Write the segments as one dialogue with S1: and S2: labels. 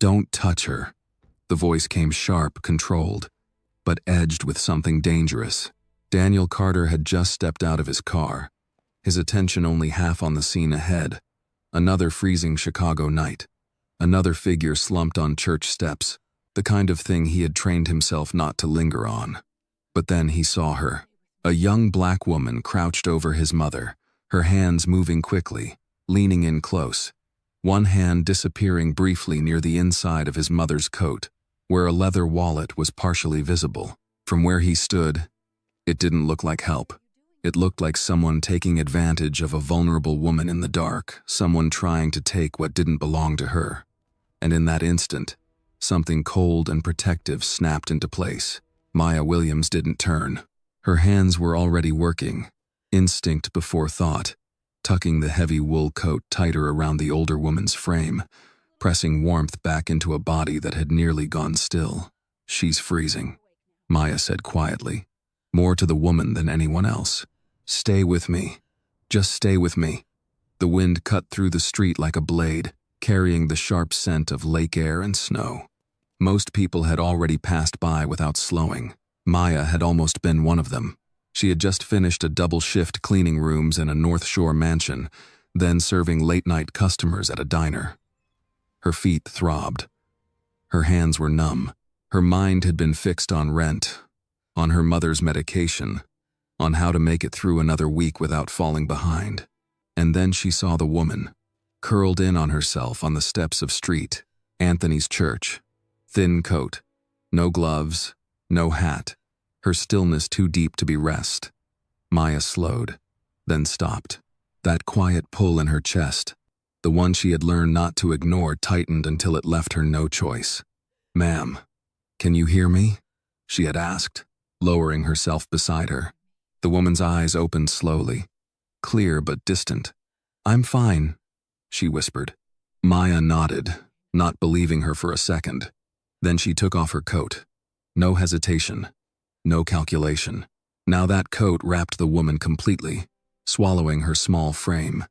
S1: Don't touch her. The voice came sharp, controlled, but edged with something dangerous. Daniel Carter had just stepped out of his car, his attention only half on the scene ahead. Another freezing Chicago night. Another figure slumped on church steps, the kind of thing he had trained himself not to linger on. But then he saw her. A young black woman crouched over his mother, her hands moving quickly, leaning in close. One hand disappearing briefly near the inside of his mother's coat, where a leather wallet was partially visible. From where he stood, it didn't look like help. It looked like someone taking advantage of a vulnerable woman in the dark, someone trying to take what didn't belong to her. And in that instant, something cold and protective snapped into place. Maya Williams didn't turn. Her hands were already working, instinct before thought, tucking the heavy wool coat tighter around the older woman's frame, pressing warmth back into a body that had nearly gone still. "She's freezing," Maya said quietly, more to the woman than anyone else. "Stay with me. Just stay with me." The wind cut through the street like a blade, carrying the sharp scent of lake air and snow. Most people had already passed by without slowing. Maya had almost been one of them. She had just finished a double shift cleaning rooms in a North Shore mansion, then serving late-night customers at a diner. Her feet throbbed. Her hands were numb. Her mind had been fixed on rent, on her mother's medication, on how to make it through another week without falling behind. And then she saw the woman, curled in on herself on the steps of Street Anthony's church. Thin coat, no gloves, no hat, her stillness too deep to be rest. Maya slowed, then stopped. That quiet pull in her chest, the one she had learned not to ignore, tightened until it left her no choice. "Ma'am, can you hear me?" she had asked, lowering herself beside her. The woman's eyes opened slowly, clear but distant. "I'm fine," she whispered. Maya nodded, not believing her for a second. Then she took off her coat. No hesitation, no calculation. Now that coat wrapped the woman completely, swallowing her small frame,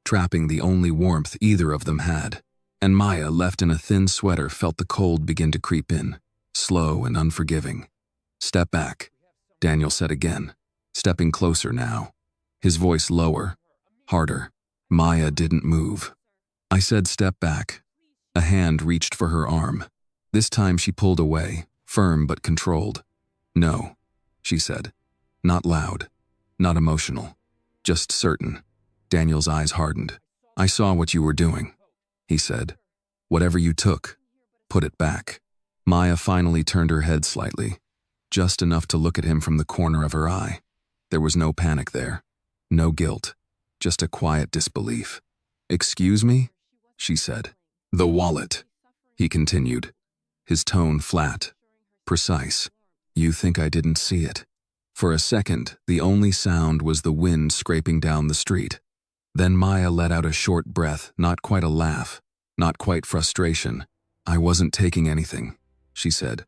S1: trapping the only warmth either of them had. And Maya, left in a thin sweater, felt the cold begin to creep in, slow and unforgiving. "Step back," Daniel said again, stepping closer now, his voice lower, harder. Maya didn't move. "I said step back." A hand reached for her arm. This time she pulled away, firm but controlled. "No," she said. Not loud, not emotional, just certain. Daniel's eyes hardened. "I saw what you were doing," he said. "Whatever you took, put it back." Maya finally turned her head slightly, just enough to look at him from the corner of her eye. There was no panic there, no guilt, just a quiet disbelief. "Excuse me?" she said. "The wallet," he continued, his tone flat, precise. "You think I didn't see it?" For a second, the only sound was the wind scraping down the street. Then Maya let out a short breath, not quite a laugh, not quite frustration. "I wasn't taking anything," she said.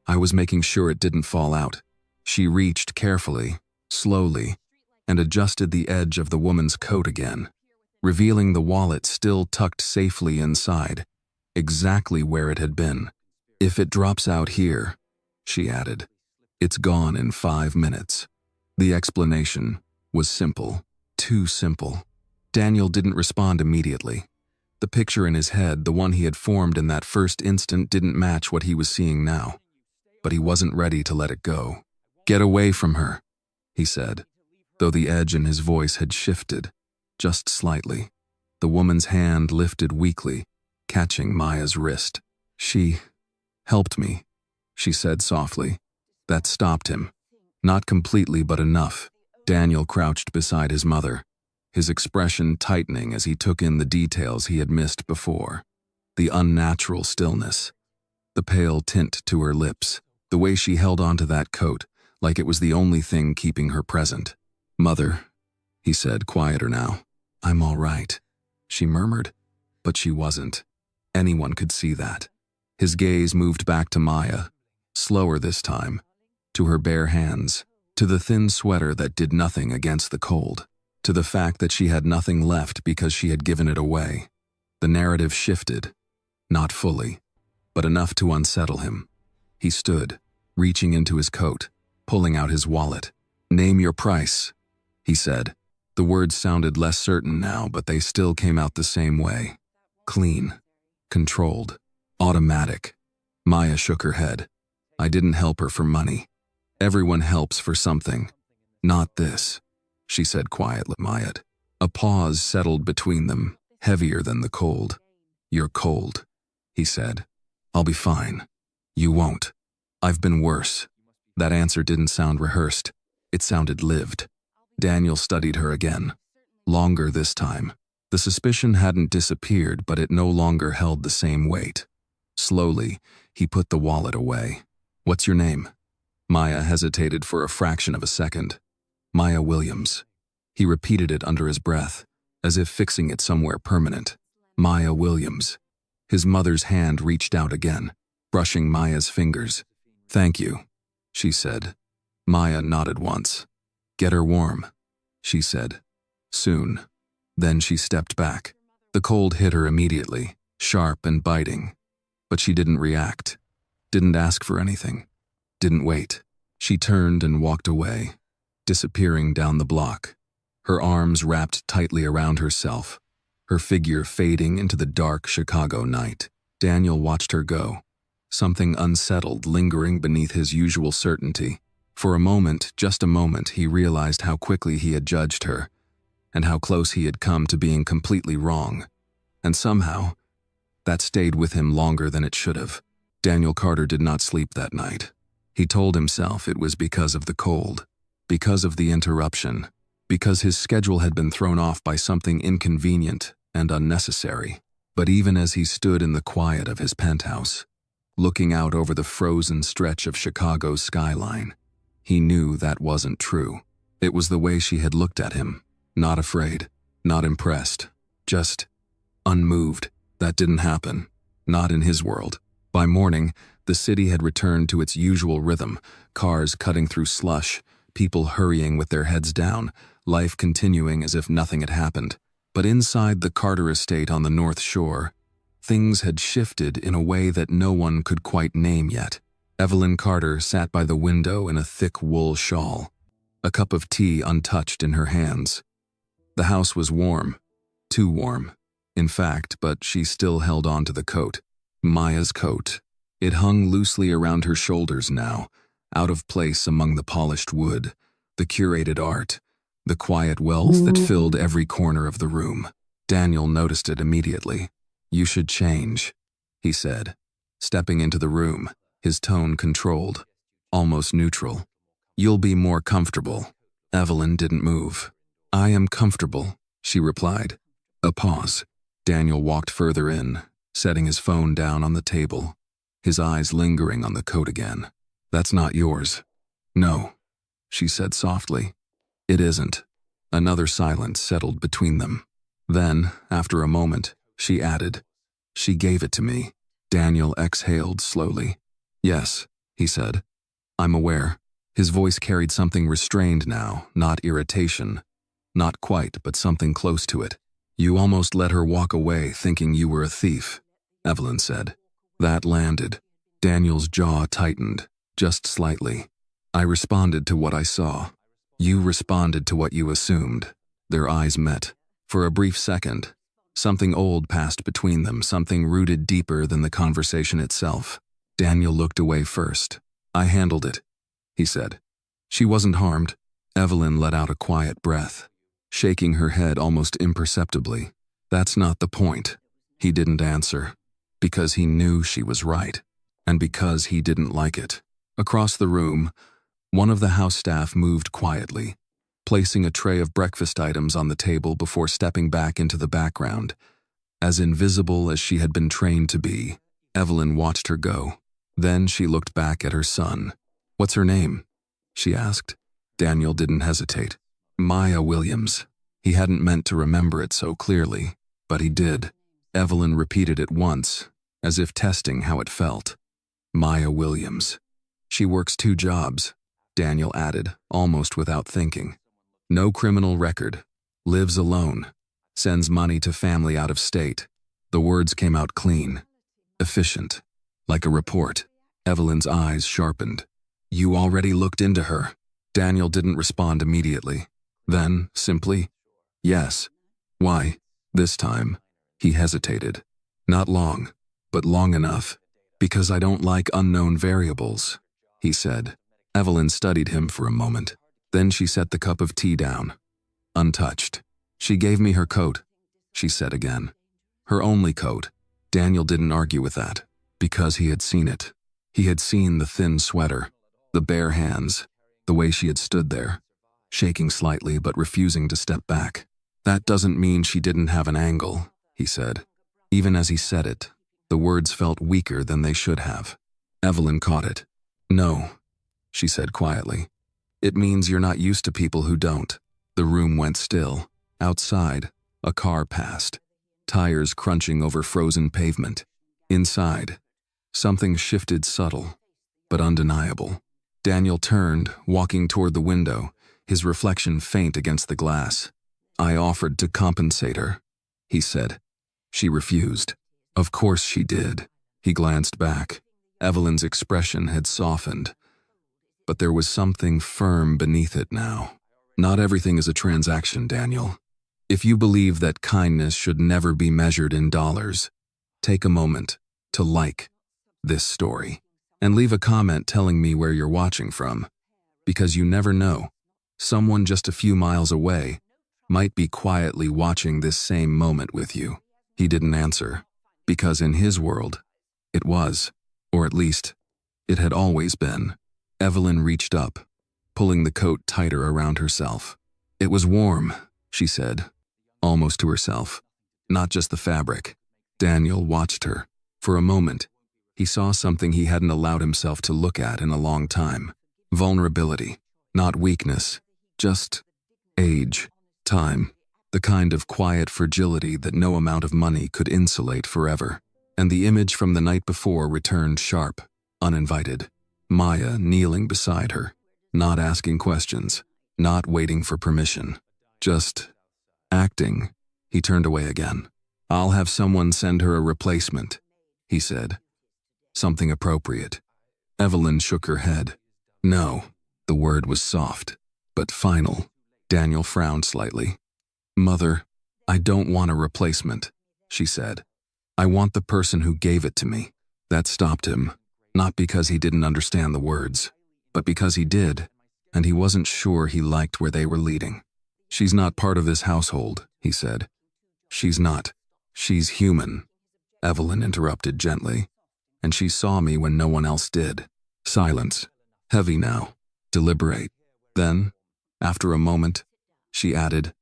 S1: "I was making sure it didn't fall out." She reached carefully, slowly, and adjusted the edge of the woman's coat again, revealing the wallet still tucked safely inside, exactly where it had been. "If it drops out here," she added, "it's gone in 5 minutes." The explanation was simple, too simple. Daniel didn't respond immediately. The picture in his head, the one he had formed in that first instant, didn't match what he was seeing now. But he wasn't ready to let it go. "Get away from her," he said, though the edge in his voice had shifted, just slightly. The woman's hand lifted weakly, catching Maya's wrist. "She helped me," she said softly. That stopped him. Not completely, but enough. Daniel crouched beside his mother, his expression tightening as he took in the details he had missed before. The unnatural stillness, the pale tint to her lips, the way she held onto that coat, like it was the only thing keeping her present. "Mother," he said, quieter now. "I'm all right," she murmured, but she wasn't. Anyone could see that. His gaze moved back to Maya, slower this time, to her bare hands, to the thin sweater that did nothing against the cold, to the fact that she had nothing left because she had given it away. The narrative shifted, not fully, but enough to unsettle him. He stood, reaching into his coat, pulling out his wallet. "Name your price," he said. The words sounded less certain now, but they still came out the same way. Clean, controlled, automatic. Maya shook her head. "I didn't help her for money. Everyone helps for something. Not this," she said quietly. Maya. A pause settled between them, heavier than the cold. "You're cold," he said. "I'll be fine." "You won't. I've been worse." That answer didn't sound rehearsed. It sounded lived. Daniel studied her again. Longer this time. The suspicion hadn't disappeared, but it no longer held the same weight. Slowly, he put the wallet away. "What's your name?" Maya hesitated for a fraction of a second. "Maya Williams." He repeated it under his breath, as if fixing it somewhere permanent. "Maya Williams." His mother's hand reached out again, brushing Maya's fingers. "Thank you," she said. Maya nodded once. "Get her warm," she said. "Soon." Then she stepped back. The cold hit her immediately, sharp and biting. But she didn't react, didn't ask for anything, didn't wait. She turned and walked away, disappearing down the block, her arms wrapped tightly around herself, her figure fading into the dark Chicago night. Daniel watched her go, something unsettled lingering beneath his usual certainty. For a moment, just a moment, he realized how quickly he had judged her, and how close he had come to being completely wrong. And somehow, that stayed with him longer than it should have. Daniel Carter did not sleep that night. He told himself it was because of the cold, because of the interruption, because his schedule had been thrown off by something inconvenient and unnecessary. But even as he stood in the quiet of his penthouse, looking out over the frozen stretch of Chicago's skyline, he knew that wasn't true. It was the way she had looked at him. Not afraid, not impressed, just unmoved. That didn't happen. Not in his world. By morning, the city had returned to its usual rhythm, cars cutting through slush, people hurrying with their heads down, life continuing as if nothing had happened. But inside the Carter estate on the North Shore, things had shifted in a way that no one could quite name yet. Evelyn Carter sat by the window in a thick wool shawl, a cup of tea untouched in her hands. The house was warm, too warm, in fact, but she still held on to the coat. Maya's coat. It hung loosely around her shoulders now, out of place among the polished wood, the curated art, the quiet wealth that filled every corner of the room. Daniel noticed it immediately. "You should change," he said, stepping into the room, his tone controlled, almost neutral. "You'll be more comfortable." Evelyn didn't move. "I am comfortable," she replied. A pause. Daniel walked further in, setting his phone down on the table, his eyes lingering on the coat again. "That's not yours." "No," she said softly. "It isn't." Another silence settled between them. Then, after a moment, she added, "She gave it to me." Daniel exhaled slowly. "Yes," he said. "I'm aware." His voice carried something restrained now, not irritation. Not quite, but something close to it. "You almost let her walk away thinking you were a thief," Evelyn said. That landed. Daniel's jaw tightened, just slightly. "I responded to what I saw. You responded to what you assumed." Their eyes met. For a brief second, something old passed between them, something rooted deeper than the conversation itself. Daniel looked away first. "I handled it," he said. "She wasn't harmed." Evelyn let out a quiet breath, shaking her head almost imperceptibly. "That's not the point." He didn't answer, because he knew she was right, and because he didn't like it. Across the room, one of the house staff moved quietly, placing a tray of breakfast items on the table before stepping back into the background. As invisible as she had been trained to be, Evelyn watched her go. Then she looked back at her son. "What's her name?" she asked. Daniel didn't hesitate. "Maya Williams." He hadn't meant to remember it so clearly, but he did. Evelyn repeated it once, as if testing how it felt. "Maya Williams. She works 2 jobs," Daniel added, almost without thinking. "No criminal record. Lives alone. Sends money to family out of state." The words came out clean. Efficient. like a report. Evelyn's eyes sharpened. You already looked into her. Daniel didn't respond immediately. Then, simply, yes. Why? This time, he hesitated. Not long, but long enough. Because I don't like unknown variables, he said. Evelyn studied him for a moment. Then she set the cup of tea down, untouched. She gave me her coat, she said again. Her only coat. Daniel didn't argue with that, because he had seen it. He had seen the thin sweater, the bare hands, the way she had stood there, shaking slightly but refusing to step back. That doesn't mean she didn't have an angle, he said. Even as he said it, the words felt weaker than they should have. Evelyn caught it. No, she said quietly. It means you're not used to people who don't. The room went still. Outside, a car passed, tires crunching over frozen pavement. Inside, something shifted subtle, but undeniable. Daniel turned, walking toward the window, his reflection faint against the glass. I offered to compensate her, he said. She refused. Of course she did. He glanced back. Evelyn's expression had softened, but there was something firm beneath it now. Not everything is a transaction, Daniel. If you believe that kindness should never be measured in dollars, take a moment to like this story and leave a comment telling me where you're watching from, because you never know. Someone just a few miles away might be quietly watching this same moment with you. He didn't answer, because in his world, it was, or at least, it had always been. Evelyn reached up, pulling the coat tighter around herself. It was warm, she said, almost to herself, not just the fabric. Daniel watched her. For a moment, he saw something he hadn't allowed himself to look at in a long time. Vulnerability, not weakness, just age, time, the kind of quiet fragility that no amount of money could insulate forever. And the image from the night before returned sharp, uninvited. Maya kneeling beside her, not asking questions, not waiting for permission, just acting. He turned away again. I'll have someone send her a replacement, he said. Something appropriate. Evelyn shook her head. No, the word was soft, but final. Daniel frowned slightly. Mother, I don't want a replacement, she said. I want the person who gave it to me. That stopped him, not because he didn't understand the words, but because he did, and he wasn't sure he liked where they were leading. She's not part of this household, he said. She's not. She's human, Evelyn interrupted gently, and she saw me when no one else did. Silence. Heavy now. Deliberate. Then, after a moment, she added,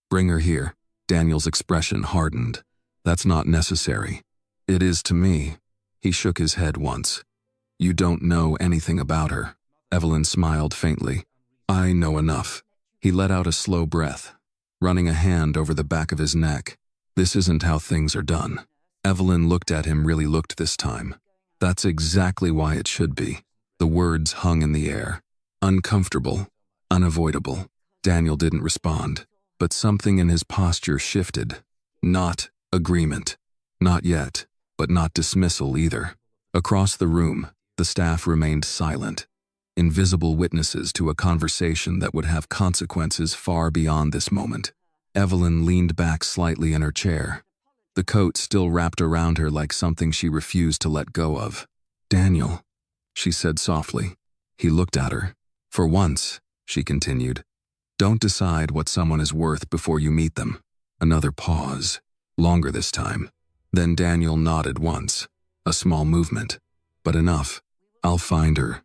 S1: Bring her here. Daniel's expression hardened. That's not necessary. It is to me. He shook his head once. You don't know anything about her. Evelyn smiled faintly. I know enough. He let out a slow breath, running a hand over the back of his neck. This isn't how things are done. Evelyn looked at him, really looked this time. That's exactly why it should be. The words hung in the air. Uncomfortable, unavoidable. Daniel didn't respond, but something in his posture shifted. Not agreement. Not yet, but not dismissal either. Across the room, the staff remained silent, invisible witnesses to a conversation that would have consequences far beyond this moment. Evelyn leaned back slightly in her chair, the coat still wrapped around her like something she refused to let go of. Daniel, she said softly. He looked at her. For once, she continued, don't decide what someone is worth before you meet them. Another pause, longer this time. Then Daniel nodded once, a small movement, but enough. I'll find her,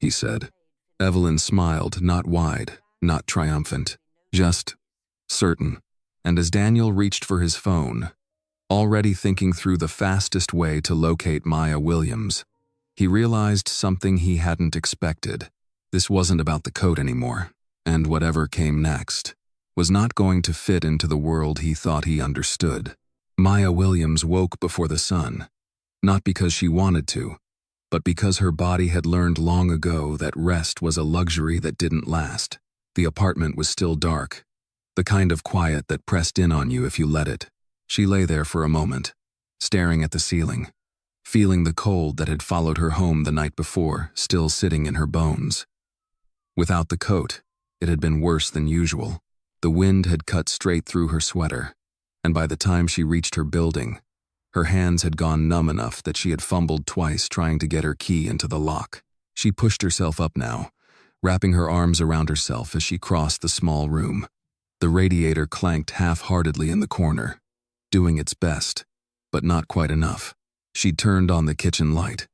S1: he said. Evelyn smiled, not wide, not triumphant, just certain. And as Daniel reached for his phone, already thinking through the fastest way to locate Maya Williams, he realized something he hadn't expected. This wasn't about the coat anymore, and whatever came next was not going to fit into the world he thought he understood. Maya Williams woke before the sun, not because she wanted to, but because her body had learned long ago that rest was a luxury that didn't last. The apartment was still dark, the kind of quiet that pressed in on you if you let it. She lay there for a moment, staring at the ceiling, feeling the cold that had followed her home the night before still sitting in her bones. Without the coat, it had been worse than usual. The wind had cut straight through her sweater, and by the time she reached her building, her hands had gone numb enough that she had fumbled twice trying to get her key into the lock. She pushed herself up now, wrapping her arms around herself as she crossed the small room. The radiator clanked half-heartedly in the corner, doing its best, but not quite enough. She turned on the kitchen light.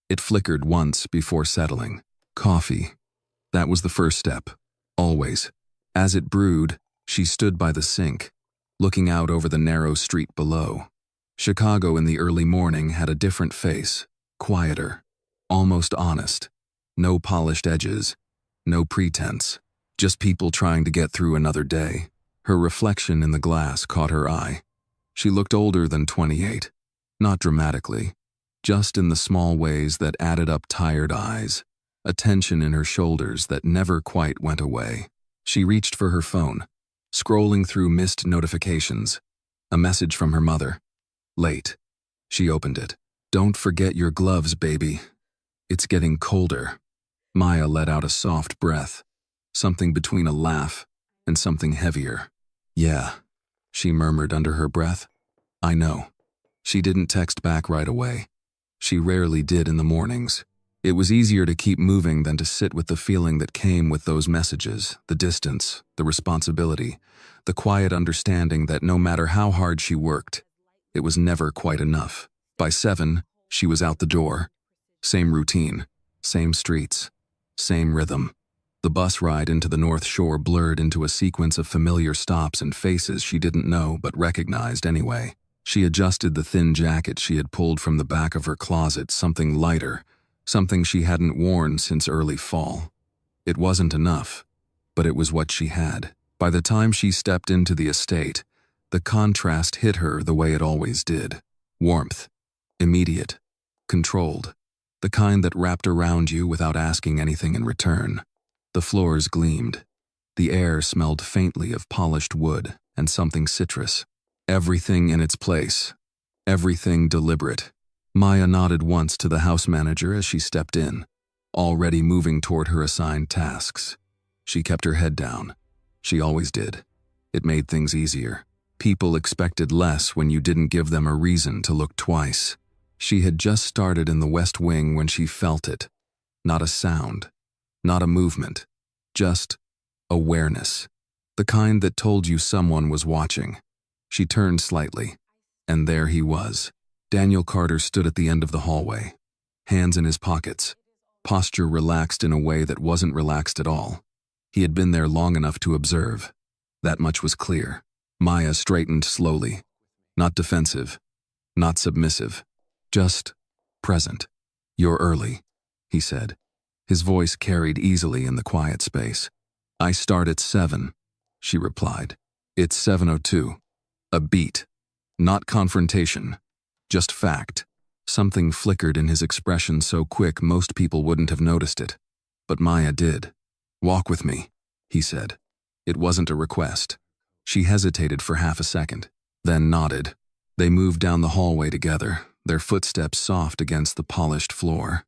S1: It flickered once before settling. Coffee. That was the first step, always. As it brewed, she stood by the sink, looking out over the narrow street below. Chicago in the early morning had a different face, quieter, almost honest. No polished edges, no pretense, just people trying to get through another day. Her reflection in the glass caught her eye. She looked older than 28, not dramatically, just in the small ways that added up tired eyes, a tension in her shoulders that never quite went away. She reached for her phone, scrolling through missed notifications. A message from her mother. Late. She opened it. "Don't forget your gloves, baby. It's getting colder." Maya let out a soft breath, something between a laugh and something heavier. "Yeah," she murmured under her breath. "I know." She didn't text back right away. She rarely did in the mornings. It was easier to keep moving than to sit with the feeling that came with those messages, the distance, the responsibility, the quiet understanding that no matter how hard she worked, it was never quite enough. By 7, she was out the door. Same routine, same streets, same rhythm. The bus ride into the North Shore blurred into a sequence of familiar stops and faces she didn't know but recognized anyway. She adjusted the thin jacket she had pulled from the back of her closet, something lighter, something she hadn't worn since early fall. It wasn't enough, but it was what she had. By the time she stepped into the estate, the contrast hit her the way it always did. Warmth. Immediate. Controlled. The kind that wrapped around you without asking anything in return. The floors gleamed. The air smelled faintly of polished wood and something citrus. Everything in its place. Everything deliberate. Maya nodded once to the house manager as she stepped in, already moving toward her assigned tasks. She kept her head down. She always did. It made things easier. People expected less when you didn't give them a reason to look twice. She had just started in the West Wing when she felt it. Not a sound. Not a movement. Just awareness. The kind that told you someone was watching. She turned slightly, and there he was. Daniel Carter stood at the end of the hallway, hands in his pockets, posture relaxed in a way that wasn't relaxed at all. He had been there long enough to observe. That much was clear. Maya straightened slowly, not defensive, not submissive, just present. "You're early," he said. His voice carried easily in the quiet space. "I start at 7, she replied. "It's 7:02. A beat. Not confrontation. Just fact." Something flickered in his expression so quick most people wouldn't have noticed it. But Maya did. "Walk with me," he said. It wasn't a request. She hesitated for half a second, then nodded. They moved down the hallway together, their footsteps soft against the polished floor.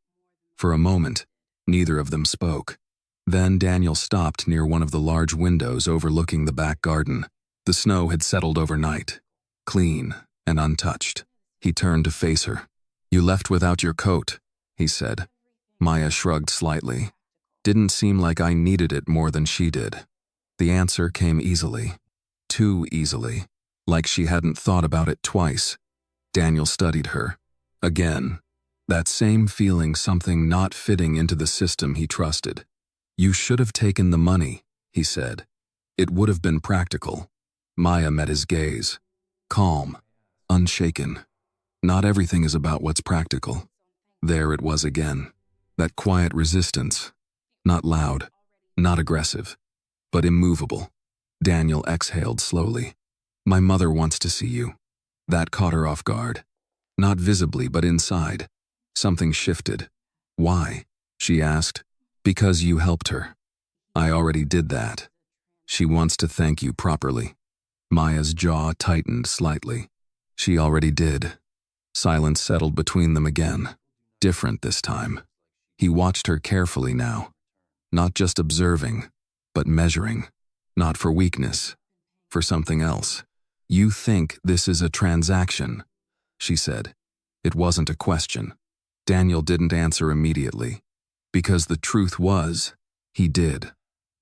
S1: For a moment, neither of them spoke. Then Daniel stopped near one of the large windows overlooking the back garden. The snow had settled overnight, clean and untouched. He turned to face her. "You left without your coat," he said. Maya shrugged slightly. "Didn't seem like I needed it more than she did." The answer came easily. Too easily. Like she hadn't thought about it twice. Daniel studied her. Again. That same feeling something not fitting into the system he trusted. "You should have taken the money," he said. "It would have been practical." Maya met his gaze. Calm. Unshaken. "Not everything is about what's practical." There it was again. That quiet resistance. Not loud. Not aggressive. But immovable. Daniel exhaled slowly. "My mother wants to see you." That caught her off guard. Not visibly, but inside. Something shifted. "Why?" she asked. "Because you helped her." "I already did that." "She wants to thank you properly." Maya's jaw tightened slightly. "She already did." Silence settled between them again. Different this time. He watched her carefully now. Not just observing, but measuring. Not for weakness, for something else. "You think this is a transaction," she said. It wasn't a question. Daniel didn't answer immediately. Because the truth was, he did.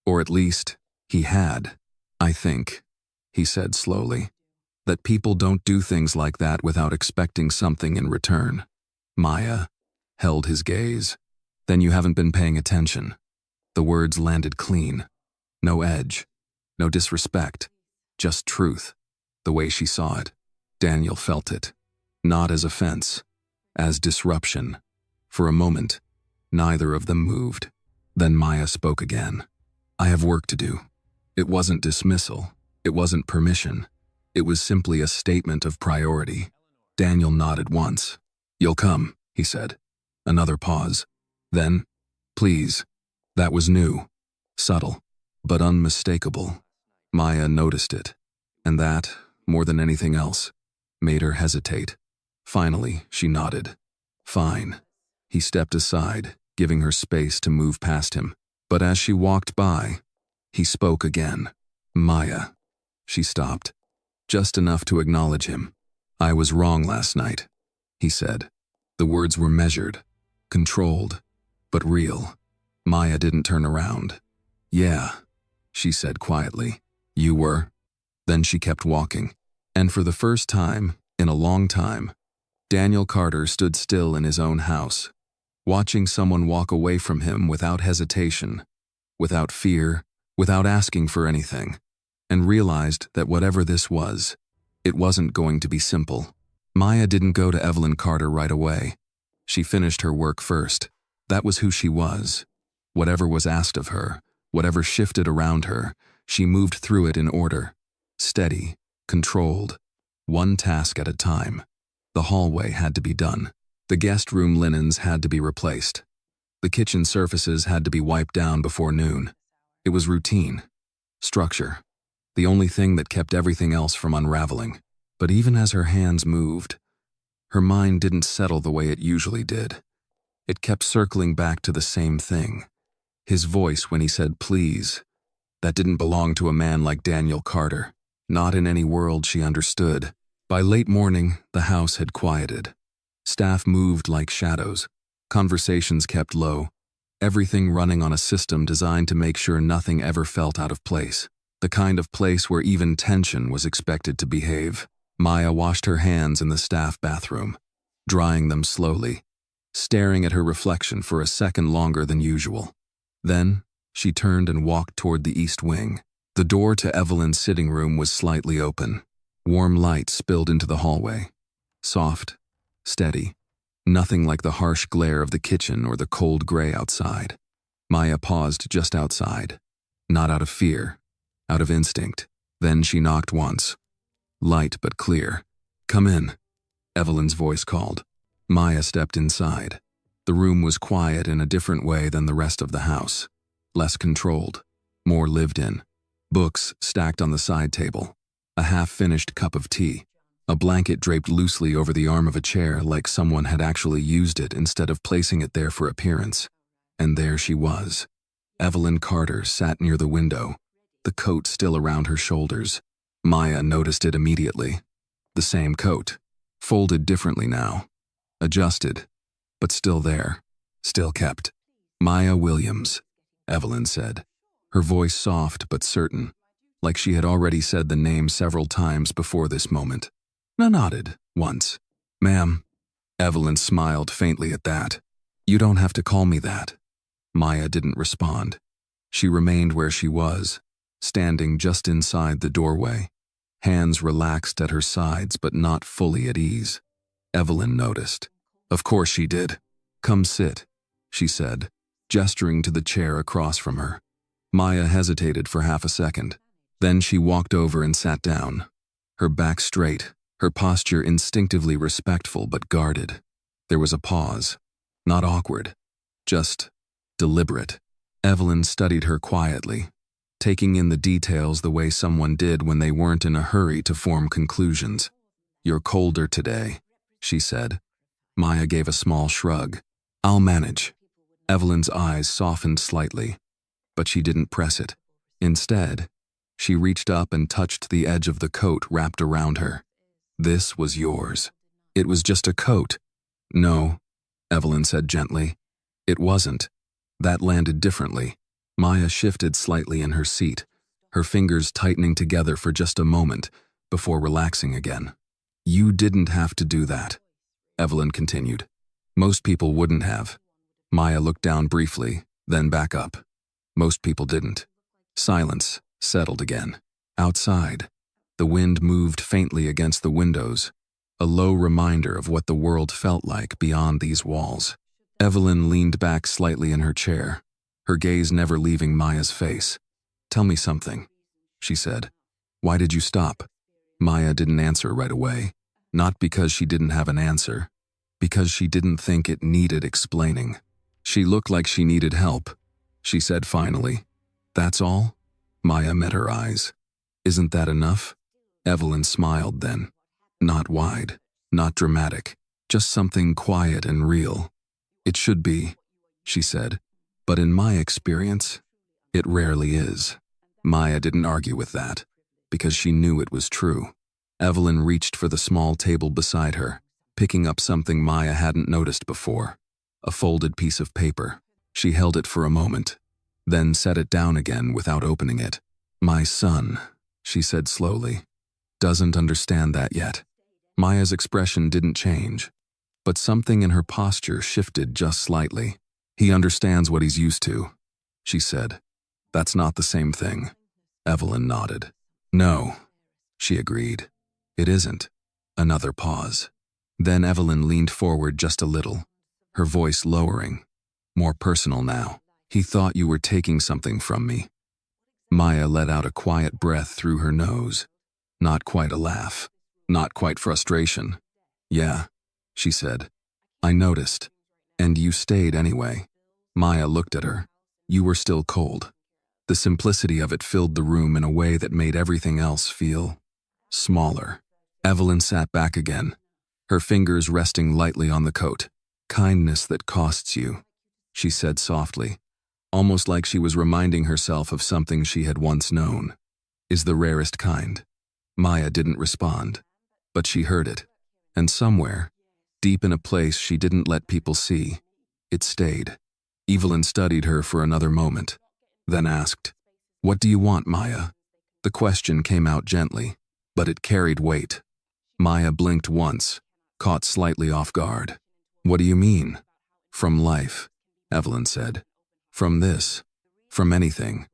S1: Or at least, he had. "I think," he said slowly, "that people don't do things like that without expecting something in return." Maya held his gaze. "Then you haven't been paying attention." The words landed clean. No edge, no disrespect, just truth, the way she saw it. Daniel felt it, not as offense, as disruption. For a moment, neither of them moved. Then Maya spoke again. "I have work to do." It wasn't dismissal. It wasn't permission. It was simply a statement of priority. Daniel nodded once. "You'll come," he said. Another pause. Then, "Please." That was new, subtle, but unmistakable. Maya noticed it, and that, more than anything else, made her hesitate. Finally, she nodded. "Fine." He stepped aside, giving her space to move past him. But as she walked by, he spoke again. "Maya." She stopped, just enough to acknowledge him. "I was wrong last night," he said. The words were measured, controlled, but real. Maya didn't turn around. "Yeah," she said quietly. "You were?" Then she kept walking. And for the first time, in a long time, Daniel Carter stood still in his own house, watching someone walk away from him without hesitation, without fear, without asking for anything, and realized that whatever this was, it wasn't going to be simple. Maya didn't go to Evelyn Carter right away. She finished her work first. That was who she was. Whatever was asked of her, whatever shifted around her, she moved through it in order. Steady, controlled, one task at a time. The hallway had to be done. The guest room linens had to be replaced. The kitchen surfaces had to be wiped down before noon. It was routine, structure, the only thing that kept everything else from unraveling. But even as her hands moved, her mind didn't settle the way it usually did. It kept circling back to the same thing. His voice when he said "please." That didn't belong to a man like Daniel Carter. Not in any world she understood. By late morning, the house had quieted. Staff moved like shadows. Conversations kept low. Everything running on a system designed to make sure nothing ever felt out of place. The kind of place where even tension was expected to behave. Maya washed her hands in the staff bathroom, drying them slowly, staring at her reflection for a second longer than usual. Then, she turned and walked toward the east wing. The door to Evelyn's sitting room was slightly open. Warm light spilled into the hallway. Soft, steady, nothing like the harsh glare of the kitchen or the cold gray outside. Maya paused just outside, not out of fear, out of instinct. Then she knocked once. Light but clear. "Come in," Evelyn's voice called. Maya stepped inside. The room was quiet in a different way than the rest of the house. Less controlled, more lived in. Books stacked on the side table. A half-finished cup of tea. A blanket draped loosely over the arm of a chair like someone had actually used it instead of placing it there for appearance. And there she was. Evelyn Carter sat near the window, the coat still around her shoulders. Maya noticed it immediately. The same coat, folded differently now. Adjusted, but still there, still kept. "Maya Williams," Evelyn said, her voice soft but certain, like she had already said the name several times before this moment. I nodded, once. "Ma'am." Evelyn smiled faintly at that. "You don't have to call me that." Maya didn't respond. She remained where she was, standing just inside the doorway, hands relaxed at her sides but not fully at ease. Evelyn noticed. "Of course she did. Come sit," she said, gesturing to the chair across from her. Maya hesitated for half a second. Then she walked over and sat down, her back straight, her posture instinctively respectful but guarded. There was a pause, not awkward, just deliberate. Evelyn studied her quietly, taking in the details the way someone did when they weren't in a hurry to form conclusions. "You're colder today," she said. Maya gave a small shrug. I'll manage. Evelyn's eyes softened slightly, but she didn't press it. Instead, she reached up and touched the edge of the coat wrapped around her. This was yours. It was just a coat. No, Evelyn said gently. It wasn't. That landed differently. Maya shifted slightly in her seat, her fingers tightening together for just a moment before relaxing again. You didn't have to do that, Evelyn continued. Most people wouldn't have. Maya looked down briefly, then back up. Most people didn't. Silence settled again. Outside, the wind moved faintly against the windows, a low reminder of what the world felt like beyond these walls. Evelyn leaned back slightly in her chair, her gaze never leaving Maya's face. Tell me something, she said. Why did you stop? Maya didn't answer right away, not because she didn't have an answer, because she didn't think it needed explaining. She looked like she needed help. She said finally, That's all? Maya met her eyes. Isn't that enough? Evelyn smiled then. Not wide, not dramatic, just something quiet and real. It should be, she said, but in my experience, it rarely is. Maya didn't argue with that, because she knew it was true. Evelyn reached for the small table beside her, picking up something Maya hadn't noticed before, a folded piece of paper. She held it for a moment, then set it down again without opening it. My son, she said slowly, doesn't understand that yet. Maya's expression didn't change, but something in her posture shifted just slightly. He understands what he's used to, she said. That's not the same thing. Evelyn nodded. No, she agreed. It isn't. Another pause. Then Evelyn leaned forward just a little, her voice lowering, more personal now. He thought you were taking something from me. Maya let out a quiet breath through her nose. Not quite a laugh. Not quite frustration. Yeah, she said. I noticed. And you stayed anyway. Maya looked at her. You were still cold. The simplicity of it filled the room in a way that made everything else feel smaller. Evelyn sat back again, her fingers resting lightly on the coat. Kindness that costs you, she said softly, almost like she was reminding herself of something she had once known, is the rarest kind. Maya didn't respond, but she heard it, and somewhere, deep in a place she didn't let people see, it stayed. Evelyn studied her for another moment, then asked, What do you want, Maya? The question came out gently, but it carried weight. Maya blinked once, caught slightly off guard. What do you mean? From life, Evelyn said. From this. From anything.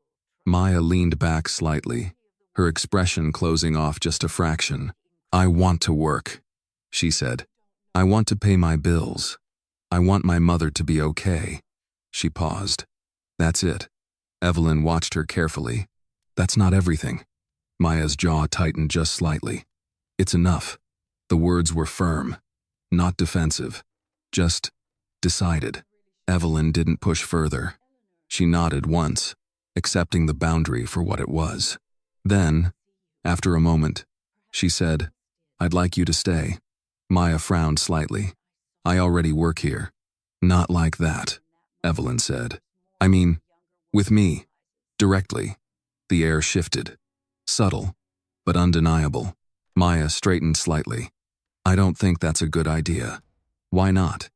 S1: Maya leaned back slightly, her expression closing off just a fraction. I want to work, she said. I want to pay my bills. I want my mother to be okay. She paused. That's it. Evelyn watched her carefully. That's not everything. Maya's jaw tightened just slightly. It's enough. The words were firm, not defensive, just decided. Evelyn didn't push further. She nodded once, accepting the boundary for what it was. Then, after a moment, she said, I'd like you to stay. Maya frowned slightly. I already work here. Not like that, Evelyn said. I mean, with me. Directly. The air shifted. Subtle, but undeniable. Maya straightened slightly. I don't think that's a good idea. Why not?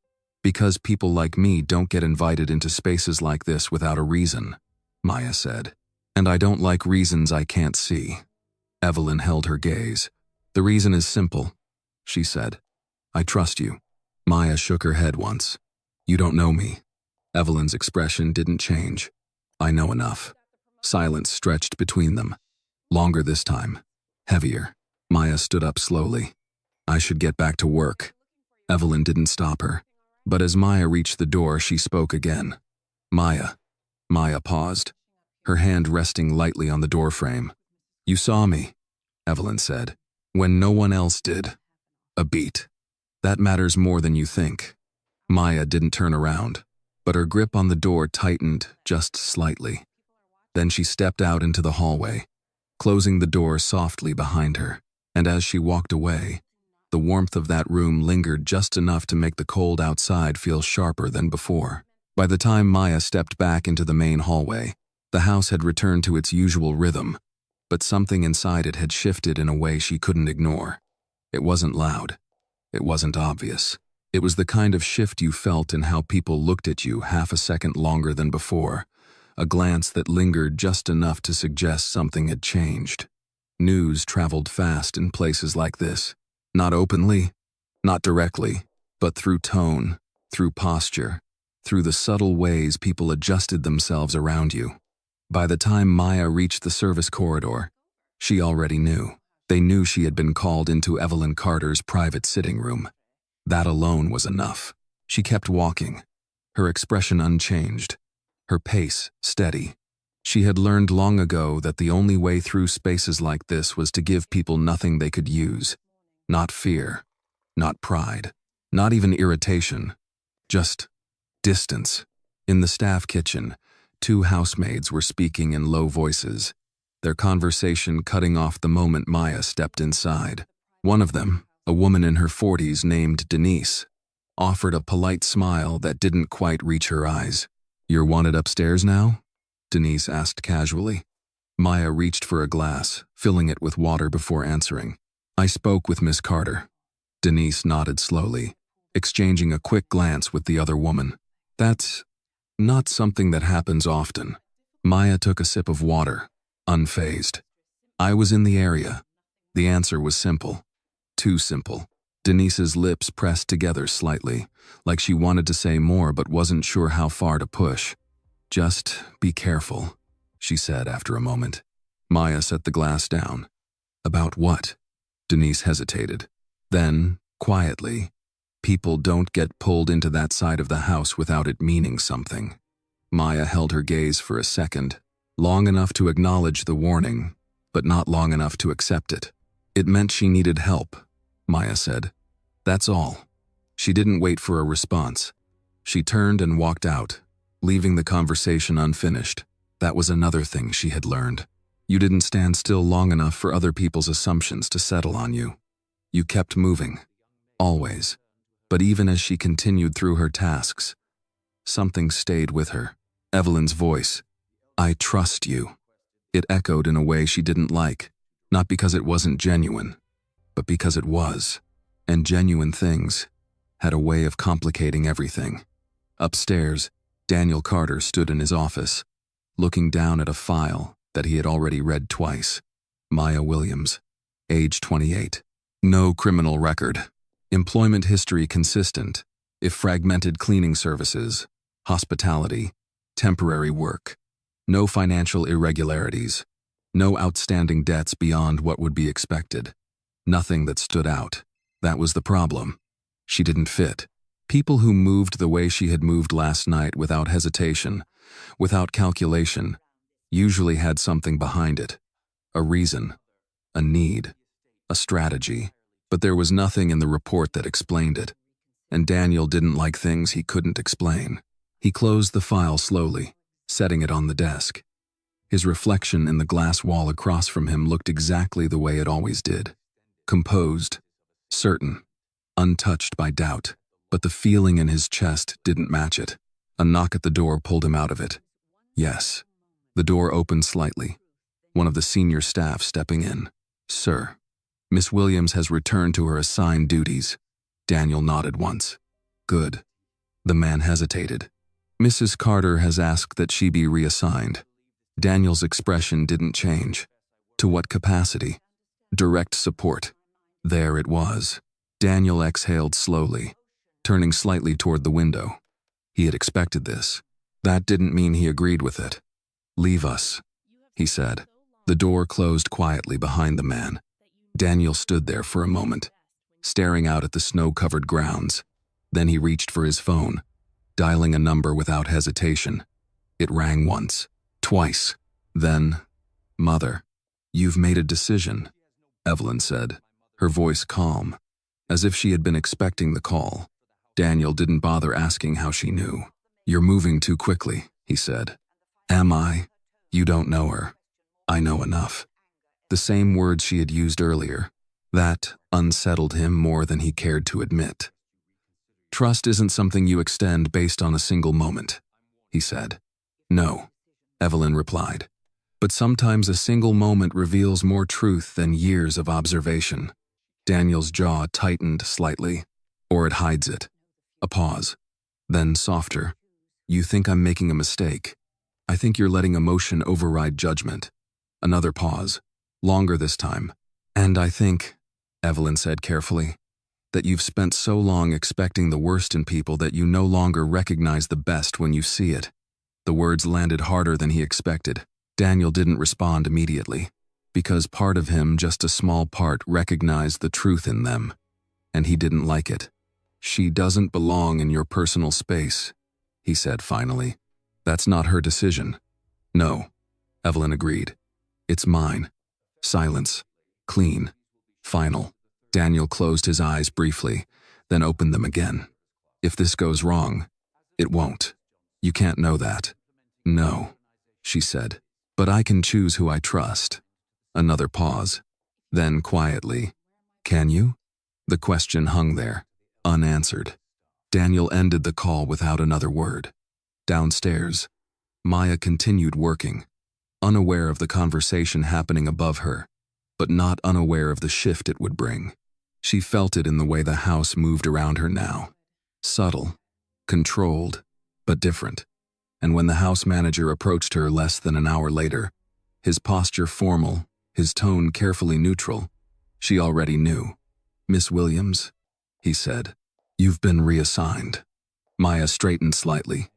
S1: Because people like me don't get invited into spaces like this without a reason, Maya said. And I don't like reasons I can't see. Evelyn held her gaze. The reason is simple, she said. I trust you. Maya shook her head once. You don't know me. Evelyn's expression didn't change. I know enough. Silence stretched between them. Longer this time. Heavier. Maya stood up slowly. I should get back to work. Evelyn didn't stop her. But as Maya reached the door, she spoke again. Maya. Maya paused, her hand resting lightly on the doorframe. You saw me, Evelyn said, when no one else did. A beat. That matters more than you think. Maya didn't turn around, but her grip on the door tightened just slightly. Then she stepped out into the hallway, closing the door softly behind her, and as she walked away, The warmth of that room lingered just enough to make the cold outside feel sharper than before. By the time Maya stepped back into the main hallway, the house had returned to its usual rhythm, but something inside it had shifted in a way she couldn't ignore. It wasn't loud. It wasn't obvious. It was the kind of shift you felt in how people looked at you half a second longer than before, a glance that lingered just enough to suggest something had changed. News traveled fast in places like this. Not openly, not directly, but through tone, through posture, through the subtle ways people adjusted themselves around you. By the time Maya reached the service corridor, she already knew. They knew she had been called into Evelyn Carter's private sitting room. That alone was enough. She kept walking, her expression unchanged, her pace steady. She had learned long ago that the only way through spaces like this was to give people nothing they could use. Not fear, not pride, not even irritation, just distance. In the staff kitchen, two housemaids were speaking in low voices, their conversation cutting off the moment Maya stepped inside. One of them, a woman in her 40s named Denise, offered a polite smile that didn't quite reach her eyes. "You're wanted upstairs now?" Denise asked casually. Maya reached for a glass, filling it with water before answering. "I spoke with Miss Carter." Denise nodded slowly, exchanging a quick glance with the other woman. "That's not something that happens often." Maya took a sip of water, unfazed. "I was in the area." The answer was simple. Too simple. Denise's lips pressed together slightly, like she wanted to say more but wasn't sure how far to push. "Just be careful," she said after a moment. Maya set the glass down. "About what?" Denise hesitated. Then, quietly, "People don't get pulled into that side of the house without it meaning something." Maya held her gaze for a second, long enough to acknowledge the warning, but not long enough to accept it. "It meant she needed help," Maya said. "That's all." She didn't wait for a response. She turned and walked out, leaving the conversation unfinished. That was another thing she had learned. You didn't stand still long enough for other people's assumptions to settle on you. You kept moving. Always. But even as she continued through her tasks, something stayed with her. Evelyn's voice. "I trust you." It echoed in a way she didn't like, not because it wasn't genuine, but because it was. And genuine things had a way of complicating everything. Upstairs, Daniel Carter stood in his office, looking down at a file that he had already read twice. Maya Williams, age 28. No criminal record. Employment history consistent, if fragmented cleaning services, hospitality, temporary work. No financial irregularities. No outstanding debts beyond what would be expected. Nothing that stood out. That was the problem. She didn't fit. People who moved the way she had moved last night without hesitation, without calculation, usually had something behind it. A reason, a need, a strategy. But there was nothing in the report that explained it. And Daniel didn't like things he couldn't explain. He closed the file slowly, setting it on the desk. His reflection in the glass wall across from him looked exactly the way it always did. Composed, certain, untouched by doubt. But the feeling in his chest didn't match it. A knock at the door pulled him out of it. Yes. The door opened slightly. One of the senior staff stepping in. "Sir, Miss Williams has returned to her assigned duties." Daniel nodded once. "Good." The man hesitated. "Mrs. Carter has asked that she be reassigned." Daniel's expression didn't change. To what capacity? Direct support. There it was. Daniel exhaled slowly, turning slightly toward the window. He had expected this. That didn't mean he agreed with it. "Leave us," he said. The door closed quietly behind the man. Daniel stood there for a moment, staring out at the snow-covered grounds. Then he reached for his phone, dialing a number without hesitation. It rang once, twice. Then, "Mother, you've made a decision," Evelyn said, her voice calm, as if she had been expecting the call. Daniel didn't bother asking how she knew. "You're moving too quickly," he said. "Am I? You don't know her. I know enough." The same words she had used earlier, That unsettled him more than he cared to admit. "Trust isn't something you extend based on a single moment," he said. "No," Evelyn replied. "But sometimes a single moment reveals more truth than years of observation." Daniel's jaw tightened slightly, or it hides it. A pause. Then softer. "You think I'm making a mistake. I think you're letting emotion override judgment." Another pause. Longer this time. "And I think," Evelyn said carefully, "that you've spent so long expecting the worst in people that you no longer recognize the best when you see it." The words landed harder than he expected. Daniel didn't respond immediately, because part of him, just a small part, recognized the truth in them, and he didn't like it. "She doesn't belong in your personal space," he said finally. "That's not her decision." "No," Evelyn agreed. "It's mine." Silence. Clean. Final. Daniel closed his eyes briefly, then opened them again. "If this goes wrong, it won't. You can't know that." "No," she said. "But I can choose who I trust." Another pause. Then quietly, "Can you?" The question hung there, unanswered. Daniel ended the call without another word. Downstairs, Maya continued working, unaware of the conversation happening above her, but not unaware of the shift it would bring. She felt it in the way the house moved around her now. Subtle, controlled, but different. And when the house manager approached her less than an hour later, his posture formal, his tone carefully neutral, she already knew. "Miss Williams," he said, "you've been reassigned." Maya straightened slightly.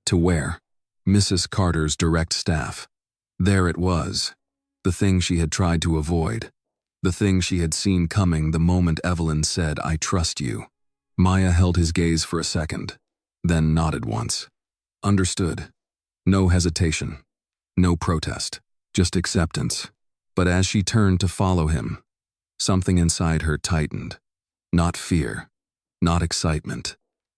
S1: To where? Mrs. Carter's direct staff. There it was. The thing she had tried to avoid. The thing she had seen coming the moment Evelyn said, "I trust you." Maya held his gaze for a second, then nodded once. Understood. No hesitation. No protest. Just acceptance. But as she turned to follow him, something inside her tightened. Not fear. Not excitement.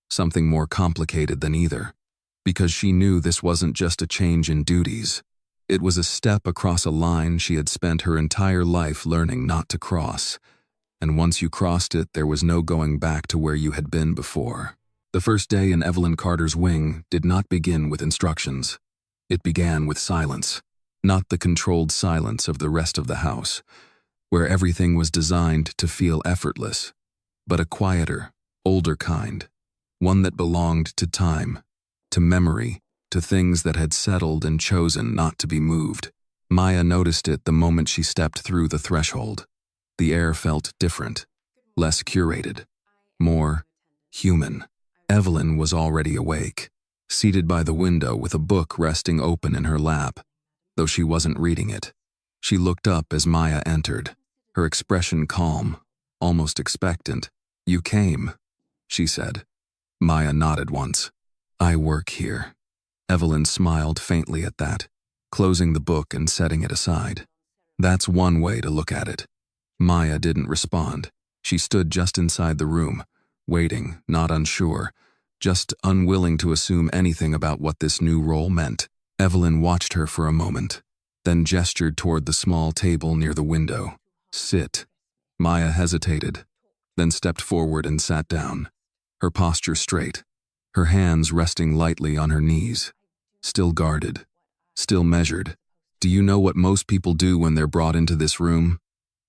S1: Something more complicated than either. Because she knew this wasn't just a change in duties. It was a step across a line she had spent her entire life learning not to cross. And once you crossed it, there was no going back to where you had been before. The first day in Evelyn Carter's wing did not begin with instructions. It began with silence. Not the controlled silence of the rest of the house, where everything was designed to feel effortless, but a quieter, older kind, one that belonged to time, to memory, to things that had settled and chosen not to be moved. Maya noticed it the moment she stepped through the threshold. The air felt different, less curated, more human. Evelyn was already awake, seated by the window with a book resting open in her lap, though she wasn't reading it. She looked up as Maya entered, her expression calm, almost expectant. "You came," she said. Maya nodded once. "I work here." Evelyn smiled faintly at that, closing the book and setting it aside. "That's one way to look at it." Maya didn't respond. She stood just inside the room, waiting, not unsure, just unwilling to assume anything about what this new role meant. Evelyn watched her for a moment, then gestured toward the small table near the window. "Sit." Maya hesitated, then stepped forward and sat down, her posture straight, her hands resting lightly on her knees. Still guarded, still measured. "Do you know what most people do when they're brought into this room?"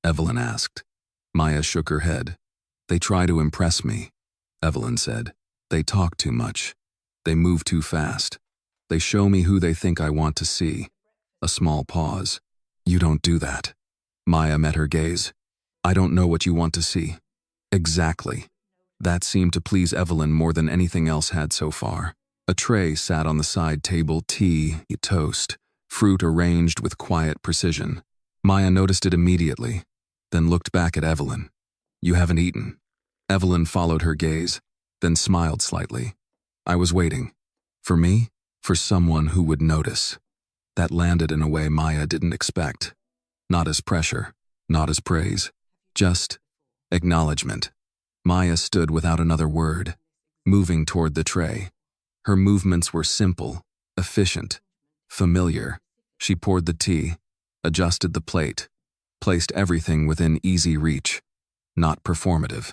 S1: Evelyn asked. Maya shook her head. "They try to impress me," Evelyn said. "They talk too much. They move too fast. They show me who they think I want to see." A small pause. "You don't do that." Maya met her gaze. "I don't know what you want to see." Exactly. That seemed to please Evelyn more than anything else had so far. A tray sat on the side table, tea, toast, fruit arranged with quiet precision. Maya noticed it immediately, then looked back at Evelyn. "You haven't eaten." Evelyn followed her gaze, then smiled slightly. "I was waiting. For me? For someone who would notice." That landed in a way Maya didn't expect. Not as pressure, not as praise, just acknowledgement. Maya stood without another word, moving toward the tray. Her movements were simple, efficient, familiar. She poured the tea, adjusted the plate, placed everything within easy reach. not performative,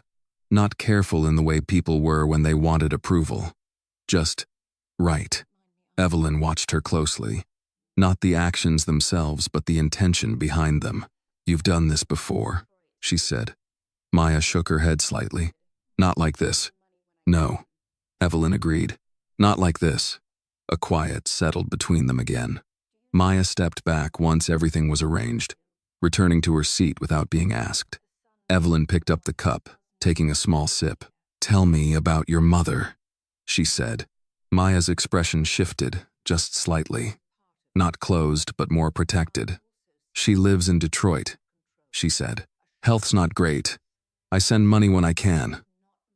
S1: not careful in the way people were when they wanted approval. Just right. Evelyn watched her closely. Not the actions themselves, but the intention behind them. "You've done this before," she said. Maya shook her head slightly. "Not like this." "No," Evelyn agreed. "Not like this." A quiet settled between them again. Maya stepped back once everything was arranged, returning to her seat without being asked. Evelyn picked up the cup, taking a small sip. "Tell me about your mother," she said. Maya's expression shifted, just slightly. Not closed, but more protected. "She lives in Detroit," she said. "Health's not great. I send money when I can."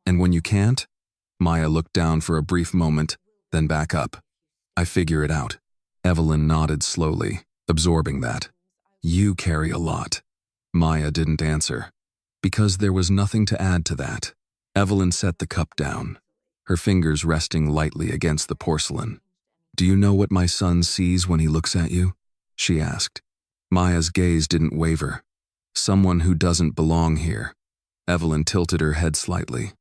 S1: "And when you can't?" Maya looked down for a brief moment, then back up. "I figure it out." Evelyn nodded slowly, absorbing that. "You carry a lot." Maya didn't answer, because there was nothing to add to that. Evelyn set the cup down, her fingers resting lightly against the porcelain. "Do you know what my son sees when he looks at you?" she asked. Maya's gaze didn't waver. "Someone who doesn't belong here." Evelyn tilted her head slightly.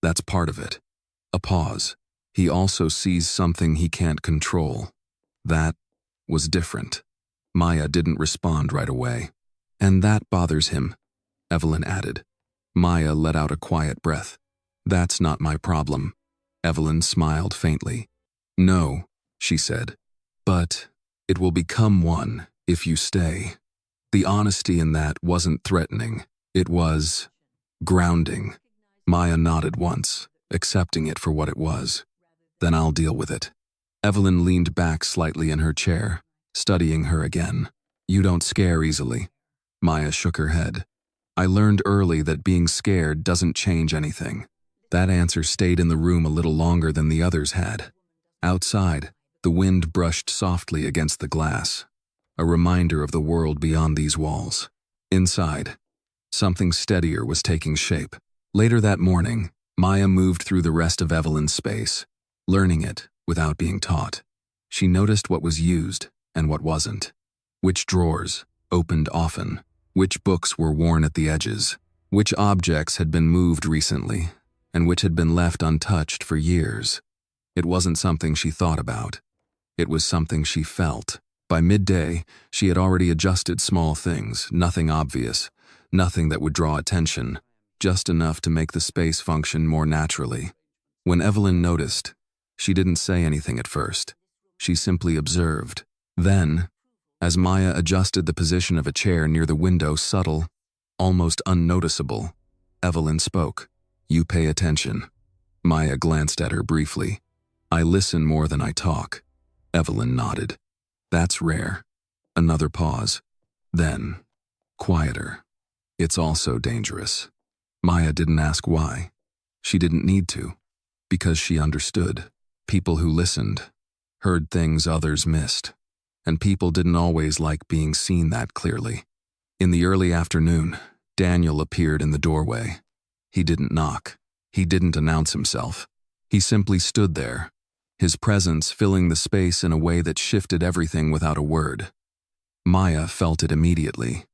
S1: "That's part of it." A pause. "He also sees something he can't control." That was different. Maya didn't respond right away. "And that bothers him," Evelyn added. Maya let out a quiet breath. "That's not my problem." Evelyn smiled faintly. "No," she said, "but it will become one if you stay." The honesty in that wasn't threatening. It was grounding. Maya nodded once, accepting it for what it was. "Then I'll deal with it." Evelyn leaned back slightly in her chair, studying her again. "You don't scare easily." Maya shook her head. "I learned early that being scared doesn't change anything." That answer stayed in the room a little longer than the others had. Outside, the wind brushed softly against the glass, a reminder of the world beyond these walls. Inside, something steadier was taking shape. Later that morning, Maya moved through the rest of Evelyn's space, learning it without being taught. She noticed what was used and what wasn't. Which drawers opened often, which books were worn at the edges, which objects had been moved recently, and which had been left untouched for years. It wasn't something she thought about. It was something she felt. By midday, she had already adjusted small things, nothing obvious, nothing that would draw attention, just enough to make the space function more naturally. When Evelyn noticed, she didn't say anything at first. She simply observed. Then, as Maya adjusted the position of a chair near the window, subtle, almost unnoticeable, Evelyn spoke. "You pay attention." Maya glanced at her briefly. "I listen more than I talk." Evelyn nodded. "That's rare." Another pause. Then, quieter. "It's also dangerous." Maya didn't ask why. She didn't need to, because she understood. People who listened heard things others missed, and people didn't always like being seen that clearly. In the early afternoon, Daniel appeared in the doorway. He didn't knock. He didn't announce himself. He simply stood there, his presence filling the space in a way that shifted everything without a word. Maya felt it immediately.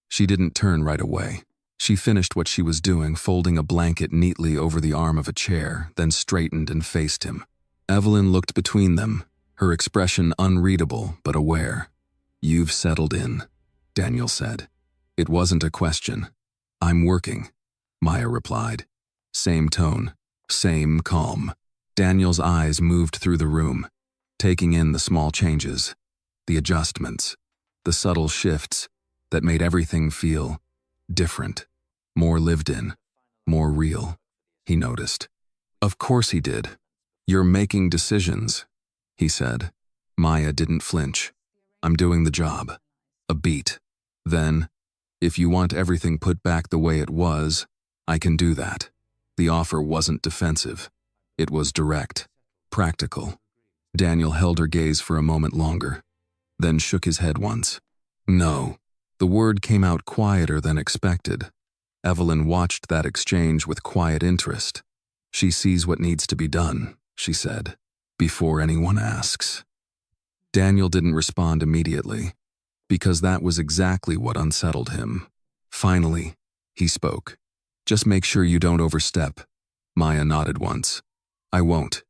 S1: She didn't turn right away. She finished what she was doing, folding a blanket neatly over the arm of a chair, then straightened and faced him. Evelyn looked between them, her expression unreadable but aware. "You've settled in," Daniel said. It wasn't a question. "I'm working," Maya replied. Same tone, same calm. Daniel's eyes moved through the room, taking in the small changes, the adjustments, the subtle shifts that made everything feel different, more lived in, more real, he noticed. "Of course he did. You're making decisions," he said. Maya didn't flinch. "I'm doing the job." A beat. Then, "If you want everything put back the way it was, I can do that." The offer wasn't defensive. It was direct, practical. Daniel held her gaze for a moment longer, then shook his head once. "No." The word came out quieter than expected. Evelyn watched that exchange with quiet interest. "She sees what needs to be done," she said, "before anyone asks." Daniel didn't respond immediately, because that was exactly what unsettled him. Finally, he spoke. Just make sure you don't overstep. Maya nodded once. I won't.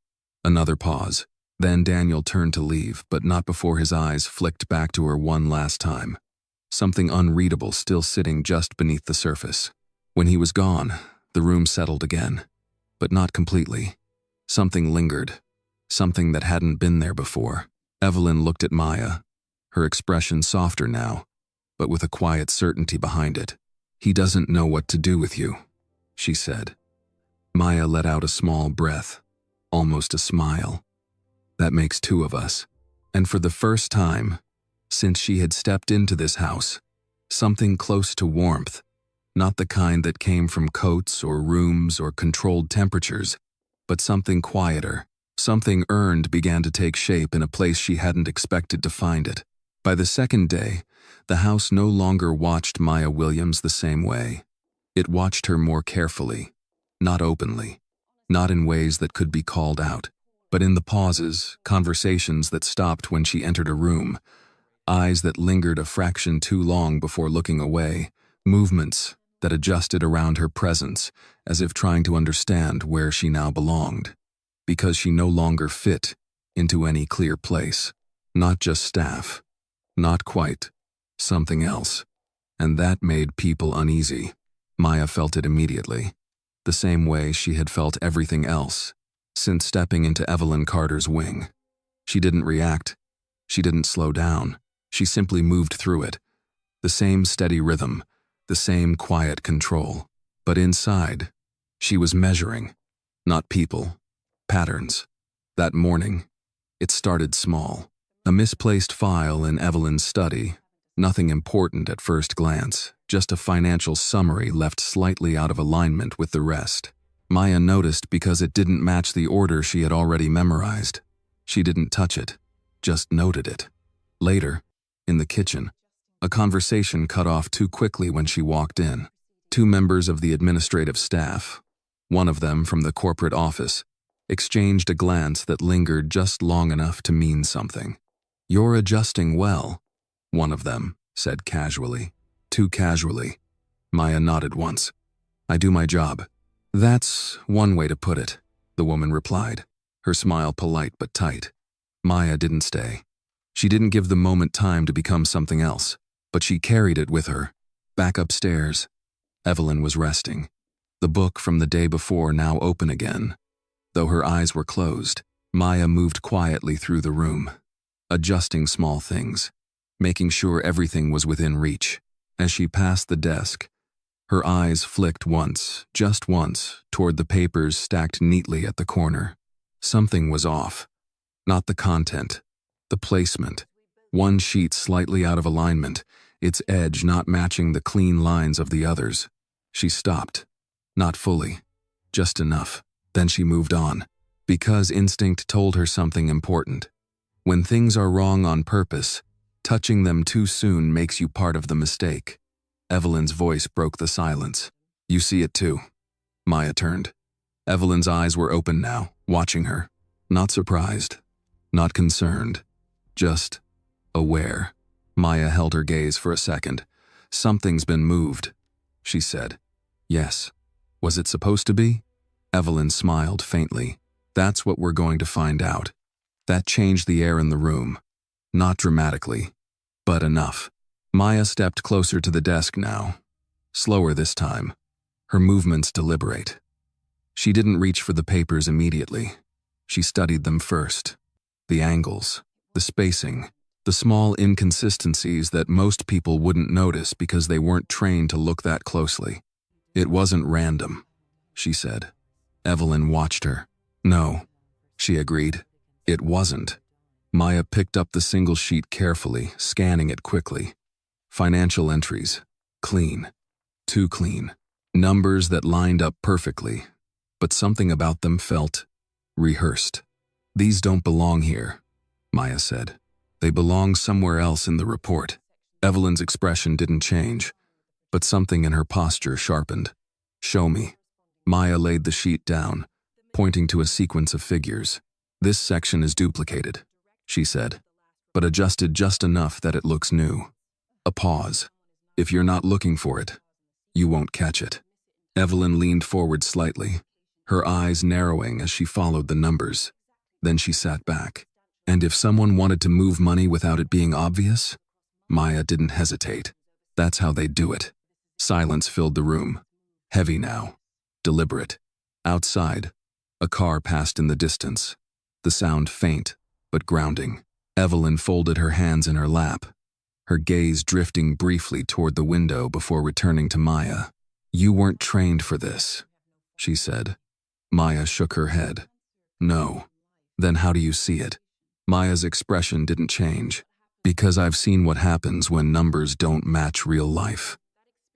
S1: Another pause. Then Daniel turned to leave, but not before his eyes flicked back to her one last time. Something unreadable still sitting just beneath the surface. When he was gone, the room settled again. But not completely. Something lingered. Something that hadn't been there before. Evelyn looked at Maya, her expression softer now, but with a quiet certainty behind it. He doesn't know what to do with you, she said. Maya let out a small breath, almost a smile. That makes two of us. And for the first time, since she had stepped into this house, something close to warmth, not the kind that came from coats or rooms or controlled temperatures, but something quieter, something earned began to take shape in a place she hadn't expected to find it. By the second day, the house no longer watched Maya Williams the same way. It watched her more carefully, not openly, not in ways that could be called out, but in the pauses, conversations that stopped when she entered a room, eyes that lingered a fraction too long before looking away, movements that adjusted around her presence as if trying to understand where she now belonged, because she no longer fit into any clear place. Not just staff, not quite, something else. And that made people uneasy. Maya felt it immediately, the same way she had felt everything else since stepping into Evelyn Carter's wing. She didn't react. She didn't slow down. She simply moved through it. The same steady rhythm, the same quiet control. But inside, she was measuring, not people, patterns. That morning, it started small. A misplaced file in Evelyn's study, nothing important at first glance, just a financial summary left slightly out of alignment with the rest. Maya noticed because it didn't match the order she had already memorized. She didn't touch it, just noted it. Later, in the kitchen, a conversation cut off too quickly when she walked in. Two members of the administrative staff, one of them from the corporate office, exchanged a glance that lingered just long enough to mean something. "You're adjusting well," one of them said casually. Too casually. Maya nodded once. "I do my job." "That's one way to put it," the woman replied, her smile polite but tight. Maya didn't stay. She didn't give the moment time to become something else, but she carried it with her. Back upstairs, Evelyn was resting, the book from the day before now open again. Though her eyes were closed, Maya moved quietly through the room, adjusting small things, making sure everything was within reach. As she passed the desk, her eyes flicked once, just once, toward the papers stacked neatly at the corner. Something was off. Not the content, the placement. One sheet slightly out of alignment, its edge not matching the clean lines of the others. She stopped. Not fully. Just enough. Then she moved on, because instinct told her something important. When things are wrong on purpose, touching them too soon makes you part of the mistake. Evelyn's voice broke the silence. "You see it too." Maya turned. Evelyn's eyes were open now, watching her. Not surprised, not concerned, just aware. Maya held her gaze for a second. "Something's been moved," she said. "Yes. Was it supposed to be?" Evelyn smiled faintly. "That's what we're going to find out." That changed the air in the room. Not dramatically, but enough. Maya stepped closer to the desk now. Slower this time, her movements deliberate. She didn't reach for the papers immediately. She studied them first. The angles, the spacing, the small inconsistencies that most people wouldn't notice because they weren't trained to look that closely. "It wasn't random," she said. Evelyn watched her. "No," she agreed. "It wasn't." Maya picked up the single sheet carefully, scanning it quickly. Financial entries. Clean. Too clean. Numbers that lined up perfectly, but something about them felt rehearsed. "These don't belong here," Maya said. "They belong somewhere else in the report." Evelyn's expression didn't change, but something in her posture sharpened. "Show me." Maya laid the sheet down, pointing to a sequence of figures. "This section is duplicated," she said, "but adjusted just enough that it looks new." A pause. "If you're not looking for it, you won't catch it." Evelyn leaned forward slightly, her eyes narrowing as she followed the numbers. Then she sat back. And if someone wanted to move money without it being obvious? Maya didn't hesitate. That's how they do it. Silence filled the room. Heavy now. Deliberate. Outside, a car passed in the distance. The sound faint, but grounding. Evelyn folded her hands in her lap, her gaze drifting briefly toward the window before returning to Maya. "You weren't trained for this," she said. Maya shook her head. "No." "Then how do you see it?" Maya's expression didn't change. "Because I've seen what happens when numbers don't match real life."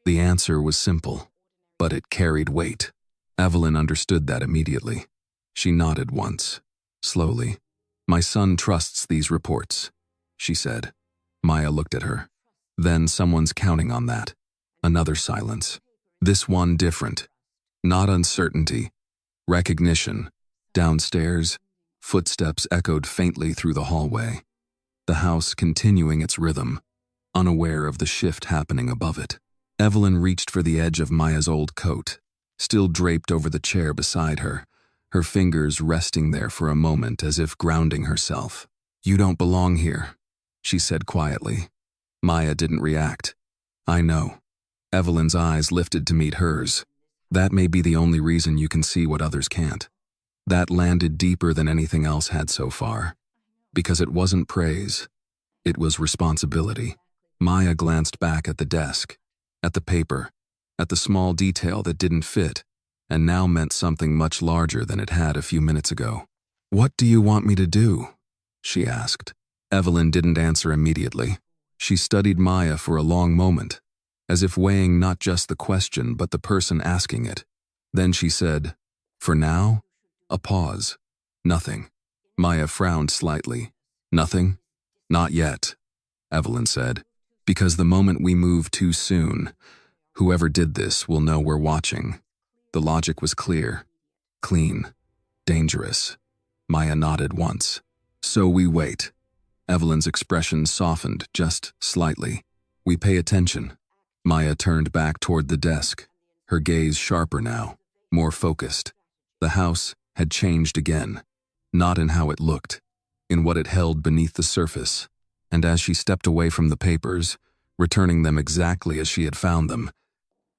S1: The answer was simple, but it carried weight. Evelyn understood that immediately. She nodded once, slowly. "My son trusts these reports," she said. Maya looked at her. "Then someone's counting on that." Another silence. This one different. Not uncertainty. Recognition. Downstairs, footsteps echoed faintly through the hallway. The house continuing its rhythm, unaware of the shift happening above it. Evelyn reached for the edge of Maya's old coat, still draped over the chair beside her, her fingers resting there for a moment as if grounding herself. "You don't belong here," she said quietly. Maya didn't react. "I know." Evelyn's eyes lifted to meet hers. "That may be the only reason you can see what others can't." That landed deeper than anything else had so far. Because it wasn't praise. It was responsibility. Maya glanced back at the desk, at the paper, at the small detail that didn't fit, and now meant something much larger than it had a few minutes ago. "What do you want me to do?" she asked. Evelyn didn't answer immediately. She studied Maya for a long moment, as if weighing not just the question but the person asking it. Then she said, "For now?" A pause. "Nothing." Maya frowned slightly. "Nothing?" "Not yet," Evelyn said. "Because the moment we move too soon, whoever did this will know we're watching." The logic was clear. Clean. Dangerous. Maya nodded once. "So we wait." Evelyn's expression softened just slightly. "We pay attention." Maya turned back toward the desk, her gaze sharper now, more focused. The house had changed again, not in how it looked, in what it held beneath the surface. And as she stepped away from the papers, returning them exactly as she had found them,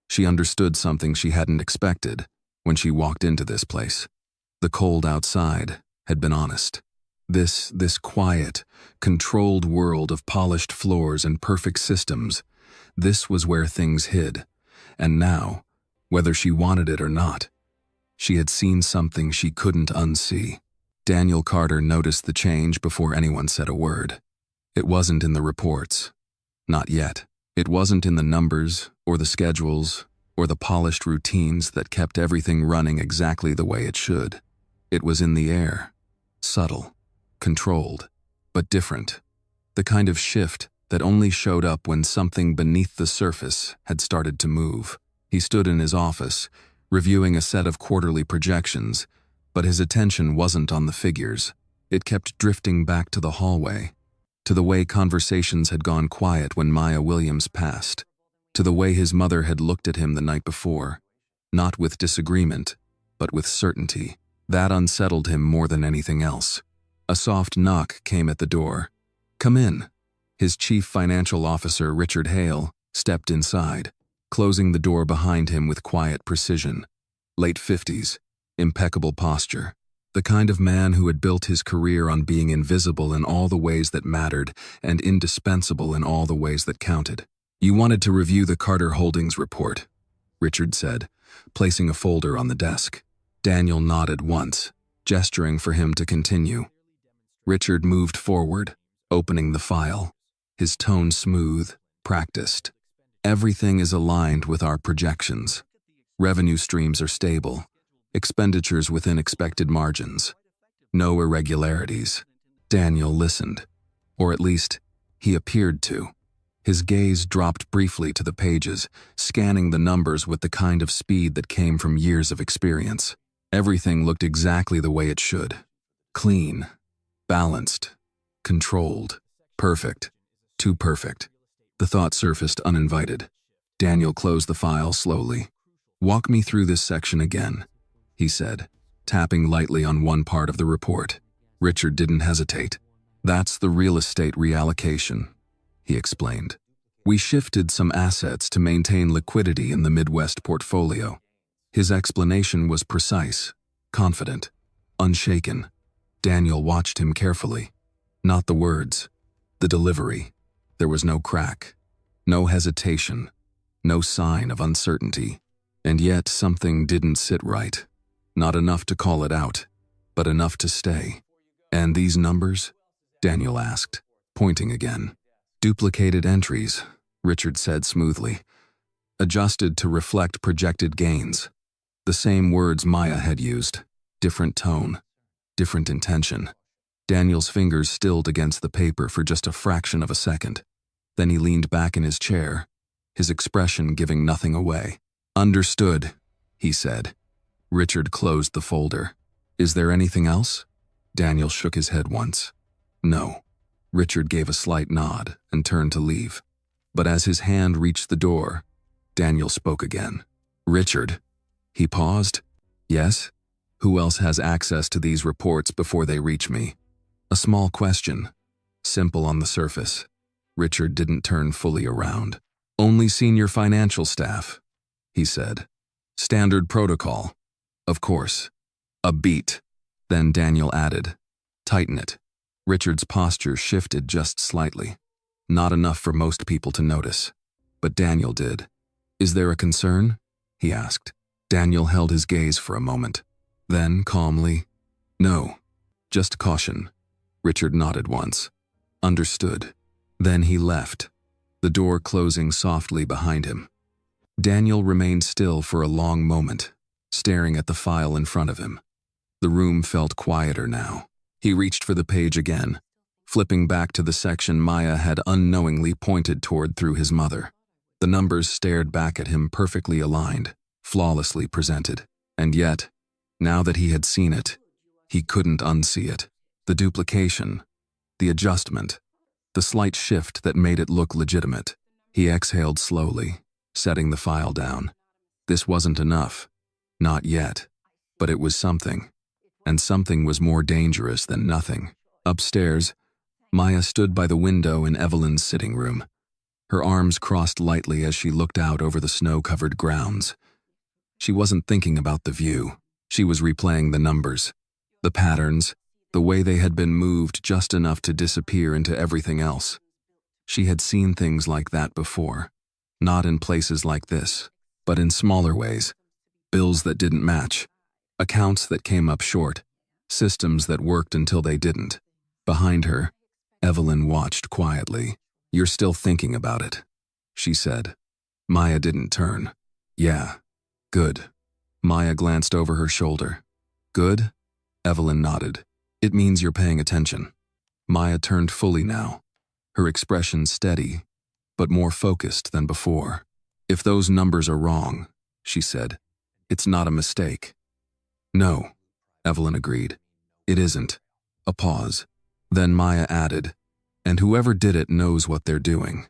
S1: she understood something she hadn't expected when she walked into this place. The cold outside had been honest. This quiet, controlled world of polished floors and perfect systems, this was where things hid. And now, whether she wanted it or not, she had seen something she couldn't unsee. Daniel Carter noticed the change before anyone said a word. It wasn't in the reports. Not yet. It wasn't in the numbers, or the schedules, or the polished routines that kept everything running exactly the way it should. It was in the air. Subtle. Controlled. But different. The kind of shift that only showed up when something beneath the surface had started to move. He stood in his office, reviewing a set of quarterly projections, but his attention wasn't on the figures. It kept drifting back to the hallway, to the way conversations had gone quiet when Maya Williams passed, to the way his mother had looked at him the night before, not with disagreement, but with certainty. That unsettled him more than anything else. A soft knock came at the door. "Come in." His chief financial officer, Richard Hale, stepped inside, closing the door behind him with quiet precision. Late 50s, impeccable posture. The kind of man who had built his career on being invisible in all the ways that mattered and indispensable in all the ways that counted. "You wanted to review the Carter Holdings report," Richard said, placing a folder on the desk. Daniel nodded once, gesturing for him to continue. Richard moved forward, opening the file, his tone smooth, practiced. "Everything is aligned with our projections. Revenue streams are stable, expenditures within expected margins. No irregularities." Daniel listened, or at least, he appeared to. His gaze dropped briefly to the pages, scanning the numbers with the kind of speed that came from years of experience. Everything looked exactly the way it should. Clean, balanced, controlled, perfect, too perfect. The thought surfaced uninvited. Daniel closed the file slowly. Walk me through this section again, he said, tapping lightly on one part of the report. Richard didn't hesitate. That's the real estate reallocation, he explained. We shifted some assets to maintain liquidity in the Midwest portfolio. His explanation was precise, confident, unshaken. Daniel watched him carefully. Not the words, the delivery. There was no crack, no hesitation, no sign of uncertainty. And yet something didn't sit right. Not enough to call it out, but enough to stay. And these numbers? Daniel asked, pointing again. Duplicated entries, Richard said smoothly. Adjusted to reflect projected gains. The same words Maya had used, different tone, different intention. Daniel's fingers stilled against the paper for just a fraction of a second. Then he leaned back in his chair, his expression giving nothing away. Understood, he said. Richard closed the folder. Is there anything else? Daniel shook his head once. No. Richard gave a slight nod and turned to leave. But as his hand reached the door, Daniel spoke again. Richard. He paused. Yes? Who else has access to these reports before they reach me? A small question. Simple on the surface. Richard didn't turn fully around. Only senior financial staff, he said. Standard protocol. Of course. A beat. Then Daniel added, tighten it. Richard's posture shifted just slightly. Not enough for most people to notice. But Daniel did. Is there a concern? He asked. Daniel held his gaze for a moment. Then, calmly, no. Just caution. Richard nodded once. Understood. Then he left, the door closing softly behind him. Daniel remained still for a long moment, staring at the file in front of him. The room felt quieter now. He reached for the page again, flipping back to the section Maya had unknowingly pointed toward through his mother. The numbers stared back at him perfectly aligned, flawlessly presented. And yet, now that he had seen it, he couldn't unsee it. The duplication, the adjustment, the slight shift that made it look legitimate. He exhaled slowly, setting the file down. This wasn't enough. Not yet. But it was something. And something was more dangerous than nothing. Upstairs, Maya stood by the window in Evelyn's sitting room. Her arms crossed lightly as she looked out over the snow-covered grounds. She wasn't thinking about the view. She was replaying the numbers, the patterns, the way they had been moved just enough to disappear into everything else. She had seen things like that before. Not in places like this, but in smaller ways. Bills that didn't match, accounts that came up short, systems that worked until they didn't. Behind her, Evelyn watched quietly. You're still thinking about it, she said. Maya didn't turn. Yeah. Good. Maya glanced over her shoulder. Good? Evelyn nodded. It means you're paying attention. Maya turned fully now, her expression steady, but more focused than before. If those numbers are wrong, she said, it's not a mistake. No, Evelyn agreed. It isn't. A pause. Then Maya added, and whoever did it knows what they're doing.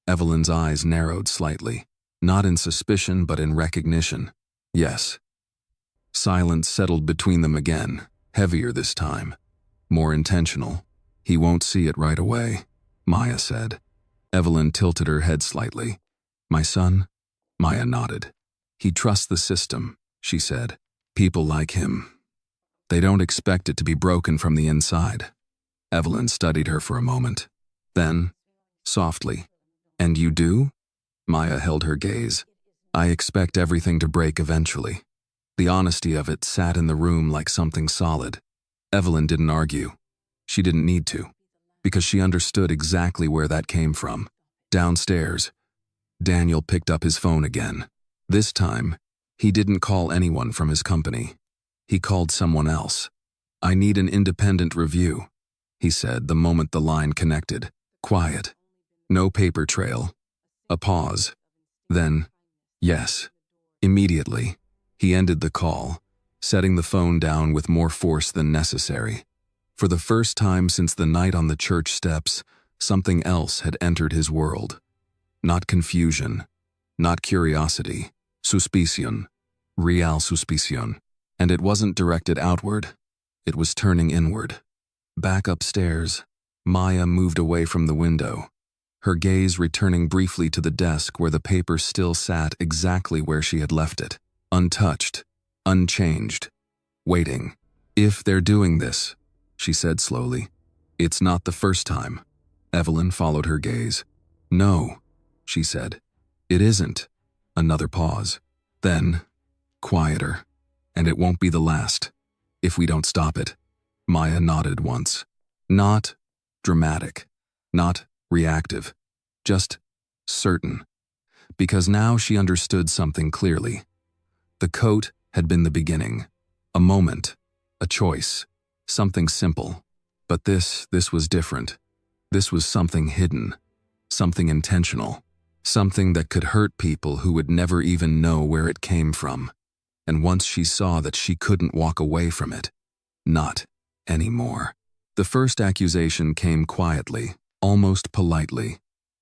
S1: Evelyn's eyes narrowed slightly, not in suspicion but in recognition. Yes. Silence settled between them again, heavier this time, more intentional. He won't see it right away, Maya said. Evelyn tilted her head slightly. My son? Maya nodded. He trusts the system, she said. People like him. They don't expect it to be broken from the inside. Evelyn studied her for a moment. Then, softly, and you do? Maya held her gaze. I expect everything to break eventually. The honesty of it sat in the room like something solid. Evelyn didn't argue. She didn't need to, because she understood exactly where that came from. Downstairs, Daniel picked up his phone again. This time, he didn't call anyone from his company. He called someone else. I need an independent review, he said the moment the line connected. Quiet. No paper trail. A pause. Then, yes. Immediately, he ended the call, setting the phone down with more force than necessary. For the first time since the night on the church steps, something else had entered his world. Not confusion, not curiosity, Suspicion. Real suspicion. And it wasn't directed outward. It was turning inward. Back upstairs, Maya moved away from the window, her gaze returning briefly to the desk where the paper still sat exactly where she had left it, untouched, unchanged, waiting. If they're doing this, she said slowly, it's not the first time. Evelyn followed her gaze. No, she said, it isn't. Another pause. Then, quieter. And it won't be the last, if we don't stop it. Maya nodded once. Not dramatic, not reactive, just certain. Because now she understood something clearly. The coat had been the beginning, a moment, a choice, something simple. But this was different. This was something hidden, something intentional, something that could hurt people who would never even know where it came from. And once she saw that she couldn't walk away from it, not anymore. The first accusation came quietly, almost politely,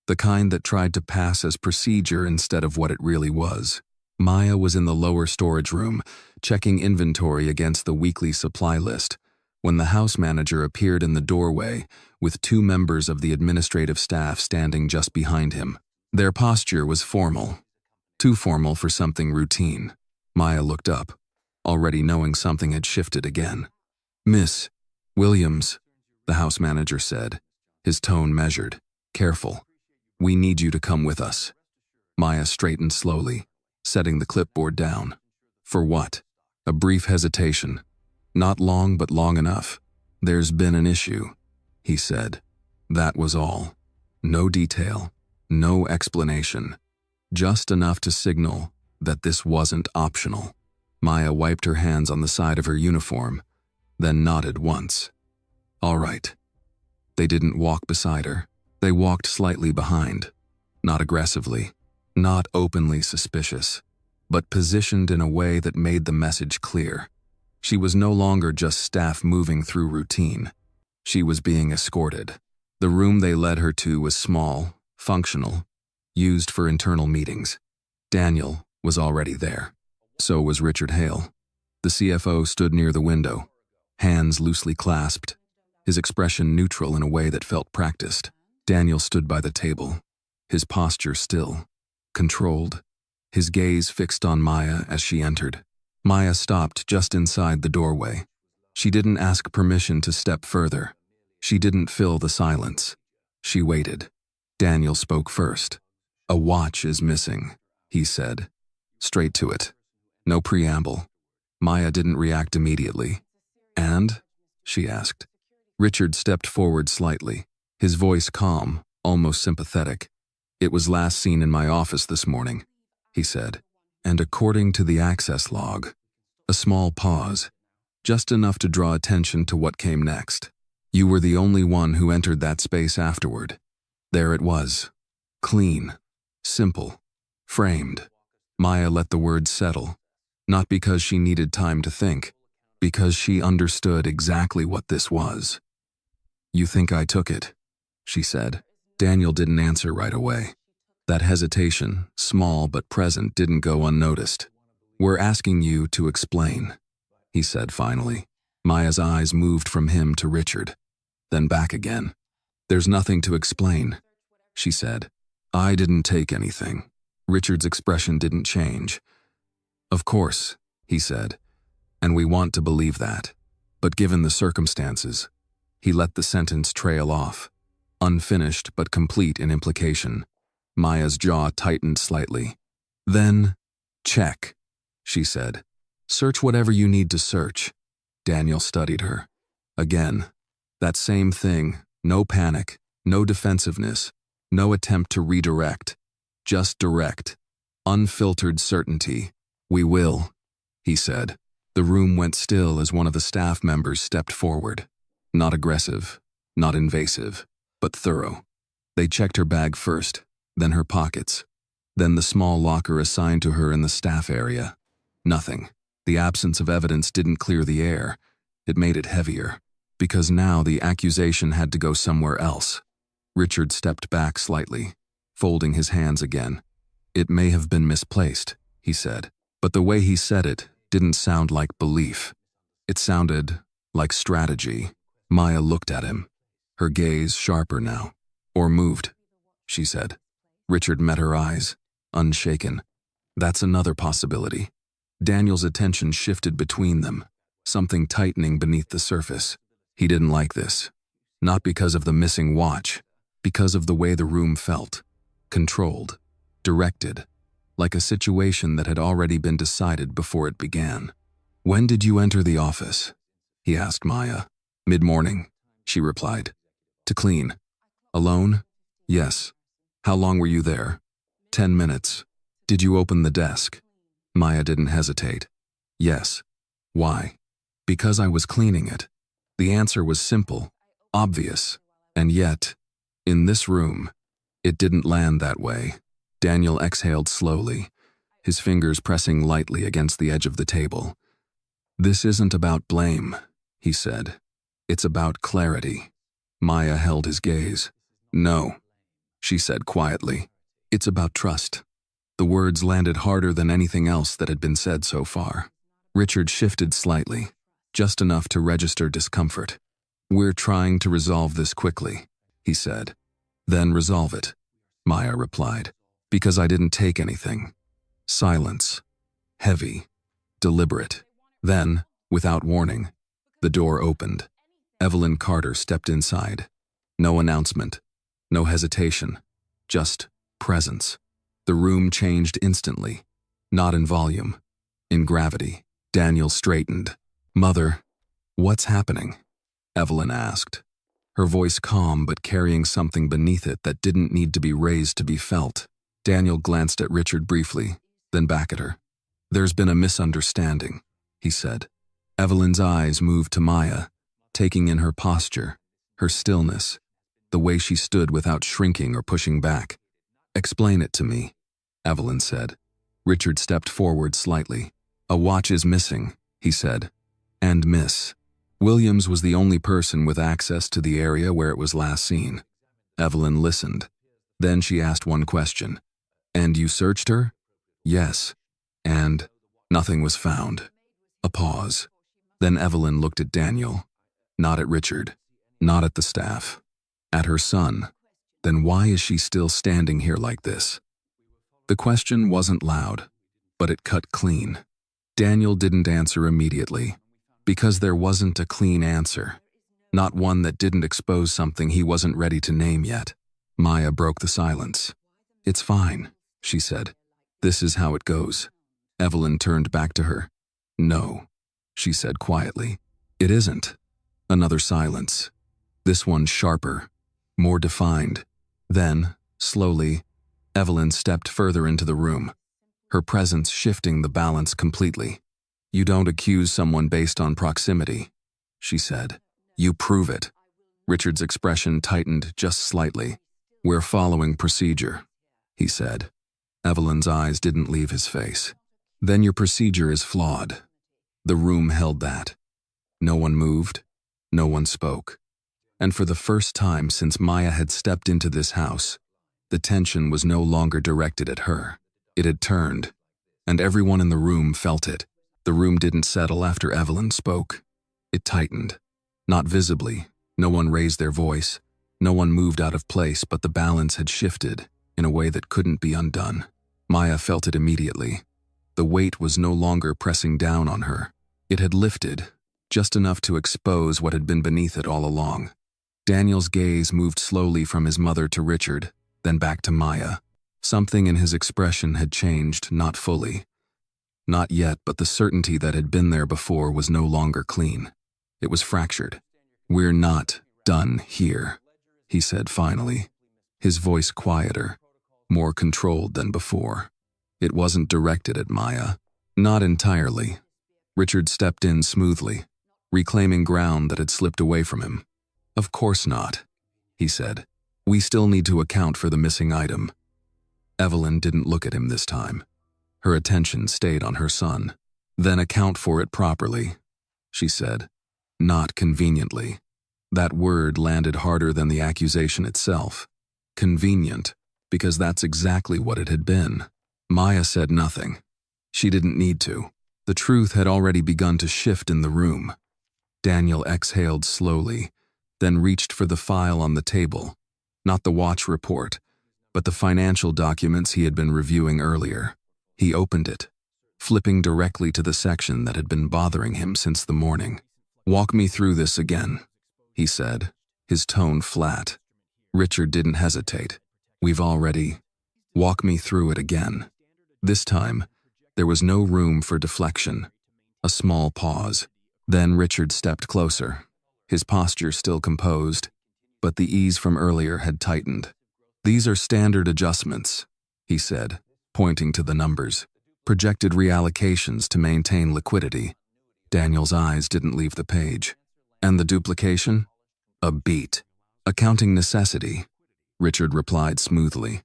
S1: the kind that tried to pass as procedure instead of what it really was. Maya was in the lower storage room, checking inventory against the weekly supply list, when the house manager appeared in the doorway with two members of the administrative staff standing just behind him. Their posture was formal, too formal for something routine. Maya looked up, already knowing something had shifted again. Miss Williams, the house manager said, his tone measured, careful. We need you to come with us. Maya straightened slowly, setting the clipboard down. For what? A brief hesitation. Not long, but long enough. There's been an issue, he said. That was all. No detail, no explanation. Just enough to signal that this wasn't optional. Maya wiped her hands on the side of her uniform, then nodded once. All right. They didn't walk beside her. They walked slightly behind. Not aggressively, not openly suspicious, but positioned in a way that made the message clear. She was no longer just staff moving through routine. She was being escorted. The room they led her to was small, functional, used for internal meetings. Daniel was already there. So was Richard Hale. The CFO stood near the window, hands loosely clasped, his expression neutral in a way that felt practiced. Daniel stood by the table, his posture still, controlled, his gaze fixed on Maya as she entered. Maya stopped just inside the doorway. She didn't ask permission to step further. She didn't fill the silence. She waited. Daniel spoke first. A watch is missing, he said. Straight to it. No preamble. Maya didn't react immediately. And? She asked. Richard stepped forward slightly, his voice calm, almost sympathetic. It was last seen in my office this morning, he said. And according to the access log, a small pause, just enough to draw attention to what came next. You were the only one who entered that space afterward. There it was. Clean. Simple. Framed. Maya let the words settle, not because she needed time to think, because she understood exactly what this was. You think I took it, she said. Daniel didn't answer right away. That hesitation, small but present, didn't go unnoticed. We're asking you to explain, he said finally. Maya's eyes moved from him to Richard, then back again. There's nothing to explain, she said. I didn't take anything. Richard's expression didn't change. Of course, he said, and we want to believe that. But given the circumstances, he let the sentence trail off, unfinished but complete in implication. Maya's jaw tightened slightly. Then, check, she said. Search whatever you need to search. Daniel studied her. Again, that same thing, no panic, no defensiveness, no attempt to redirect, just direct, unfiltered certainty. We will, he said. The room went still as one of the staff members stepped forward. Not aggressive, not invasive, but thorough. They checked her bag first, then her pockets, then the small locker assigned to her in the staff area. Nothing. The absence of evidence didn't clear the air. It made it heavier, because now the accusation had to go somewhere else. Richard stepped back slightly, folding his hands again. It may have been misplaced, he said. But the way he said it didn't sound like belief. It sounded like strategy. Maya looked at him, her gaze sharper now. Or moved, she said. Richard met her eyes, unshaken. That's another possibility. Daniel's attention shifted between them, something tightening beneath the surface. He didn't like this. Not because of the missing watch, because of the way the room felt. Controlled, directed, like a situation that had already been decided before it began. When did you enter the office? He asked Maya. Mid-morning, she replied. To clean. Alone? Yes. How long were you there? 10 minutes. Did you open the desk? Maya didn't hesitate. Yes. Why? Because I was cleaning it. The answer was simple, obvious, and yet, in this room, it didn't land that way. Daniel exhaled slowly, his fingers pressing lightly against the edge of the table. This isn't about blame, he said. It's about clarity. Maya held his gaze. No, she said quietly. It's about trust. The words landed harder than anything else that had been said so far. Richard shifted slightly, just enough to register discomfort. We're trying to resolve this quickly, he said. Then resolve it, Maya replied, because I didn't take anything. Silence. Heavy. Deliberate. Then, without warning, the door opened. Evelyn Carter stepped inside. No announcement. No hesitation. Just presence. The room changed instantly. Not in volume. In gravity. Daniel straightened. Mother, what's happening? Evelyn asked. Her voice calm but carrying something beneath it that didn't need to be raised to be felt. Daniel glanced at Richard briefly, then back at her. There's been a misunderstanding, he said. Evelyn's eyes moved to Maya, taking in her posture, her stillness, the way she stood without shrinking or pushing back. Explain it to me, Evelyn said. Richard stepped forward slightly. A watch is missing, he said. And Miss Williams was the only person with access to the area where it was last seen. Evelyn listened. Then she asked one question. And you searched her? Yes. And nothing was found. A pause. Then Evelyn looked at Daniel. Not at Richard. Not at the staff. At her son. Then why is she still standing here like this? The question wasn't loud, but it cut clean. Daniel didn't answer immediately, because there wasn't a clean answer. Not one that didn't expose something he wasn't ready to name yet. Maya broke the silence. It's fine, she said. This is how it goes. Evelyn turned back to her. No, she said quietly. It isn't. Another silence. This one sharper, more defined. Then, slowly, Evelyn stepped further into the room, her presence shifting the balance completely. You don't accuse someone based on proximity, she said. You prove it. Richard's expression tightened just slightly. We're following procedure, he said. Evelyn's eyes didn't leave his face. Then your procedure is flawed. The room held that. No one moved. No one spoke. And for the first time since Maya had stepped into this house, the tension was no longer directed at her. It had turned, and everyone in the room felt it. The room didn't settle after Evelyn spoke. It tightened. Not visibly. No one raised their voice. No one moved out of place, but the balance had shifted in a way that couldn't be undone. Maya felt it immediately. The weight was no longer pressing down on her. It had lifted, just enough to expose what had been beneath it all along. Daniel's gaze moved slowly from his mother to Richard, then back to Maya. Something in his expression had changed, not fully. Not yet, but the certainty that had been there before was no longer clean. It was fractured. We're not done here, he said finally, his voice quieter, more controlled than before. It wasn't directed at Maya. Not entirely. Richard stepped in smoothly, reclaiming ground that had slipped away from him. Of course not, he said. We still need to account for the missing item. Evelyn didn't look at him this time. Her attention stayed on her son. Then account for it properly, she said. Not conveniently. That word landed harder than the accusation itself. Convenient, because that's exactly what it had been. Maya said nothing. She didn't need to. The truth had already begun to shift in the room. Daniel exhaled slowly, then reached for the file on the table. Not the watch report, but the financial documents he had been reviewing earlier. He opened it, flipping directly to the section that had been bothering him since the morning. "Walk me through this again," he said, his tone flat. Richard didn't hesitate. "We've already. Walk me through it again." This time, there was no room for deflection. A small pause. Then Richard stepped closer, his posture still composed, but the ease from earlier had tightened. "These are standard adjustments," he said, pointing to the numbers. "Projected reallocations to maintain liquidity." Daniel's eyes didn't leave the page. "And the duplication?" "A beat. Accounting necessity," Richard replied smoothly.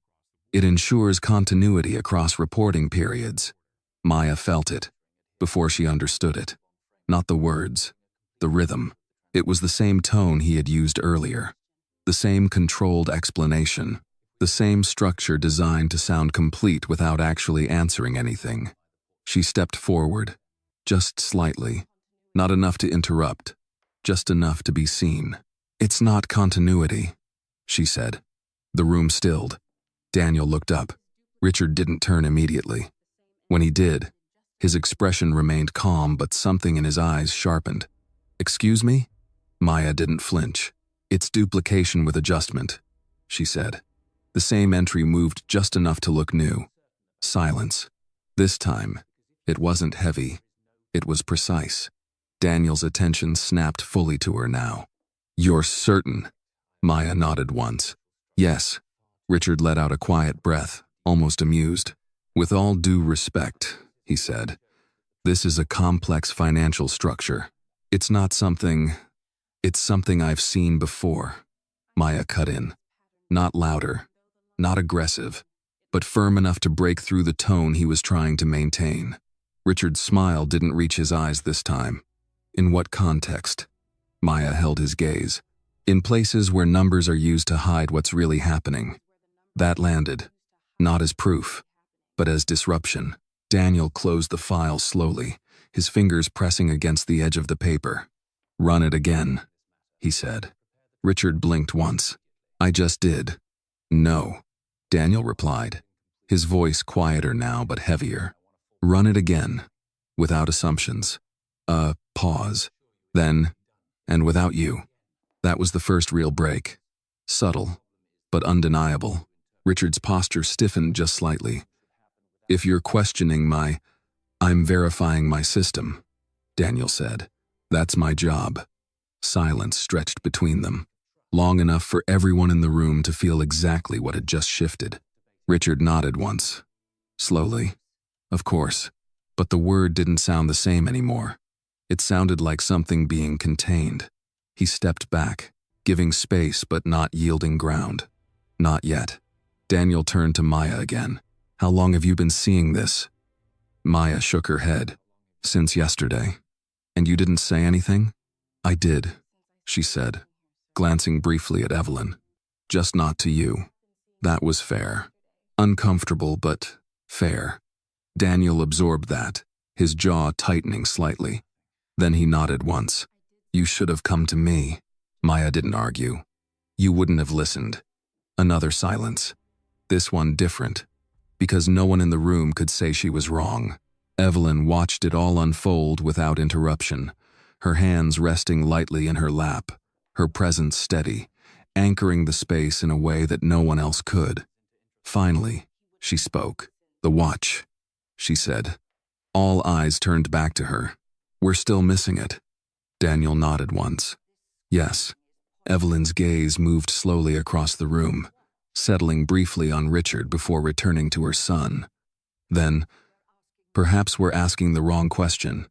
S1: "It ensures continuity across reporting periods." Maya felt it, before she understood it. Not the words, the rhythm. It was the same tone he had used earlier. The same controlled explanation. The same structure designed to sound complete without actually answering anything. She stepped forward, just slightly. Not enough to interrupt, just enough to be seen. "It's not continuity," she said. The room stilled. Daniel looked up. Richard didn't turn immediately. When he did, his expression remained calm, but something in his eyes sharpened. "Excuse me?" Maya didn't flinch. "It's duplication with adjustment," she said. The same entry moved just enough to look new. Silence. This time, it wasn't heavy. It was precise. Daniel's attention snapped fully to her now. "You're certain?" Maya nodded once. "Yes." Richard let out a quiet breath, almost amused. "With all due respect," he said, "this is a complex financial structure. It's something I've seen before." Maya cut in. Not louder, not aggressive, but firm enough to break through the tone he was trying to maintain. Richard's smile didn't reach his eyes this time. "In what context?" Maya held his gaze. "In places where numbers are used to hide what's really happening." That landed, not as proof, but as disruption. Daniel closed the file slowly, his fingers pressing against the edge of the paper. "Run it again," he said. Richard blinked once. "I just did." "No," Daniel replied, his voice quieter now but heavier. "Run it again, without assumptions." Pause. Then, "And without you." That was the first real break. Subtle, but undeniable. Richard's posture stiffened just slightly. "If you're questioning I'm verifying my system," Daniel said. "That's my job." Silence stretched between them, long enough for everyone in the room to feel exactly what had just shifted. Richard nodded once, slowly. "Of course," but the word didn't sound the same anymore. It sounded like something being contained. He stepped back, giving space but not yielding ground. "Not yet." Daniel turned to Maya again. "How long have you been seeing this?" Maya shook her head. "Since yesterday." "And you didn't say anything?" "I did," she said, glancing briefly at Evelyn. "Just not to you." That was fair. Uncomfortable, but fair. Daniel absorbed that, his jaw tightening slightly. Then he nodded once. "You should have come to me." Maya didn't argue. "You wouldn't have listened." Another silence. This one different, because no one in the room could say she was wrong. Evelyn watched it all unfold without interruption, her hands resting lightly in her lap, her presence steady, anchoring the space in a way that no one else could. Finally, she spoke. "The watch," she said. All eyes turned back to her. "We're still missing it." Daniel nodded once. "Yes." Evelyn's gaze moved slowly across the room, settling briefly on Richard before returning to her son. Then, "Perhaps we're asking the wrong question."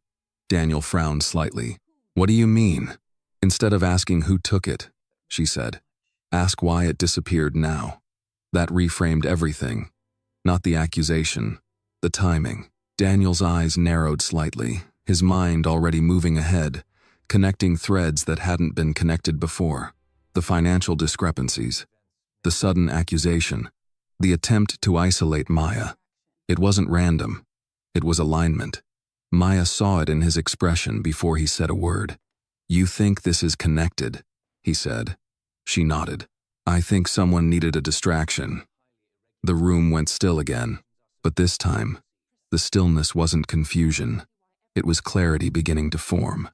S1: Daniel frowned slightly. "What do you mean?" "Instead of asking who took it," she said, "ask why it disappeared now." That reframed everything. Not the accusation, the timing. Daniel's eyes narrowed slightly, his mind already moving ahead, connecting threads that hadn't been connected before. The financial discrepancies, the sudden accusation, the attempt to isolate Maya. It wasn't random. It was alignment. Maya saw it in his expression before he said a word. "You think this is connected?" he said. She nodded. "I think someone needed a distraction." The room went still again, but this time, the stillness wasn't confusion. It was clarity beginning to form.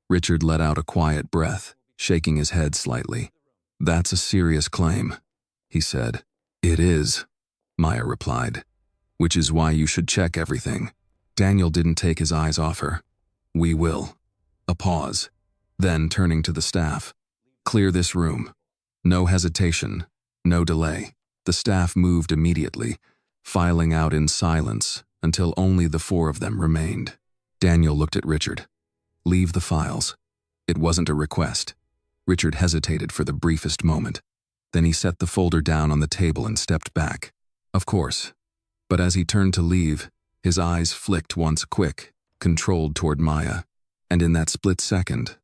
S1: Richard let out a quiet breath, shaking his head slightly. "That's a serious claim," he said. "It is," Maya replied. "Which is why you should check everything." Daniel didn't take his eyes off her. "We will." A pause. Then, turning to the staff, "Clear this room." No hesitation, no delay. The staff moved immediately, filing out in silence until only the four of them remained. Daniel looked at Richard. "Leave the files." It wasn't a request. Richard hesitated for the briefest moment. Then he set the folder down on the table and stepped back. Of course. But as he turned to leave, his eyes flicked once quick, controlled toward Maya. And in that split second,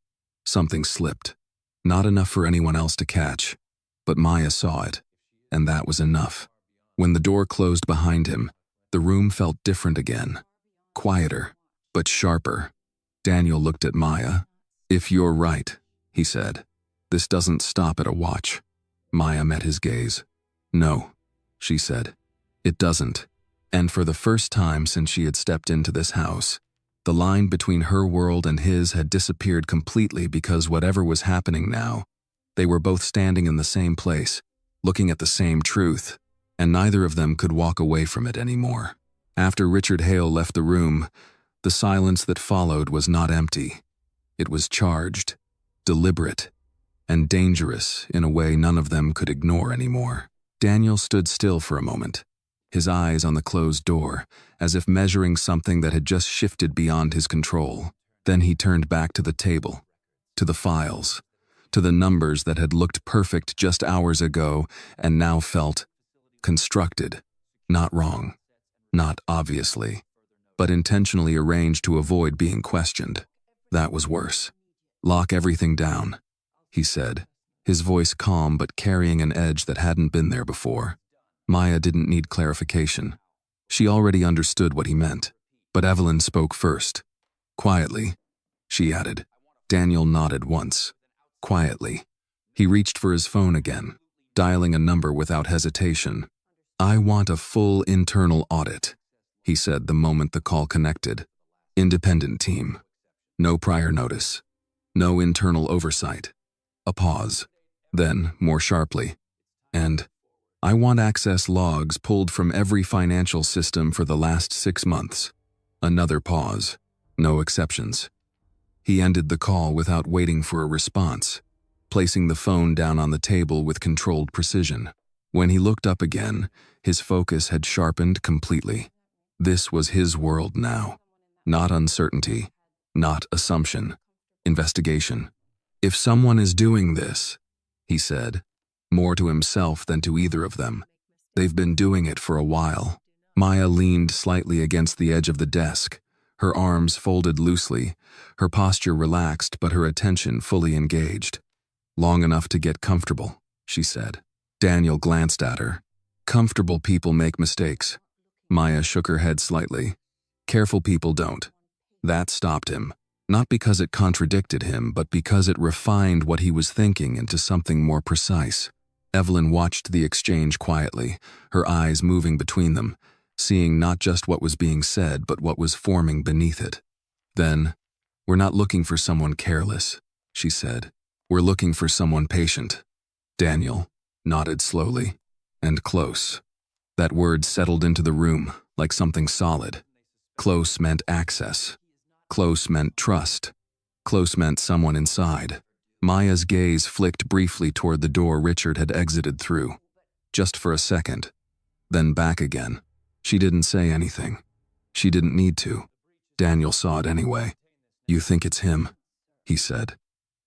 S1: something slipped. Not enough for anyone else to catch. But Maya saw it. And that was enough. When the door closed behind him, the room felt different again. Quieter, but sharper. Daniel looked at Maya. "If you're right," he said, "this doesn't stop at a watch." Maya met his gaze. "No," she said, "it doesn't." And for the first time since she had stepped into this house, the line between her world and his had disappeared completely because whatever was happening now, they were both standing in the same place, looking at the same truth, and neither of them could walk away from it anymore. After Richard Hale left the room, the silence that followed was not empty. It was charged, deliberate, and dangerous in a way none of them could ignore anymore. Daniel stood still for a moment, his eyes on the closed door, as if measuring something that had just shifted beyond his control. Then he turned back to the table, to the files, to the numbers that had looked perfect just hours ago and now felt constructed, not wrong, not obviously, but intentionally arranged to avoid being questioned. That was worse. "Lock everything down," he said, his voice calm but carrying an edge that hadn't been there before. Maya didn't need clarification. She already understood what he meant. But Evelyn spoke first. "Quietly," she added. Daniel nodded once. Quietly. He reached for his phone again, dialing a number without hesitation. "I want a full internal audit," he said the moment the call connected. "Independent team. No prior notice. No internal oversight." A pause. Then, more sharply. "And I want access logs pulled from every financial system for the last 6 months." Another pause. No exceptions. He ended the call without waiting for a response, placing the phone down on the table with controlled precision. When he looked up again, his focus had sharpened completely. This was his world now. Not uncertainty, not assumption. Investigation. "If someone is doing this," he said, more to himself than to either of them, "they've been doing it for a while." Maya leaned slightly against the edge of the desk, her arms folded loosely, her posture relaxed but her attention fully engaged. "Long enough to get comfortable," she said. Daniel glanced at her. "Comfortable people make mistakes." Maya shook her head slightly. "Careful people don't." That stopped him, not because it contradicted him, but because it refined what he was thinking into something more precise. Evelyn watched the exchange quietly, her eyes moving between them, seeing not just what was being said, but what was forming beneath it. Then, "We're not looking for someone careless," she said. "We're looking for someone patient." Daniel nodded slowly. "And close." That word settled into the room like something solid. Close meant access. Close meant trust. Close meant someone inside. Maya's gaze flicked briefly toward the door Richard had exited through. Just for a second. Then back again. She didn't say anything. She didn't need to. Daniel saw it anyway. "You think it's him?" he said.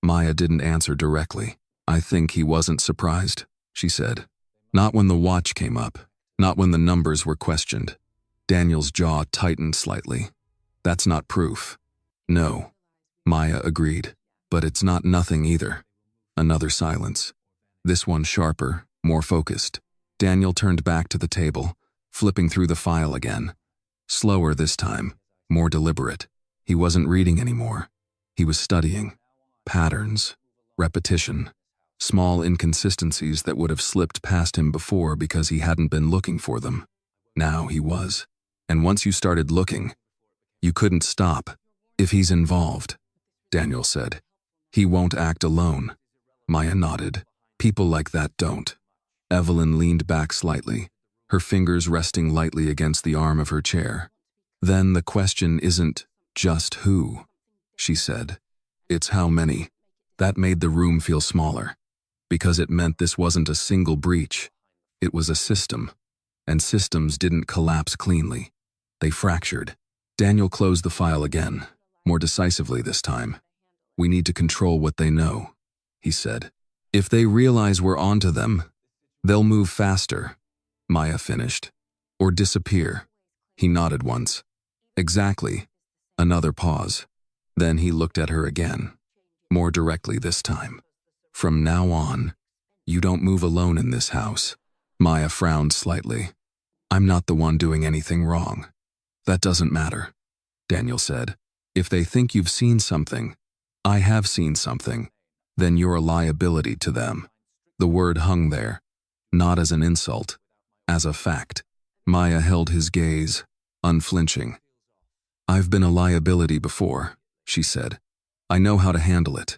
S1: Maya didn't answer directly. "I think he wasn't surprised," she said. "Not when the watch came up. Not when the numbers were questioned." Daniel's jaw tightened slightly. "That's not proof." "No," Maya agreed. "But it's not nothing either." Another silence. This one sharper, more focused. Daniel turned back to the table, flipping through the file again. Slower this time, more deliberate. He wasn't reading anymore. He was studying. Patterns, repetition, small inconsistencies that would have slipped past him before because he hadn't been looking for them. Now he was. And once you started looking, you couldn't stop. If he's involved, Daniel said, he won't act alone. Maya nodded. People like that don't. Evelyn leaned back slightly, her fingers resting lightly against the arm of her chair. Then the question isn't just who, she said. It's how many. That made the room feel smaller, because it meant this wasn't a single breach. It was a system, and systems didn't collapse cleanly. They fractured. Daniel closed the file again, more decisively this time. We need to control what they know, he said. If they realize we're onto them, they'll move faster, Maya finished. Or disappear. He nodded once. Exactly. Another pause. Then he looked at her again, more directly this time. From now on, you don't move alone in this house. Maya frowned slightly. I'm not the one doing anything wrong. That doesn't matter, Daniel said. If they think you've seen something, I have seen something, then you're a liability to them. The word hung there, not as an insult, as a fact. Maya held his gaze, unflinching. I've been a liability before, she said. I know how to handle it.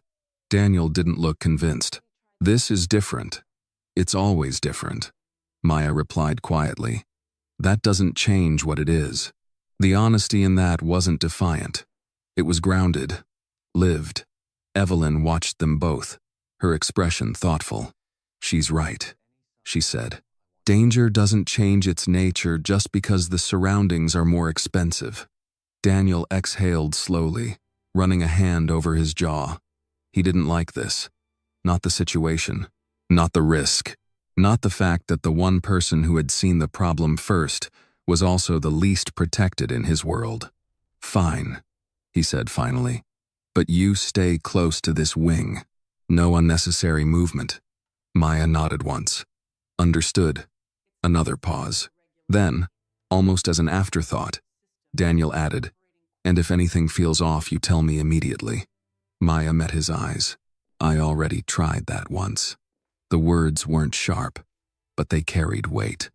S1: Daniel didn't look convinced. This is different. It's always different, Maya replied quietly. That doesn't change what it is. The honesty in that wasn't defiant. It was grounded, lived. Evelyn watched them both, her expression thoughtful. She's right, she said. Danger doesn't change its nature just because the surroundings are more expensive. Daniel exhaled slowly, running a hand over his jaw. He didn't like this. Not the situation, not the risk, not the fact that the one person who had seen the problem first was also the least protected in his world. Fine, he said finally. But you stay close to this wing. No unnecessary movement. Maya nodded once. Understood. Another pause. Then, almost as an afterthought, Daniel added, and if anything feels off, you tell me immediately. Maya met his eyes. I already tried that once. The words weren't sharp, but they carried weight.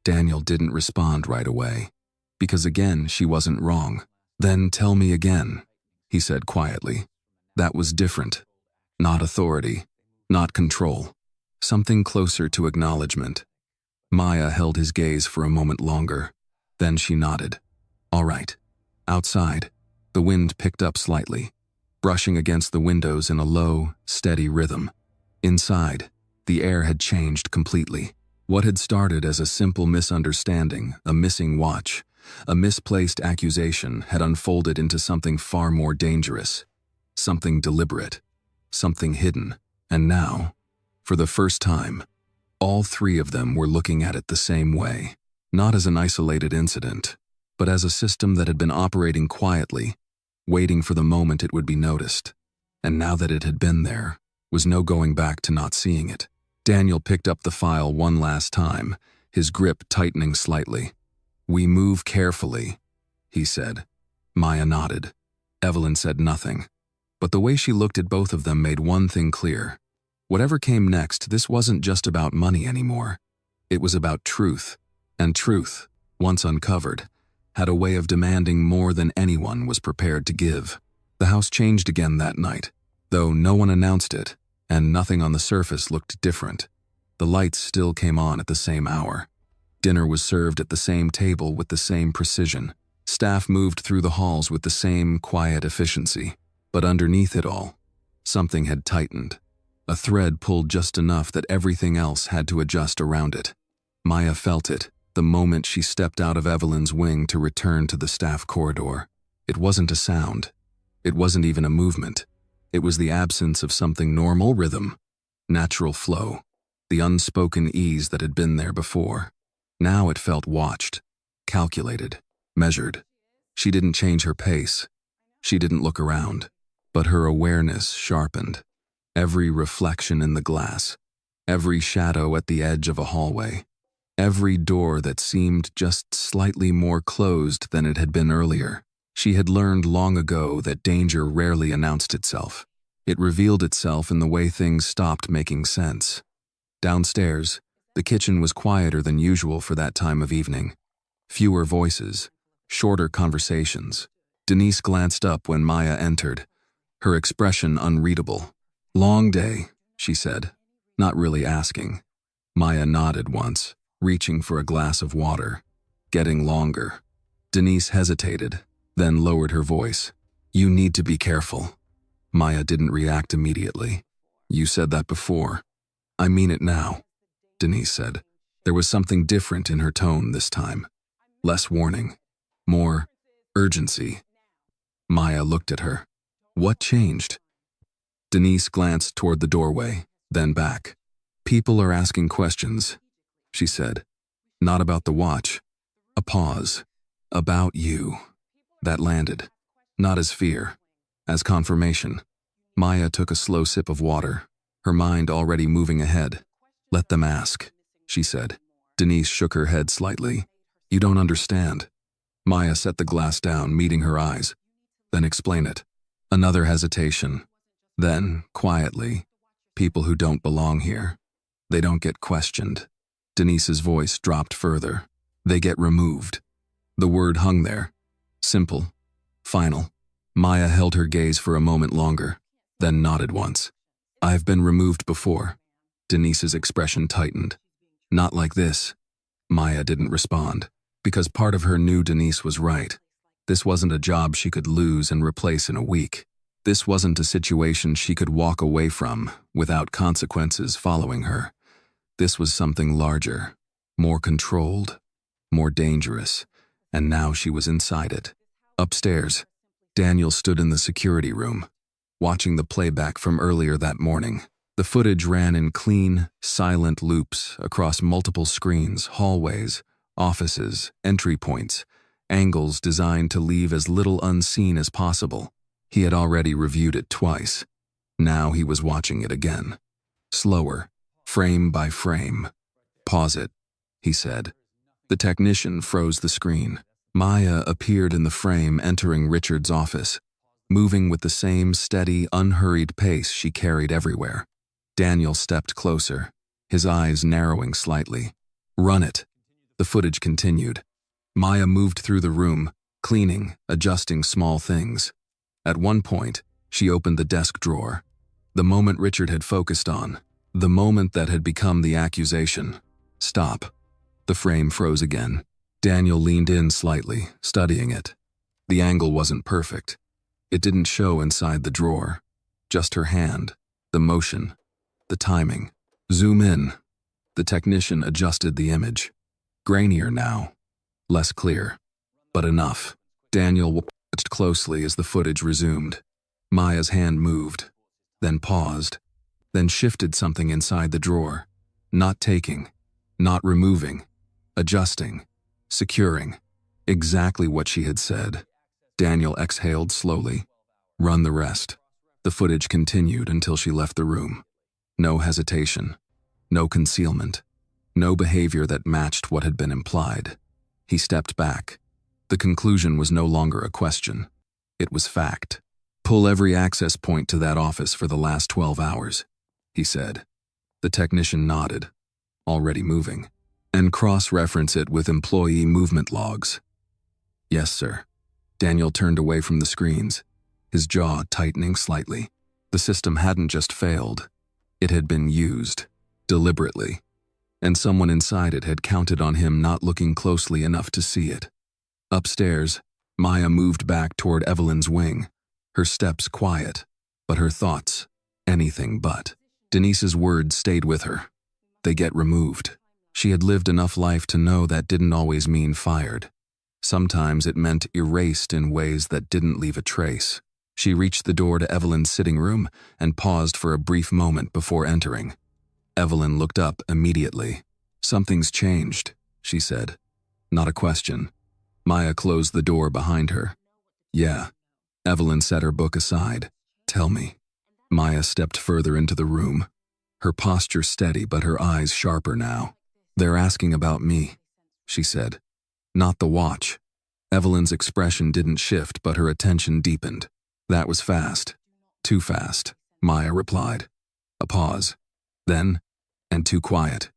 S1: Daniel didn't respond right away, because again, she wasn't wrong. Then tell me again, he said quietly. That was different. Not authority, not control. Something closer to acknowledgement. Maya held his gaze for a moment longer. Then she nodded. All right. Outside, the wind picked up slightly, brushing against the windows in a low, steady rhythm. Inside, the air had changed completely. What had started as a simple misunderstanding, a missing watch, a misplaced accusation had unfolded into something far more dangerous, something deliberate, something hidden. And now, for the first time, all three of them were looking at it the same way, not as an isolated incident, but as a system that had been operating quietly, waiting for the moment it would be noticed. And now that it had been there, was no going back to not seeing it. Daniel picked up the file one last time, his grip tightening slightly. We move carefully, he said. Maya nodded. Evelyn said nothing, but the way she looked at both of them made one thing clear. Whatever came next, this wasn't just about money anymore. It was about truth, and truth, once uncovered, had a way of demanding more than anyone was prepared to give. The house changed again that night, though no one announced it, and nothing on the surface looked different. The lights still came on at the same hour. Dinner was served at the same table with the same precision. Staff moved through the halls with the same quiet efficiency. But underneath it all, something had tightened. A thread pulled just enough that everything else had to adjust around it. Maya felt it the moment she stepped out of Evelyn's wing to return to the staff corridor. It wasn't a sound. It wasn't even a movement. It was the absence of something normal rhythm, natural flow, the unspoken ease that had been there before. Now it felt watched, calculated, measured. She didn't change her pace. She didn't look around, but her awareness sharpened. Every reflection in the glass, every shadow at the edge of a hallway, every door that seemed just slightly more closed than it had been earlier. She had learned long ago that danger rarely announced itself. It revealed itself in the way things stopped making sense. Downstairs, the kitchen was quieter than usual for that time of evening. Fewer voices, shorter conversations. Denise glanced up when Maya entered, her expression unreadable. "Long day," she said, not really asking. Maya nodded once, reaching for a glass of water. "Getting longer." Denise hesitated, then lowered her voice. "You need to be careful." Maya didn't react immediately. "You said that before." "I mean it now," Denise said. There was something different in her tone this time. Less warning, more urgency. Maya looked at her. "What changed?" Denise glanced toward the doorway, then back. "People are asking questions," she said. "Not about the watch." A pause. "About you." That landed. Not as fear, as confirmation. Maya took a slow sip of water, her mind already moving ahead. "Let them ask," she said. Denise shook her head slightly. "You don't understand." Maya set the glass down, meeting her eyes. "Then explain it." Another hesitation. Then, quietly, "People who don't belong here. They don't get questioned." Denise's voice dropped further. "They get removed." The word hung there. Simple. Final. Maya held her gaze for a moment longer, then nodded once. "I've been removed before." Denise's expression tightened. "Not like this." Maya didn't respond, because part of her knew Denise was right. This wasn't a job she could lose and replace in a week. This wasn't a situation she could walk away from without consequences following her. This was something larger, more controlled, more dangerous, and now she was inside it. Upstairs, Daniel stood in the security room, watching the playback from earlier that morning. The footage ran in clean, silent loops across multiple screens, hallways, offices, entry points, angles designed to leave as little unseen as possible. He had already reviewed it twice. Now he was watching it again. Slower, frame by frame. "Pause it," he said. The technician froze the screen. Maya appeared in the frame entering Richard's office, moving with the same steady, unhurried pace she carried everywhere. Daniel stepped closer, his eyes narrowing slightly. "Run it." The footage continued. Maya moved through the room, cleaning, adjusting small things. At one point, she opened the desk drawer. The moment Richard had focused on. The moment that had become the accusation. "Stop." The frame froze again. Daniel leaned in slightly, studying it. The angle wasn't perfect. It didn't show inside the drawer. Just her hand, the motion, the timing. "Zoom in." The technician adjusted the image. Grainier now. Less clear. But enough. Daniel watched closely as the footage resumed. Maya's hand moved, then paused, then shifted something inside the drawer. Not taking, not removing, adjusting, securing. Exactly what she had said. Daniel exhaled slowly. "Run the rest." The footage continued until she left the room. No hesitation, no concealment, no behavior that matched what had been implied. He stepped back. The conclusion was no longer a question. It was fact. "Pull every access point to that office for the last 12 hours, he said. The technician nodded, already moving, "and cross-reference it with employee movement logs." "Yes, sir." Daniel turned away from the screens, his jaw tightening slightly. The system hadn't just failed. It had been used, deliberately, and someone inside it had counted on him not looking closely enough to see it. Upstairs, Maya moved back toward Evelyn's wing, her steps quiet, but her thoughts anything but. Denise's words stayed with her. They get removed. She had lived enough life to know that didn't always mean fired. Sometimes it meant erased in ways that didn't leave a trace. She reached the door to Evelyn's sitting room and paused for a brief moment before entering. Evelyn looked up immediately. "Something's changed," she said. Not a question. Maya closed the door behind her. "Yeah." Evelyn set her book aside. "Tell me." Maya stepped further into the room, her posture steady but her eyes sharper now. "They're asking about me," she said. "Not the watch." Evelyn's expression didn't shift, but her attention deepened. "That was fast." "Too fast," Maya replied. A pause. "Then, and too quiet."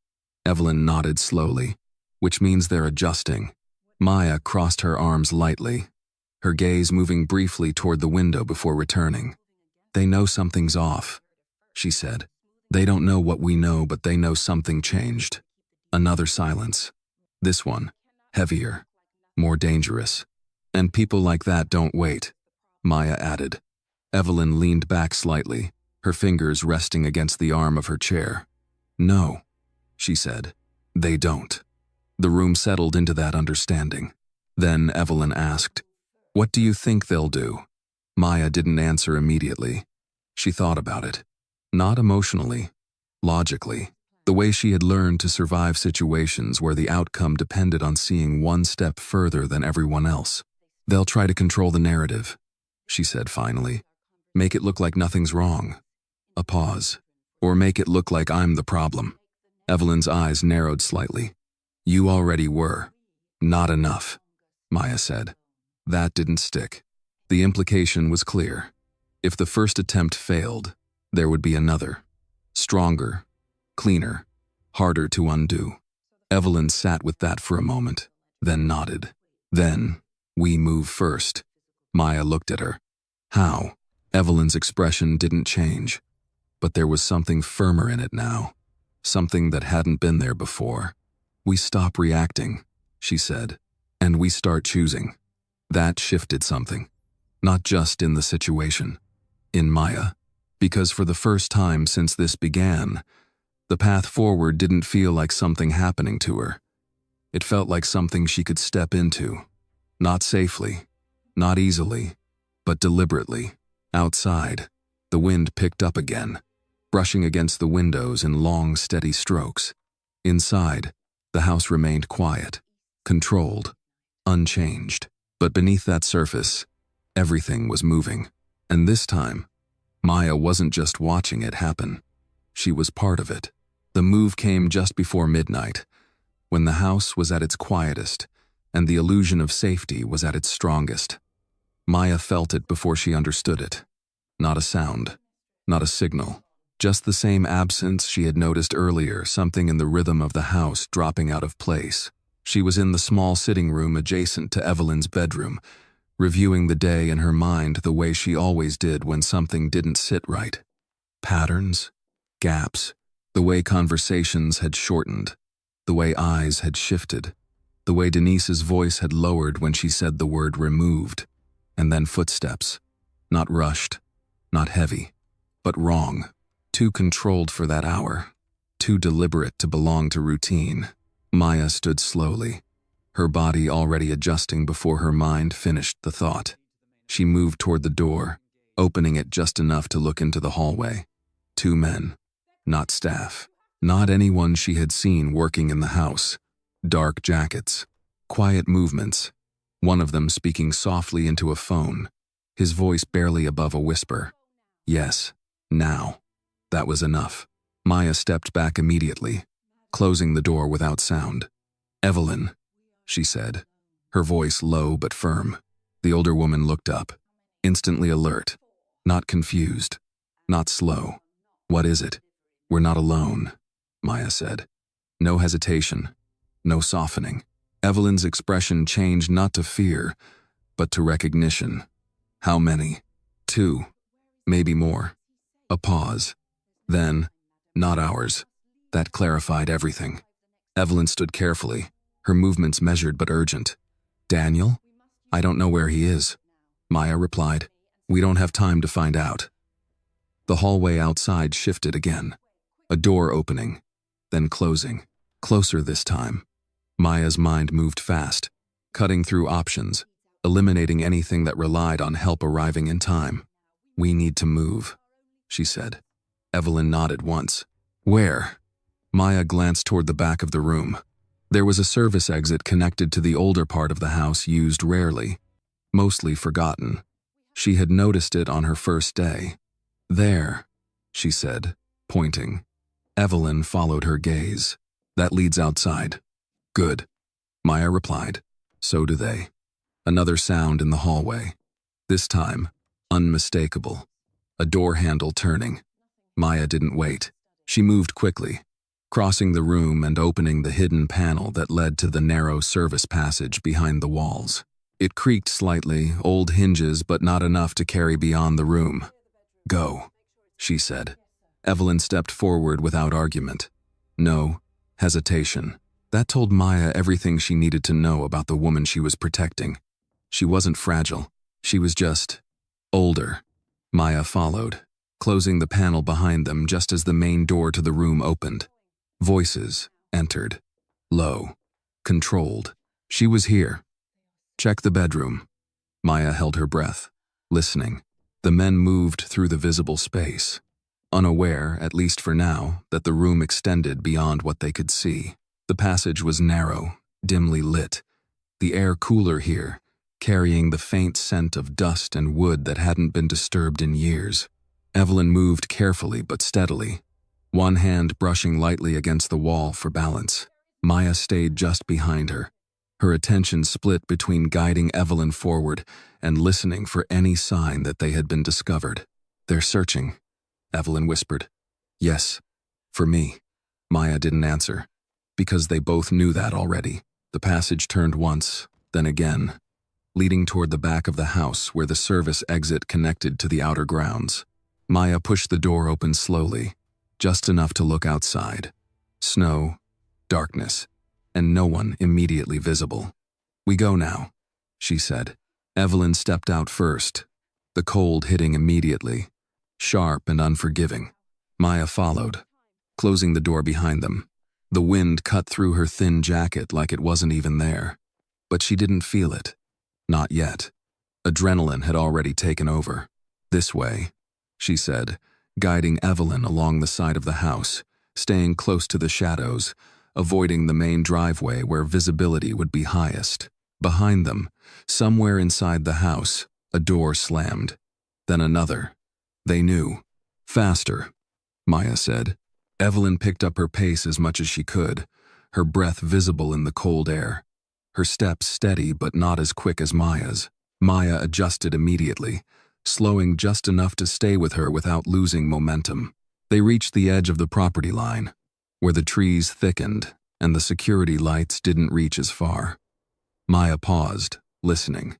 S1: Evelyn nodded slowly, "Which means they're adjusting." Maya crossed her arms lightly, her gaze moving briefly toward the window before returning. "They know something's off," she said. "They don't know what we know, but they know something changed." Another silence. This one, heavier, more dangerous. "And people like that don't wait," Maya added. Evelyn leaned back slightly, her fingers resting against the arm of her chair. "No," she said. "They don't." The room settled into that understanding. Then Evelyn asked, "What do you think they'll do?" Maya didn't answer immediately. She thought about it. Not emotionally, logically, the way she had learned to survive situations where the outcome depended on seeing one step further than everyone else. "They'll try to control the narrative," she said finally. "Make it look like nothing's wrong." A pause. "Or make it look like I'm the problem." Evelyn's eyes narrowed slightly. "You already were." "Not enough," Maya said. That didn't stick. The implication was clear. If the first attempt failed, there would be another. Stronger, cleaner, harder to undo. Evelyn sat with that for a moment, then nodded. "Then, we move first." Maya looked at her. "How?" Evelyn's expression didn't change, but there was something firmer in it now, something that hadn't been there before. "We stop reacting," she said, "and we start choosing." That shifted something, not just in the situation, in Maya, because for the first time since this began, the path forward didn't feel like something happening to her. It felt like something she could step into, not safely, not easily, but deliberately. Outside, the wind picked up again, brushing against the windows in long, steady strokes. Inside, the house remained quiet, controlled, unchanged. But beneath that surface, everything was moving. And this time, Maya wasn't just watching it happen. She was part of it. The move came just before midnight, when the house was at its quietest and the illusion of safety was at its strongest. Maya felt it before she understood it. Not a sound, not a signal, just the same absence she had noticed earlier, something in the rhythm of the house dropping out of place. She was in the small sitting room adjacent to Evelyn's bedroom, reviewing the day in her mind the way she always did when something didn't sit right. Patterns, gaps, the way conversations had shortened, the way eyes had shifted, the way Denise's voice had lowered when she said the word removed, and then footsteps, not rushed, not heavy, but wrong, too controlled for that hour, too deliberate to belong to routine. Maya stood slowly, her body already adjusting before her mind finished the thought. She moved toward the door, opening it just enough to look into the hallway. Two men, not staff, not anyone she had seen working in the house. Dark jackets, quiet movements, one of them speaking softly into a phone, his voice barely above a whisper. Yes, now. That was enough. Maya stepped back immediately, closing the door without sound. "Evelyn," she said, her voice low but firm. The older woman looked up, instantly alert, not confused, not slow. "What is it?" "We're not alone," Maya said. No hesitation, no softening. Evelyn's expression changed not to fear, but to recognition. "How many?" "Two, maybe more." A pause. Then, "Not ours." That clarified everything. Evelyn stood carefully, her movements measured but urgent. "Daniel? I don't know where he is," Maya replied. "We don't have time to find out." The hallway outside shifted again, a door opening, then closing, closer this time. Maya's mind moved fast, cutting through options, eliminating anything that relied on help arriving in time. "We need to move," she said. Evelyn nodded once. "Where?" Maya glanced toward the back of the room. There was a service exit connected to the older part of the house used rarely, mostly forgotten. She had noticed it on her first day. "There," she said, pointing. Evelyn followed her gaze. That leads outside. Good, Maya replied. So do they. Another sound in the hallway. This time, unmistakable. A door handle turning. Maya didn't wait. She moved quickly, crossing the room and opening the hidden panel that led to the narrow service passage behind the walls. It creaked slightly, old hinges but not enough to carry beyond the room. Go, she said. Evelyn stepped forward without argument. No hesitation. That told Maya everything she needed to know about the woman she was protecting. She wasn't fragile. She was just older. Maya followed, closing the panel behind them just as the main door to the room opened. Voices entered. Low. Controlled. She was here. Check the bedroom. Maya held her breath, listening. The men moved through the visible space, unaware, at least for now, that the room extended beyond what they could see. The passage was narrow, dimly lit. The air cooler here, carrying the faint scent of dust and wood that hadn't been disturbed in years. Evelyn moved carefully but steadily, one hand brushing lightly against the wall for balance. Maya stayed just behind her, her attention split between guiding Evelyn forward and listening for any sign that they had been discovered. They're searching, Evelyn whispered. Yes, for me. Maya didn't answer, because they both knew that already. The passage turned once, then again, leading toward the back of the house where the service exit connected to the outer grounds. Maya pushed the door open slowly, just enough to look outside. Snow, darkness, and no one immediately visible. We go now, she said. Evelyn stepped out first, the cold hitting immediately, sharp and unforgiving. Maya followed, closing the door behind them. The wind cut through her thin jacket like it wasn't even there. But she didn't feel it. Not yet. Adrenaline had already taken over. This way, she said, guiding Evelyn along the side of the house, staying close to the shadows, avoiding the main driveway where visibility would be highest. Behind them, somewhere inside the house, a door slammed. Then another. They knew. Faster, Maya said. Evelyn picked up her pace as much as she could, her breath visible in the cold air. Her steps steady but not as quick as Maya's. Maya adjusted immediately, slowing just enough to stay with her without losing momentum. They reached the edge of the property line, where the trees thickened and the security lights didn't reach as far. Maya paused, listening.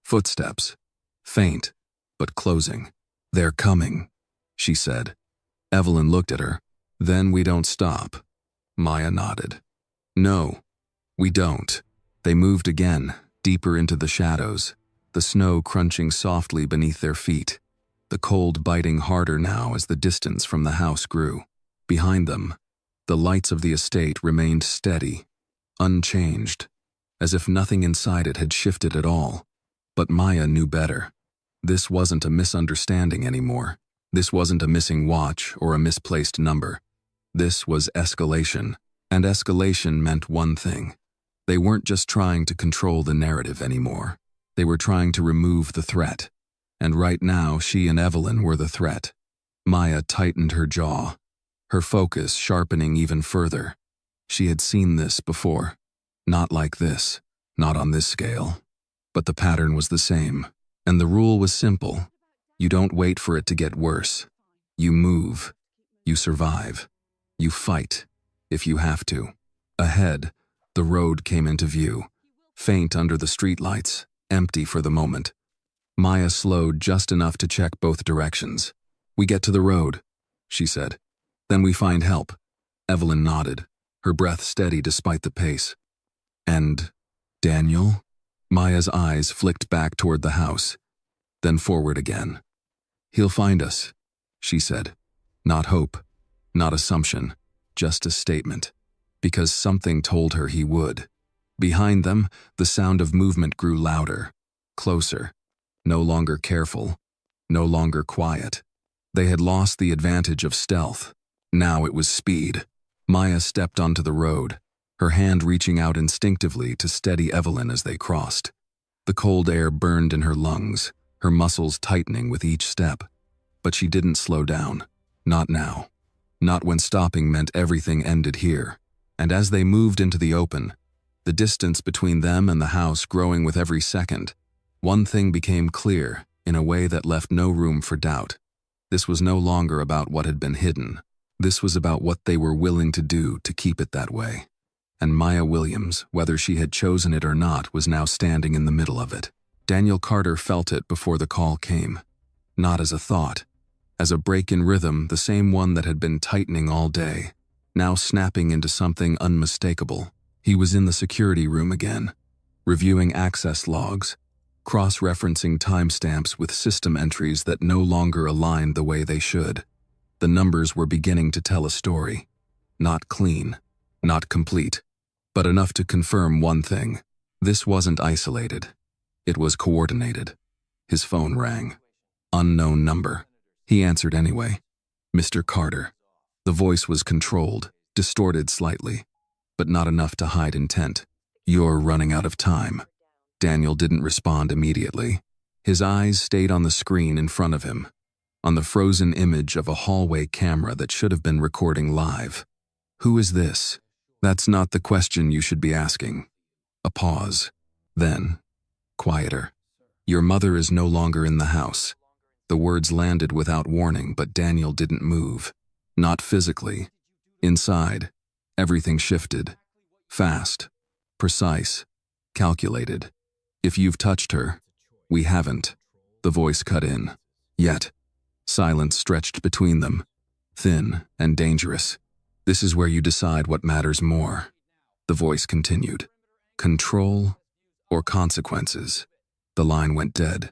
S1: Footsteps. Faint, but closing. They're coming, she said. Evelyn looked at her. Then we don't stop. Maya nodded. No, we don't. They moved again, deeper into the shadows, the snow crunching softly beneath their feet, the cold biting harder now as the distance from the house grew. Behind them, the lights of the estate remained steady, unchanged, as if nothing inside it had shifted at all. But Maya knew better. This wasn't a misunderstanding anymore. This wasn't a missing watch or a misplaced number. This was escalation, and escalation meant one thing. They weren't just trying to control the narrative anymore. They were trying to remove the threat. And right now, she and Evelyn were the threat. Maya tightened her jaw, her focus sharpening even further. She had seen this before. Not like this, not on this scale. But the pattern was the same, and the rule was simple. You don't wait for it to get worse. You move. You survive. You fight, if you have to. Ahead, the road came into view, faint under the streetlights, empty for the moment. Maya slowed just enough to check both directions. We get to the road, she said. Then we find help. Evelyn nodded, her breath steady despite the pace. And Daniel? Maya's eyes flicked back toward the house, then forward again. He'll find us, she said. Not hope, not assumption, just a statement. Because something told her he would. Behind them, the sound of movement grew louder, closer, no longer careful, no longer quiet. They had lost the advantage of stealth. Now it was speed. Maya stepped onto the road, her hand reaching out instinctively to steady Evelyn as they crossed. The cold air burned in her lungs, her muscles tightening with each step. But she didn't slow down. Not now. Not when stopping meant everything ended here. And as they moved into the open, the distance between them and the house growing with every second, one thing became clear in a way that left no room for doubt. This was no longer about what had been hidden. This was about what they were willing to do to keep it that way. And Maya Williams, whether she had chosen it or not, was now standing in the middle of it. Daniel Carter felt it before the call came. Not as a thought, as a break in rhythm, the same one that had been tightening all day, now snapping into something unmistakable. He was in the security room again, reviewing access logs, cross-referencing timestamps with system entries that no longer aligned the way they should. The numbers were beginning to tell a story. Not clean, not complete, but enough to confirm one thing. This wasn't isolated. It was coordinated. His phone rang. Unknown number. He answered anyway. Mr. Carter. The voice was controlled, distorted slightly, but not enough to hide intent. You're running out of time. Daniel didn't respond immediately. His eyes stayed on the screen in front of him, on the frozen image of a hallway camera that should have been recording live. Who is this? That's not the question you should be asking. A pause. Then, quieter. Your mother is no longer in the house. The words landed without warning, but Daniel didn't move. Not physically. Inside, everything shifted. Fast. Precise. Calculated. If you've touched her, we haven't. The voice cut in. Yet, silence stretched between them, thin and dangerous. This is where you decide what matters more. The voice continued. Control or consequences? The line went dead.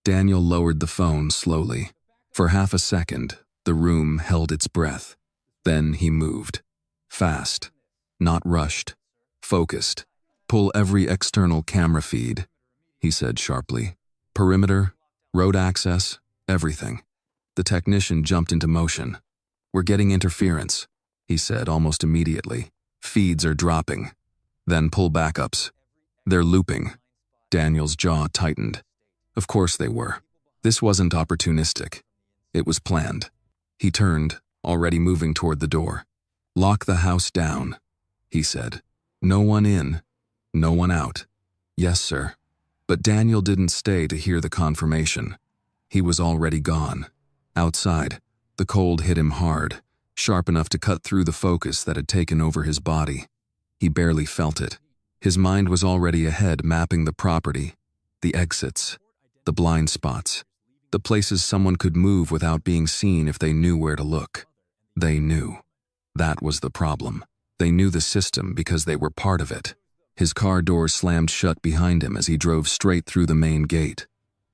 S1: Daniel lowered the phone slowly. For half a second, the room held its breath. Then he moved. Fast. Not rushed. Focused. Pull every external camera feed, he said sharply. Perimeter, road access, everything. The technician jumped into motion. We're getting interference, he said almost immediately. Feeds are dropping. Then pull backups. They're looping. Daniel's jaw tightened. Of course they were. This wasn't opportunistic. It was planned. He turned, already moving toward the door. Lock the house down, he said. No one in. No one out. Yes, sir. But Daniel didn't stay to hear the confirmation. He was already gone. Outside, the cold hit him hard, sharp enough to cut through the focus that had taken over his body. He barely felt it. His mind was already ahead, mapping the property, the exits, the blind spots, the places someone could move without being seen if they knew where to look. They knew. That was the problem. They knew the system because they were part of it. His car door slammed shut behind him as he drove straight through the main gate,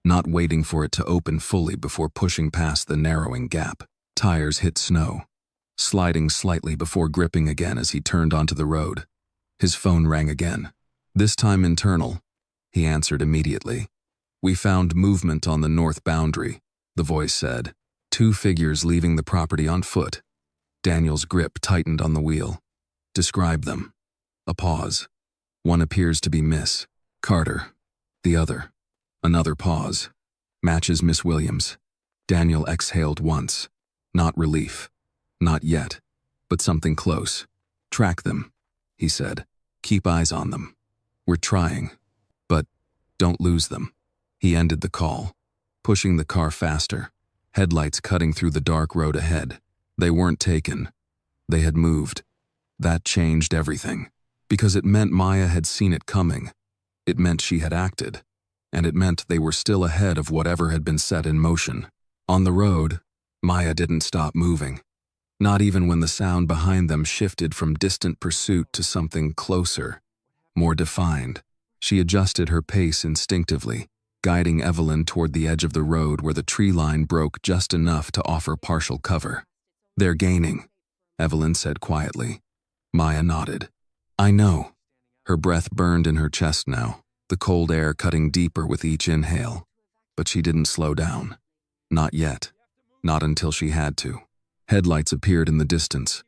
S1: not waiting for it to open fully before pushing past the narrowing gap. Tires hit snow, sliding slightly before gripping again as he turned onto the road. His phone rang again. This time internal. He answered immediately. We found movement on the north boundary, the voice said. 2 figures leaving the property on foot. Daniel's grip tightened on the wheel. Describe them. A pause. One appears to be Miss Carter. The other. Another pause. Matches Miss Williams. Daniel exhaled once. Not relief. Not yet. But something close. Track them, he said. Keep eyes on them. We're trying. But don't lose them. He ended the call, pushing the car faster, headlights cutting through the dark road ahead. They weren't taken. They had moved. That changed everything. Because it meant Maya had seen it coming. It meant she had acted. And it meant they were still ahead of whatever had been set in motion. On the road, Maya didn't stop moving. Not even when the sound behind them shifted from distant pursuit to something closer, more defined. She adjusted her pace instinctively, guiding Evelyn toward the edge of the road where the tree line broke just enough to offer partial cover. They're gaining, Evelyn said quietly. Maya nodded. I know. Her breath burned in her chest now, the cold air cutting deeper with each inhale. But she didn't slow down. Not yet. Not until she had to. Headlights appeared in the distance.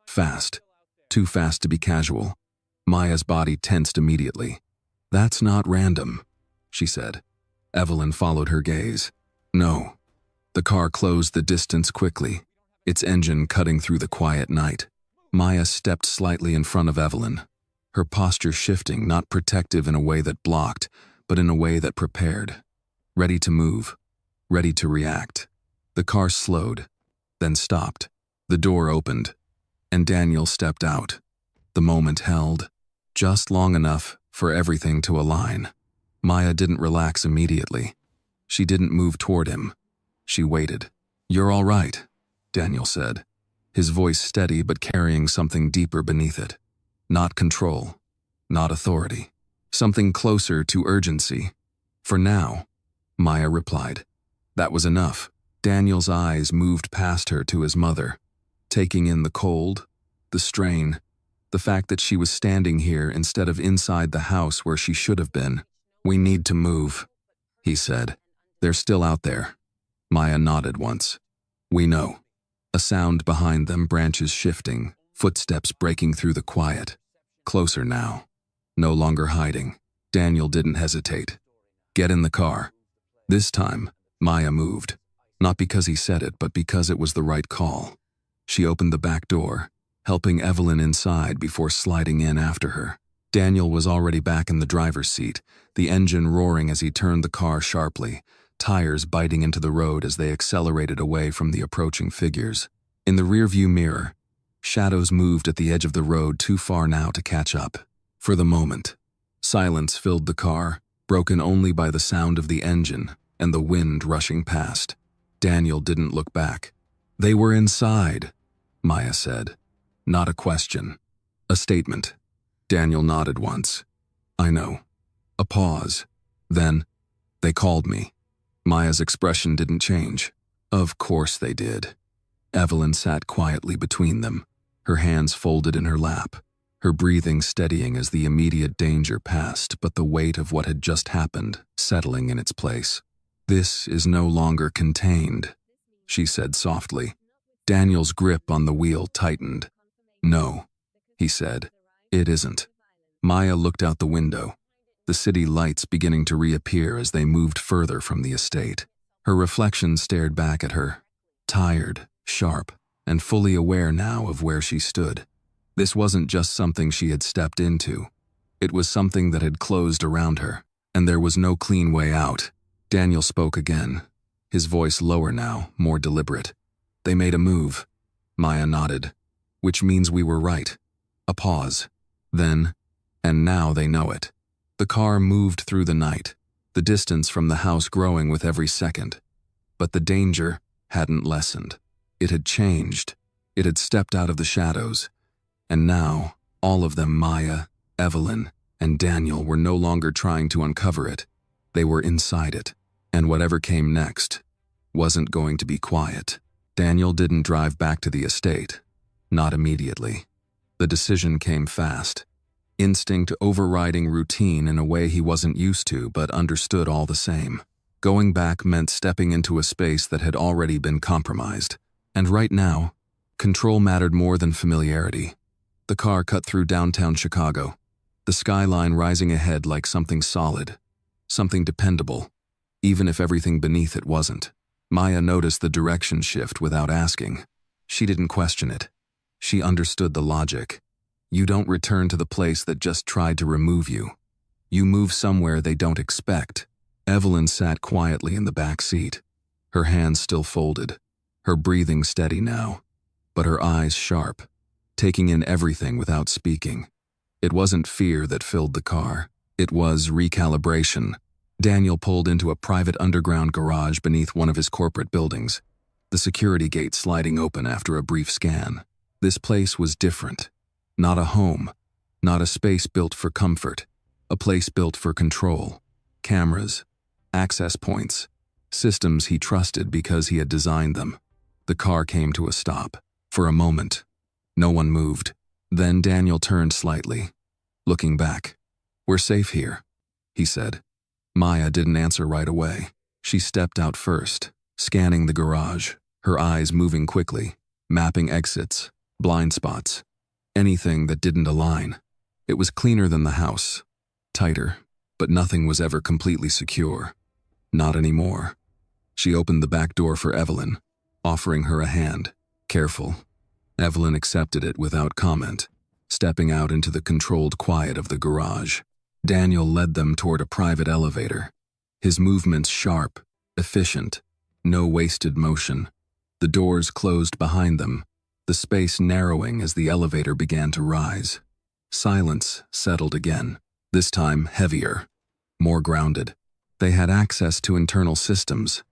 S1: Fast. Too fast to be casual. Maya's body tensed immediately. That's not random, she said. Evelyn followed her gaze. No. The car closed the distance quickly, its engine cutting through the quiet night. Maya stepped slightly in front of Evelyn, her posture shifting, not protective in a way that blocked, but in a way that prepared. Ready to move, ready to react. The car slowed, then stopped. The door opened, and Daniel stepped out. The moment held, just long enough for everything to align. Maya didn't relax immediately. She didn't move toward him. She waited. "You're all right," Daniel said, his voice steady but carrying something deeper beneath it. Not control, not authority. Something closer to urgency. "For now," Maya replied. That was enough. Daniel's eyes moved past her to his mother, taking in the cold, the strain, the fact that she was standing here instead of inside the house where she should have been. "We need to move," he said. "They're still out there." Maya nodded once. "We know." A sound behind them, branches shifting, footsteps breaking through the quiet. Closer now. No longer hiding. Daniel didn't hesitate. "Get in the car." This time, Maya moved. Not because he said it, but because it was the right call. She opened the back door, helping Evelyn inside before sliding in after her. Daniel was already back in the driver's seat, the engine roaring as he turned the car sharply, tires biting into the road as they accelerated away from the approaching figures. In the rearview mirror, shadows moved at the edge of the road too far now to catch up. For the moment, silence filled the car, broken only by the sound of the engine and the wind rushing past. Daniel didn't look back. "They were inside," Maya said. Not a question. A statement. Daniel nodded once. "I know." A pause. Then, "They called me." Maya's expression didn't change. Of course they did. Evelyn sat quietly between them, her hands folded in her lap, her breathing steadying as the immediate danger passed, but the weight of what had just happened settling in its place. "This is no longer contained," she said softly. Daniel's grip on the wheel tightened. "No," he said, "it isn't." Maya looked out the window, the city lights beginning to reappear as they moved further from the estate. Her reflection stared back at her, tired, sharp, and fully aware now of where she stood. This wasn't just something she had stepped into. It was something that had closed around her, and there was no clean way out. Daniel spoke again, his voice lower now, more deliberate. "They made a move." Maya nodded. "Which means we were right." A pause. Then, "And now they know it." The car moved through the night, the distance from the house growing with every second. But the danger hadn't lessened. It had changed. It had stepped out of the shadows. And now, all of them, Maya, Evelyn, and Daniel, were no longer trying to uncover it. They were inside it. And whatever came next wasn't going to be quiet. Daniel didn't drive back to the estate. Not immediately. The decision came fast. Instinct overriding routine in a way he wasn't used to but understood all the same. Going back meant stepping into a space that had already been compromised. And right now, control mattered more than familiarity. The car cut through downtown Chicago, the skyline rising ahead like something solid, something dependable, even if everything beneath it wasn't. Maya noticed the direction shift without asking. She didn't question it. She understood the logic. You don't return to the place that just tried to remove you. You move somewhere they don't expect. Evelyn sat quietly in the back seat, her hands still folded, her breathing steady now, but her eyes sharp, taking in everything without speaking. It wasn't fear that filled the car. It was recalibration. Daniel pulled into a private underground garage beneath one of his corporate buildings, the security gate sliding open after a brief scan. This place was different. Not a home, not a space built for comfort, a place built for control. Cameras, access points, systems he trusted because he had designed them. The car came to a stop. For a moment, no one moved. Then Daniel turned slightly, looking back. "We're safe here," he said. Maya didn't answer right away. She stepped out first, scanning the garage, her eyes moving quickly, mapping exits, blind spots, anything that didn't align. It was cleaner than the house, tighter, but nothing was ever completely secure. Not anymore. She opened the back door for Evelyn, offering her a hand. "Careful." Evelyn accepted it without comment, stepping out into the controlled quiet of the garage. Daniel led them toward a private elevator. His movements sharp, efficient, no wasted motion. The doors closed behind them, the space narrowing as the elevator began to rise. Silence settled again, this time heavier, more grounded. They had access to internal systems,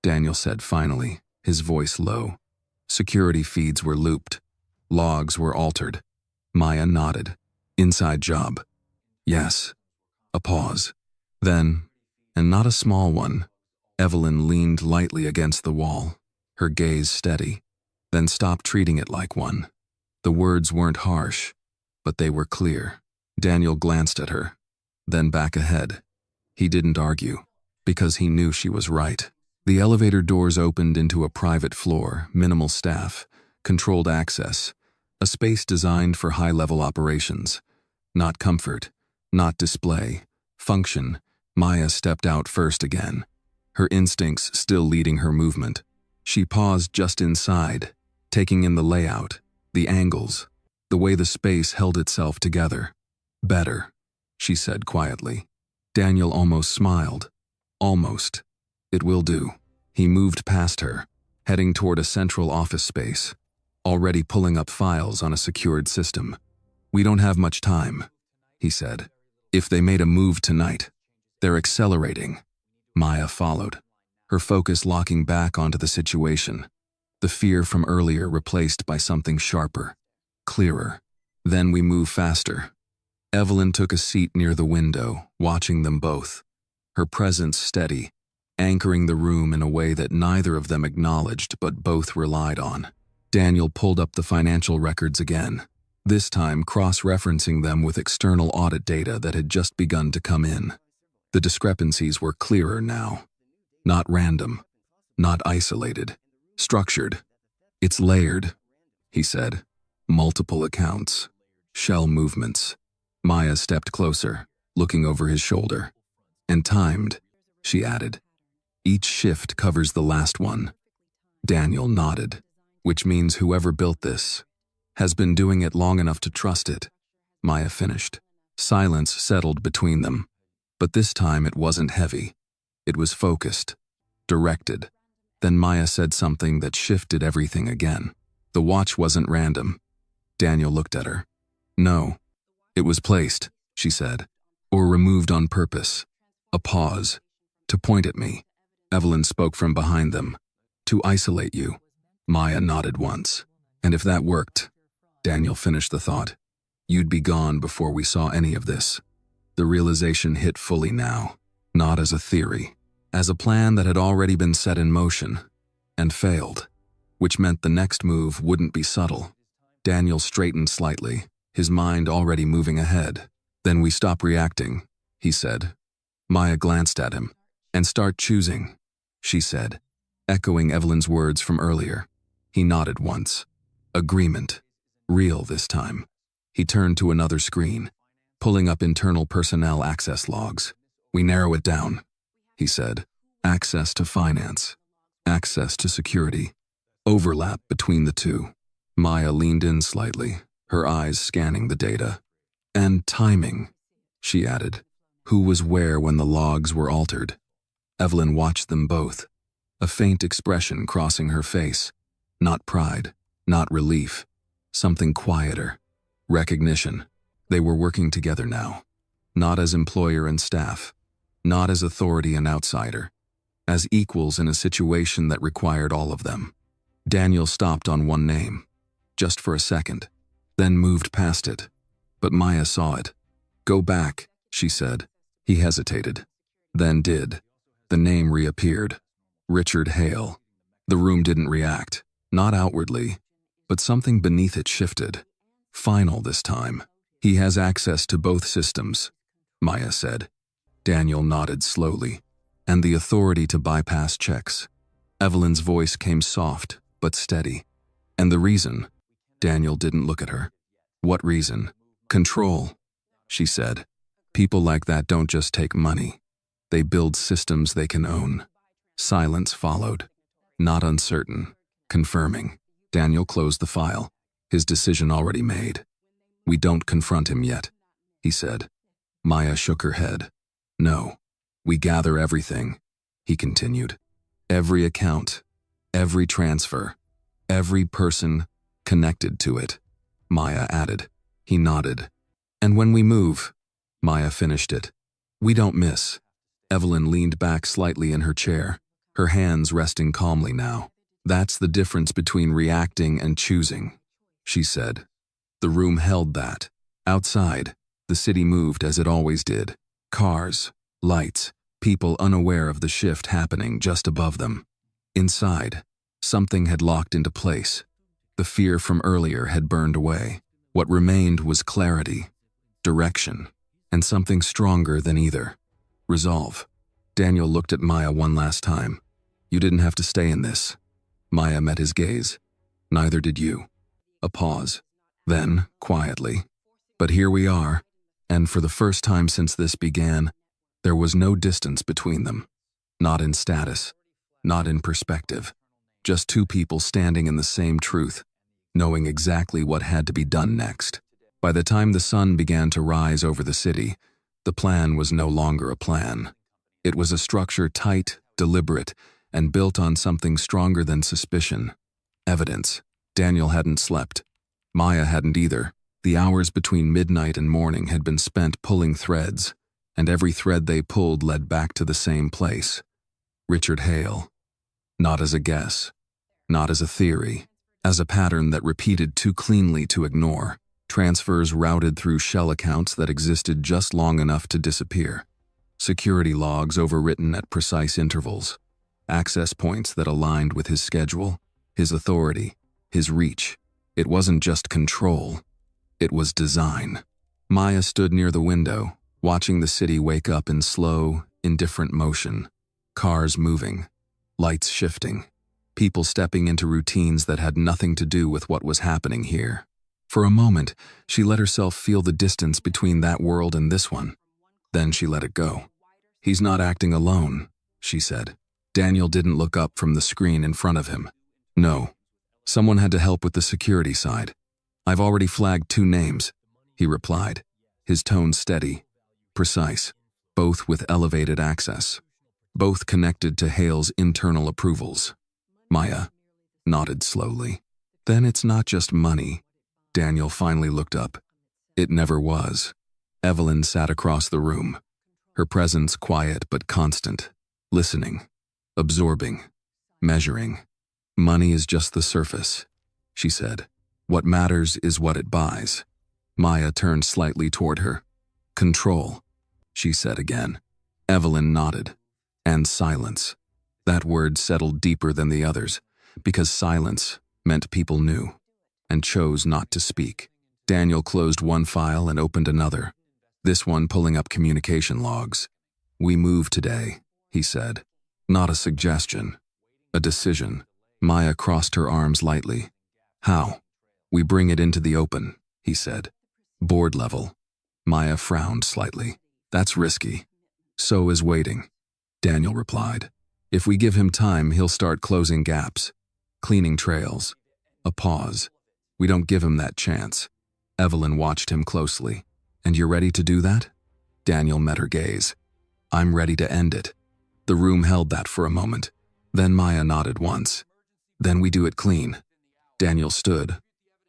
S1: Daniel said finally, his voice low. Security feeds were looped. Logs were altered. Maya nodded. Inside job. Yes. A pause. Then, and not a small one, Evelyn leaned lightly against the wall, her gaze steady, then stopped treating it like one. The words weren't harsh, but they were clear. Daniel glanced at her, then back ahead. He didn't argue, because he knew she was right. The elevator doors opened into a private floor, minimal staff, controlled access, a space designed for high-level operations. Not comfort, not display, function. Maya stepped out first again, her instincts still leading her movement. She paused just inside, taking in the layout, the angles, the way the space held itself together. Better, she said quietly. Daniel almost smiled. Almost. It will do. He moved past her, heading toward a central office space, already pulling up files on a secured system. We don't have much time, he said. If they made a move tonight, they're accelerating. Maya followed, her focus locking back onto the situation, the fear from earlier replaced by something sharper, clearer. Then we move faster. Evelyn took a seat near the window, watching them both, her presence steady, anchoring the room in a way that neither of them acknowledged but both relied on. Daniel pulled up the financial records again, this time cross-referencing them with external audit data that had just begun to come in. The discrepancies were clearer now. Not random, not isolated, structured. It's layered, he said. Multiple accounts, shell movements. Maya stepped closer, looking over his shoulder. And timed, she added. Each shift covers the last one. Daniel nodded, which means whoever built this has been doing it long enough to trust it. Maya finished. Silence settled between them, but this time it wasn't heavy. It was focused, directed. Then Maya said something that shifted everything again. The watch wasn't random. Daniel looked at her. No, it was placed, she said, or removed on purpose. A pause, to point at me. Evelyn spoke from behind them. To isolate you. Maya nodded once. And if that worked, Daniel finished the thought, you'd be gone before we saw any of this. The realization hit fully now, not as a theory, as a plan that had already been set in motion and failed, which meant the next move wouldn't be subtle. Daniel straightened slightly, his mind already moving ahead. Then we stop reacting, he said. Maya glanced at him. And start choosing, she said, echoing Evelyn's words from earlier. He nodded once. Agreement. Real this time. He turned to another screen, pulling up internal personnel access logs. We narrow it down, he said. Access to finance. Access to security. Overlap between the two. Maya leaned in slightly, her eyes scanning the data. And timing, she added. Who was where when the logs were altered? Evelyn watched them both, a faint expression crossing her face. Not pride, not relief, something quieter. Recognition. They were working together now, not as employer and staff, not as authority and outsider, as equals in a situation that required all of them. Daniel stopped on one name, just for a second, then moved past it. But Maya saw it. Go back, she said. He hesitated, then did. The name reappeared. Richard Hale. The room didn't react, not outwardly, but something beneath it shifted. Final this time. He has access to both systems, Maya said. Daniel nodded slowly, and the authority to bypass checks. Evelyn's voice came soft, but steady. And the reason? Daniel didn't look at her. What reason? Control, she said. People like that don't just take money. They build systems they can own. Silence followed. Not uncertain. Confirming. Daniel closed the file. his decision already made. We don't confront him yet, he said. Maya shook her head. No, we gather everything, he continued. Every account, every transfer, every person connected to it, Maya added. He nodded. And when we move, Maya finished it. We don't miss. Evelyn leaned back slightly in her chair, her hands resting calmly now. That's the difference between reacting and choosing, she said. The room held that. Outside, the city moved as it always did. Cars, lights, people unaware of the shift happening just above them. Inside, something had locked into place. The fear from earlier had burned away. What remained was clarity, direction, and something stronger than either. Resolve. Daniel looked at Maya one last time. You didn't have to stay in this. Maya met his gaze. Neither did you. A pause. Then, quietly. But here we are, and for the first time since this began, there was no distance between them. Not in status, not in perspective. Just two people standing in the same truth, knowing exactly what had to be done next. By the time the sun began to rise over the city, the plan was no longer a plan. It was a structure tight, deliberate, and built on something stronger than suspicion. Evidence. Daniel hadn't slept. Maya hadn't either. The hours between midnight and morning had been spent pulling threads, and every thread they pulled led back to the same place. Richard Hale. Not as a guess, not as a theory, as a pattern that repeated too cleanly to ignore. Transfers routed through shell accounts that existed just long enough to disappear. Security logs overwritten at precise intervals. Access points that aligned with his schedule, his authority, his reach. It wasn't just control. It was design. Maya stood near the window, watching the city wake up in slow, indifferent motion. Cars moving, lights shifting, people stepping into routines that had nothing to do with what was happening here. For a moment, she let herself feel the distance between that world and this one. Then she let it go. He's not acting alone, she said. Daniel didn't look up from the screen in front of him. No. Someone had to help with the security side. I've already flagged 2 names, he replied, his tone steady, precise, both with elevated access, both connected to Hale's internal approvals. Maya nodded slowly. Then it's not just money. Daniel finally looked up. It never was. Evelyn sat across the room, her presence quiet but constant, listening, absorbing, measuring. Money is just the surface, she said. What matters is what it buys. Maya turned slightly toward her. Control, she said again. Evelyn nodded. And silence. That word settled deeper than the others, because silence meant people knew, and chose not to speak. Daniel closed one file and opened another, this one pulling up communication logs. We move today, he said. Not a suggestion, a decision. Maya crossed her arms lightly. How? We bring it into the open, he said. Board level. Maya frowned slightly. That's risky. So is waiting, Daniel replied. If we give him time, he'll start closing gaps, cleaning trails. A pause. We don't give him that chance. Evelyn watched him closely. And you're ready to do that? Daniel met her gaze. I'm ready to end it. The room held that for a moment. Then Maya nodded once. Then we do it clean. Daniel stood,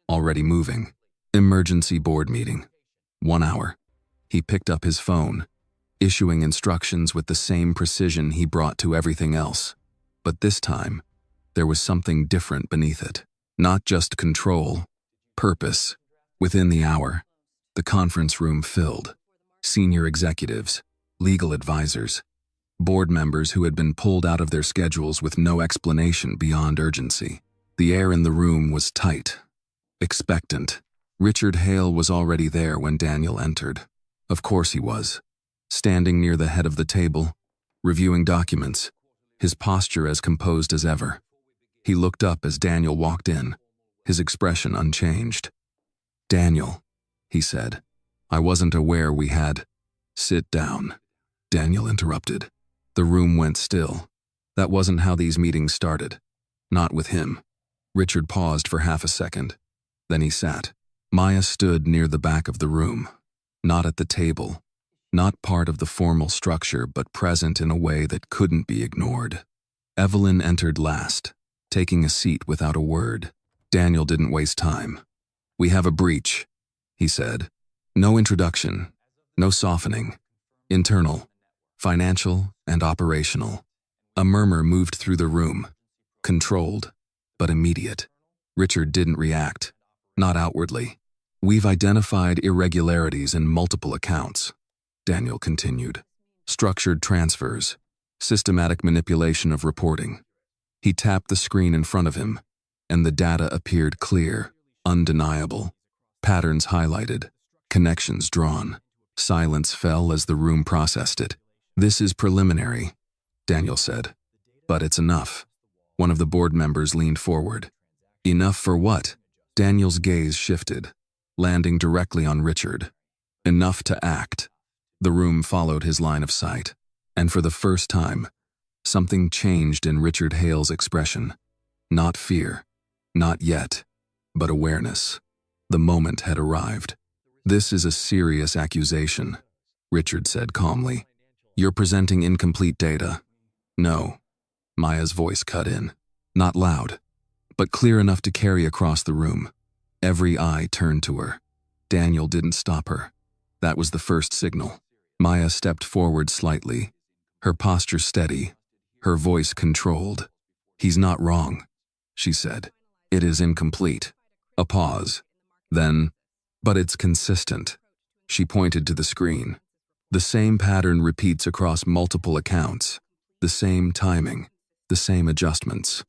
S1: already moving. Emergency board meeting. 1 hour. He picked up his phone, issuing instructions with the same precision he brought to everything else. But this time, there was something different beneath it. Not just control, purpose. Within the hour, the conference room filled. Senior executives, legal advisors, board members who had been pulled out of their schedules with no explanation beyond urgency. The air in the room was tight, expectant. Richard Hale was already there when Daniel entered. Of course he was. Standing near the head of the table, reviewing documents, his posture as composed as ever. He looked up as Daniel walked in, his expression unchanged. Daniel, he said, I wasn't aware we had. Sit down. Daniel interrupted. The room went still. That wasn't how these meetings started. Not with him. Richard paused for half a second. Then he sat. Maya stood near the back of the room, not at the table, not part of the formal structure, but present in a way that couldn't be ignored. Evelyn entered last, taking a seat without a word. Daniel didn't waste time. "We have a breach," he said. "No introduction, no softening. Internal, financial, and operational." A murmur moved through the room, controlled, but immediate. Richard didn't react, not outwardly. "We've identified irregularities in multiple accounts," Daniel continued. "Structured transfers, systematic manipulation of reporting." He tapped the screen in front of him, and the data appeared clear, undeniable. Patterns highlighted, connections drawn. Silence fell as the room processed it. "This is preliminary," Daniel said. "But it's enough." One of the board members leaned forward. "Enough for what?" Daniel's gaze shifted, landing directly on Richard. "Enough to act." The room followed his line of sight, and for the first time, something changed in Richard Hale's expression. Not fear, not yet, but awareness. The moment had arrived. "This is a serious accusation," Richard said calmly. "You're presenting incomplete data." "No." Maya's voice cut in. Not loud, but clear enough to carry across the room. Every eye turned to her. Daniel didn't stop her. That was the first signal. Maya stepped forward slightly, her posture steady, her voice controlled. "He's not wrong," she said. "It is incomplete." A pause. Then, "But it's consistent." She pointed to the screen. "The same pattern repeats across multiple accounts. The same timing, the same adjustments."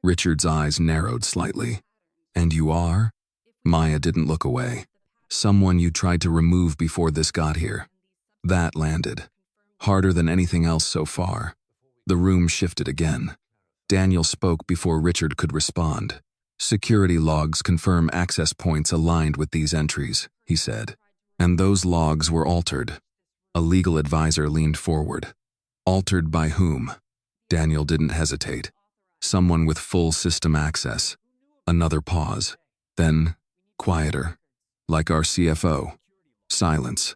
S1: Richard's eyes narrowed slightly. "And you are?" Maya didn't look away. "Someone you tried to remove before this got here." That landed. Harder than anything else so far. The room shifted again. Daniel spoke before Richard could respond. "Security logs confirm access points aligned with these entries," he said. "And those logs were altered." A legal advisor leaned forward. "Altered by whom?" Daniel didn't hesitate. "Someone with full system access." Another pause. Then, quieter. "Like our CFO." Silence.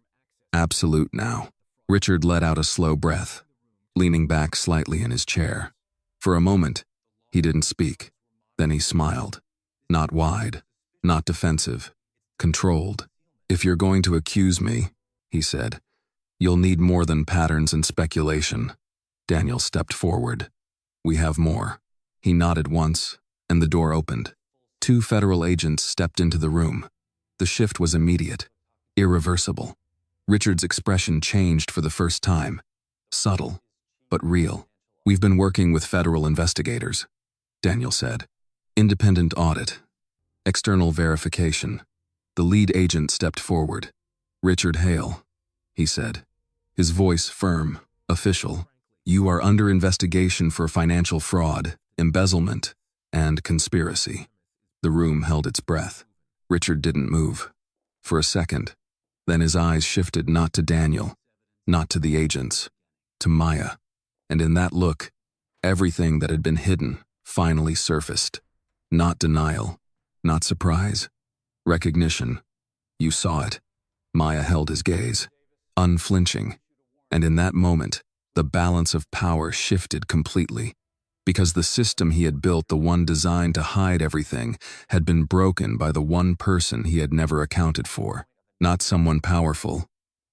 S1: Absolute now. Richard let out a slow breath, leaning back slightly in his chair. For a moment, he didn't speak. Then he smiled. Not wide, not defensive, controlled. "If you're going to accuse me," he said, "you'll need more than patterns and speculation." Daniel stepped forward. "We have more." He nodded once, and the door opened. 2 federal agents stepped into the room. The shift was immediate, irreversible. Richard's expression changed for the first time. Subtle, but real. "We've been working with federal investigators," Daniel said. "Independent audit. External verification." The lead agent stepped forward. "Richard Hale," he said, his voice firm, official. "You are under investigation for financial fraud, embezzlement, and conspiracy." The room held its breath. Richard didn't move. For a second. Then his eyes shifted not to Daniel, not to the agents, to Maya. And in that look, everything that had been hidden finally surfaced. Not denial, not surprise. Recognition. "You saw it." Maya held his gaze, unflinching. And in that moment, the balance of power shifted completely. Because the system he had built, the one designed to hide everything, had been broken by the one person he had never accounted for. Not someone powerful,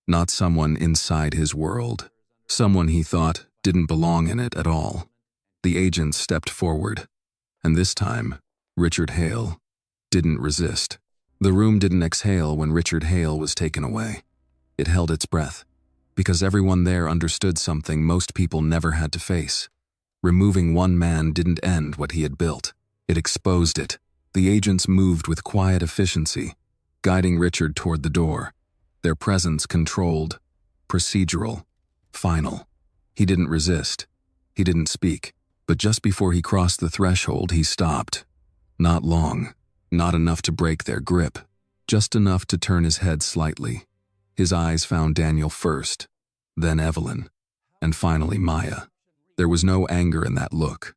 S1: not someone inside his world. Someone he thought didn't belong in it at all. The agent stepped forward, and this time, Richard Hale didn't resist. The room didn't exhale when Richard Hale was taken away. It held its breath, because everyone there understood something most people never had to face. Removing one man didn't end what he had built. It exposed it. The agents moved with quiet efficiency, guiding Richard toward the door. Their presence controlled, procedural, final. He didn't resist. He didn't speak. But just before he crossed the threshold, he stopped. Not long. Not enough to break their grip. Just enough to turn his head slightly. His eyes found Daniel first, then Evelyn, and finally Maya. There was no anger in that look.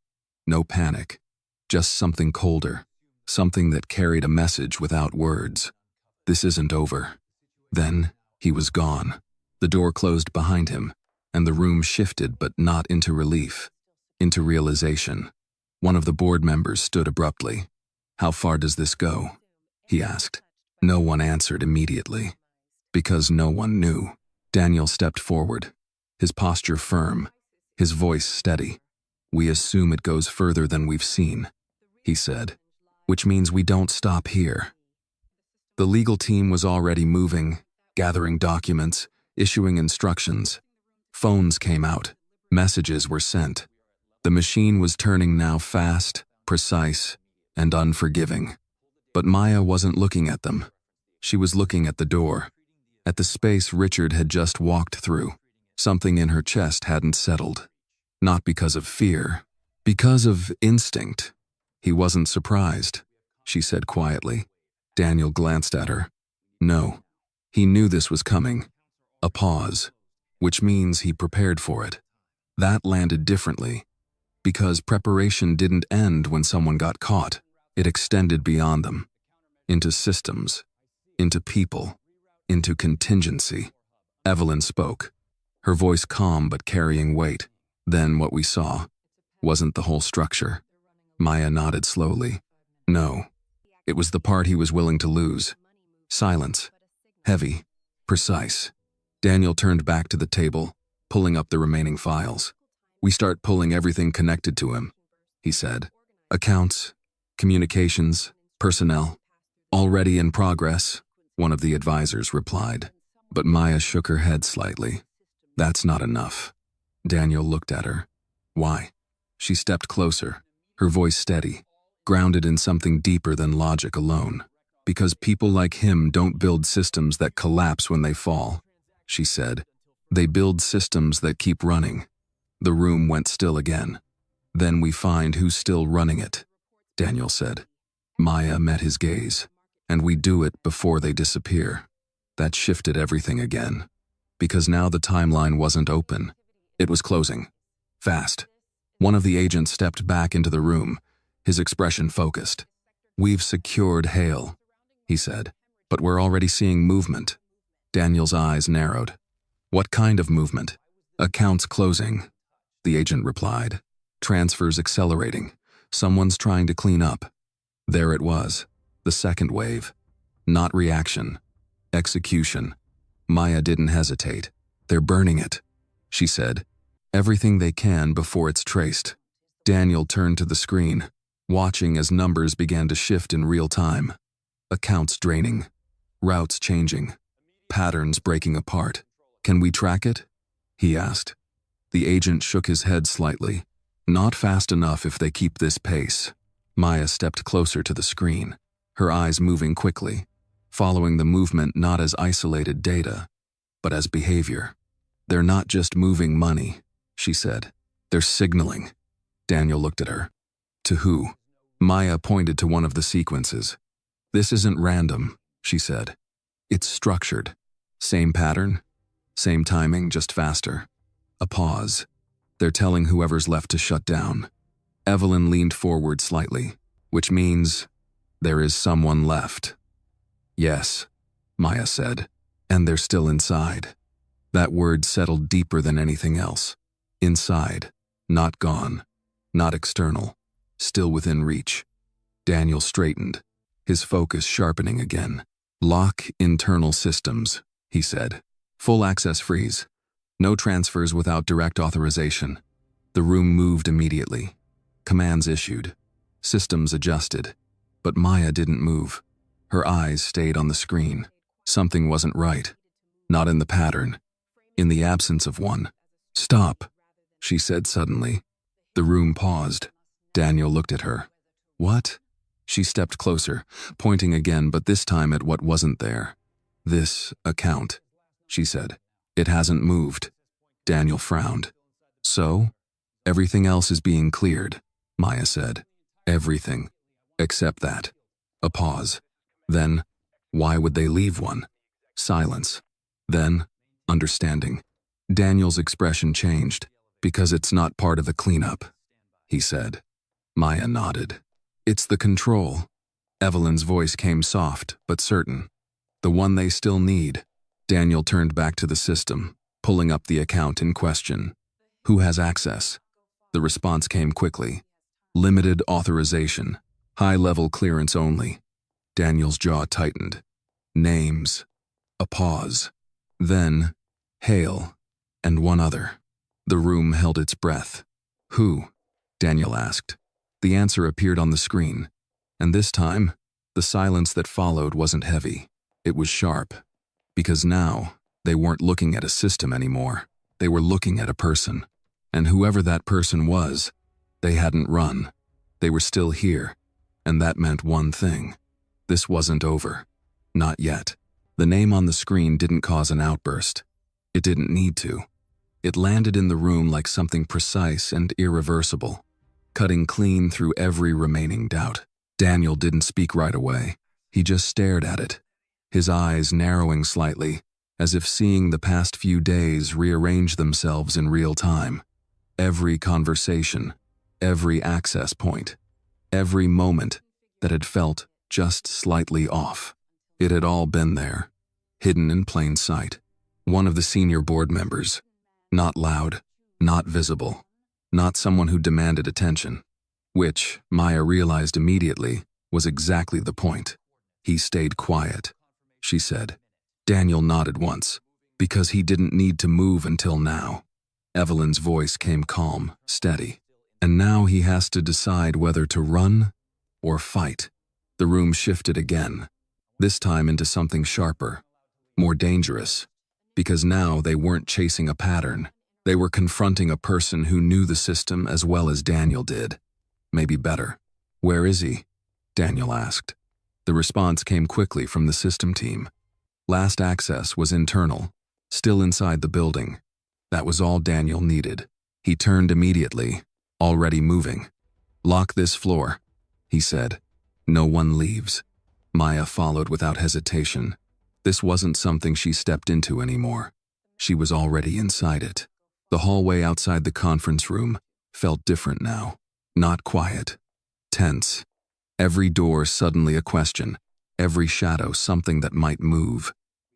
S1: No panic. Just something colder. something that carried a message without words. This isn't over. Then, he was gone. The door closed behind him, and the room shifted, but not into relief, into realization. One of the board members stood abruptly. "How far does this go?" he asked. No one answered immediately. Because no one knew. Daniel stepped forward, his posture firm, his voice steady. "We assume it goes further than we've seen," he said, "which means we don't stop here." The legal team was already moving, gathering documents, issuing instructions. Phones came out, messages were sent. The machine was turning now fast, precise, and unforgiving. But Maya wasn't looking at them. She was looking at the door, at the space Richard had just walked through. Something in her chest hadn't settled. Not because of fear, because of instinct. He wasn't surprised, she said quietly. Daniel glanced at her. No, he knew this was coming. A pause, which means he prepared for it. That landed differently, because preparation didn't end when someone got caught. It extended beyond them, into systems, into people, into contingency. Evelyn spoke, her voice calm but carrying weight. "Then what we saw wasn't the whole structure." Maya nodded slowly. "No, it was the part he was willing to lose." Silence, heavy, precise. Daniel turned back to the table, pulling up the remaining files. "We start pulling everything connected to him," he said. "Accounts, communications, personnel. Already in progress," one of the advisors replied. But Maya shook her head slightly. "That's not enough." Daniel looked at her. "Why?" She stepped closer, her voice steady, grounded in something deeper than logic alone. "Because people like him don't build systems that collapse when they fall," she said. "They build systems that keep running." The room went still again. "Then we find who's still running it," Daniel said. Maya met his gaze. "And we do it before they disappear." That shifted everything again. Because now the timeline wasn't open. It was closing. Fast. One of the agents stepped back into the room, his expression focused. "We've secured Hale," he said. "But we're already seeing movement." Daniel's eyes narrowed. "What kind of movement?" "Accounts closing," the agent replied. "Transfers accelerating. Someone's trying to clean up." There it was, the second wave. Not reaction. Execution. Maya didn't hesitate. "They're burning it," she said. "Everything they can before it's traced." Daniel turned to the screen, watching as numbers began to shift in real time. Accounts draining. Routes changing. Patterns breaking apart. "Can we track it?" he asked. The agent shook his head slightly. "Not fast enough if they keep this pace." Maya stepped closer to the screen, her eyes moving quickly, following the movement not as isolated data, but as behavior. "They're not just moving money," she said. "They're signaling." Daniel looked at her. "To who?" Maya pointed to one of the sequences. "This isn't random," she said. "It's structured. Same pattern, same timing, just faster." A pause. "They're telling whoever's left to shut down." Evelyn leaned forward slightly, "Which means there is someone left." "Yes," Maya said, "and they're still inside." That word settled deeper than anything else. Inside, not gone, not external, still within reach. Daniel straightened, his focus sharpening again. "Lock internal systems," he said. "Full access freeze. No transfers without direct authorization." The room moved immediately. Commands issued. Systems adjusted. But Maya didn't move. Her eyes stayed on the screen. Something wasn't right. Not in the pattern. In the absence of one. "Stop," she said suddenly. The room paused. Daniel looked at her. "What?" She stepped closer, pointing again, but this time at what wasn't there. "This account," she said. "It hasn't moved." Daniel frowned. "So? Everything else is being cleared," Maya said. "Everything. Except that." A pause. Then, "Why would they leave one?" Silence. Then, understanding. Daniel's expression changed. "Because it's not part of the cleanup," he said. Maya nodded. "It's the control." Evelyn's voice came soft, but certain. The one they still need. Daniel turned back to the system, pulling up the account in question. Who has access? The response came quickly. Limited authorization. High-level clearance only. Daniel's jaw tightened. Names. A pause. Then, Hale, and one other. The room held its breath. Who? Daniel asked. The answer appeared on the screen. And this time, the silence that followed wasn't heavy. It was sharp. Because now, they weren't looking at a system anymore. They were looking at a person. And whoever that person was, they hadn't run. They were still here. And that meant one thing. This wasn't over. Not yet. The name on the screen didn't cause an outburst. It didn't need to. It landed in the room like something precise and irreversible, cutting clean through every remaining doubt. Daniel didn't speak right away. He just stared at it, his eyes narrowing slightly, as if seeing the past few days rearrange themselves in real time. Every conversation, every access point, every moment that had felt just slightly off. It had all been there, hidden in plain sight. One of the senior board members, not loud, not visible, not someone who demanded attention, which, Maya realized immediately, was exactly the point. He stayed quiet, she said. Daniel nodded once, because he didn't need to move until now. Evelyn's voice came calm, steady. And now he has to decide whether to run or fight. The room shifted again, this time into something sharper, more dangerous, because now they weren't chasing a pattern. They were confronting a person who knew the system as well as Daniel did. Maybe better. Where is he? Daniel asked. The response came quickly from the system team. Last access was internal, still inside the building. That was all Daniel needed. He turned immediately, already moving. Lock this floor, he said. No one leaves. Maya followed without hesitation. This wasn't something she stepped into anymore. She was already inside it. The hallway outside the conference room felt different now. Not quiet. Tense. Every door suddenly a question. Every shadow something that might move.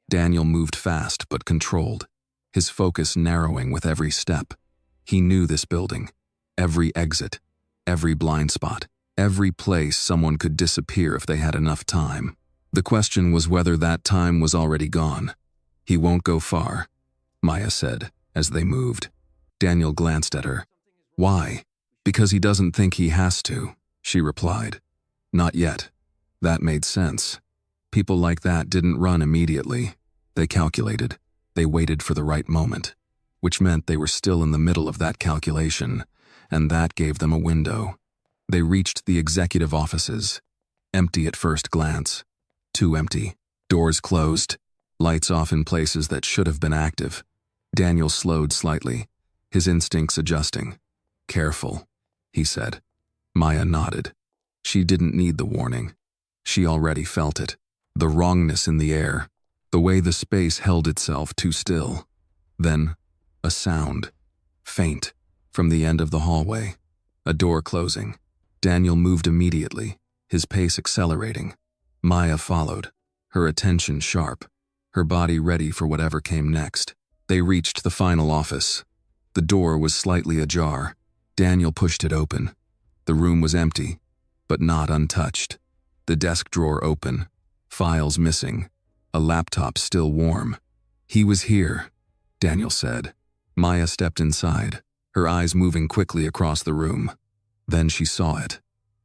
S1: Daniel moved fast but controlled, his focus narrowing with every step. He knew this building. Every exit. Every blind spot. Every place someone could disappear if they had enough time. The question was whether that time was already gone. He won't go far, Maya said, as they moved. Daniel glanced at her. Why? Because he doesn't think he has to, she replied. Not yet. That made sense. People like that didn't run immediately. They calculated. They waited for the right moment, which meant they were still in the middle of that calculation, and that gave them a window. They reached the executive offices. Empty at first glance. Too empty. Doors closed. Lights off in places that should have been active. Daniel slowed slightly, his instincts adjusting. Careful, he said. Maya nodded. She didn't need the warning. She already felt it. The wrongness in the air. The way the space held itself too still. Then, a sound. Faint. From the end of the hallway. A door closing. Daniel moved immediately, his pace accelerating. Maya followed, her attention sharp, her body ready for whatever came next. They reached the final office. The door was slightly ajar. Daniel pushed it open. The room was empty, but not untouched. The desk drawer open, files missing, a laptop still warm. He was here, Daniel said. Maya stepped inside, her eyes moving quickly across the room. Then she saw it.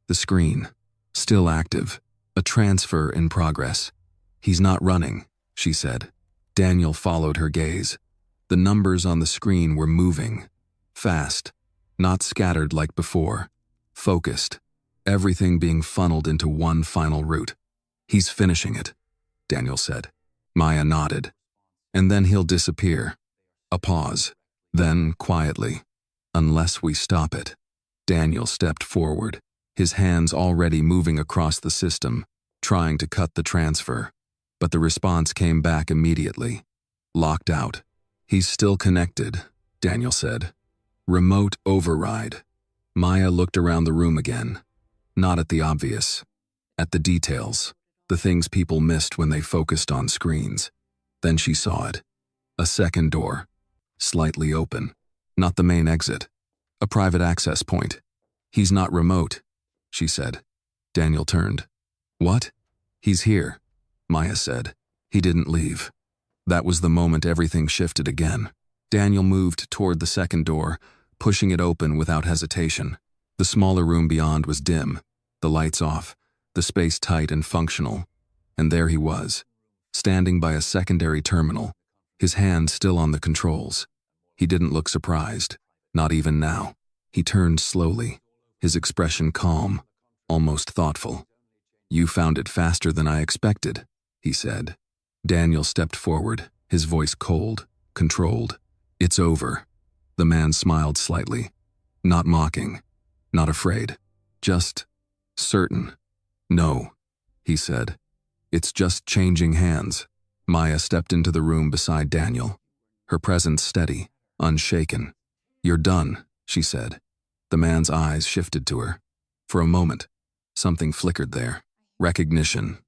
S1: The screen, still active, a transfer in progress. He's not running, she said. Daniel followed her gaze. The numbers on the screen were moving. Fast, not scattered like before. Focused, everything being funneled into one final route. He's finishing it, Daniel said. Maya nodded. And then he'll disappear. A pause. Then, quietly, unless we stop it. Daniel stepped forward, his hands already moving across the system, trying to cut the transfer. But the response came back immediately. Locked out. He's still connected, Daniel said. Remote override. Maya looked around the room again. Not at the obvious. at the details, the things people missed when they focused on screens. Then she saw it. A second door, slightly open. Not the main exit. A private access point. "He's not remote," she said. Daniel turned. "What?" "He's here," Maya said. "He didn't leave." That was the moment everything shifted again. Daniel moved toward the second door, pushing it open without hesitation. The smaller room beyond was dim, the lights off, the space tight and functional. And there he was, standing by a secondary terminal, his hand still on the controls. He didn't look surprised, not even now. He turned slowly, his expression calm, almost thoughtful. "You found it faster than I expected," he said. Daniel stepped forward, his voice cold, controlled. "It's over." The man smiled slightly. Not mocking, not afraid, just certain. "No," he said. "It's just changing hands." Maya stepped into the room beside Daniel, her presence steady, unshaken. "You're done," she said. The man's eyes shifted to her. For a moment, something flickered there. Recognition.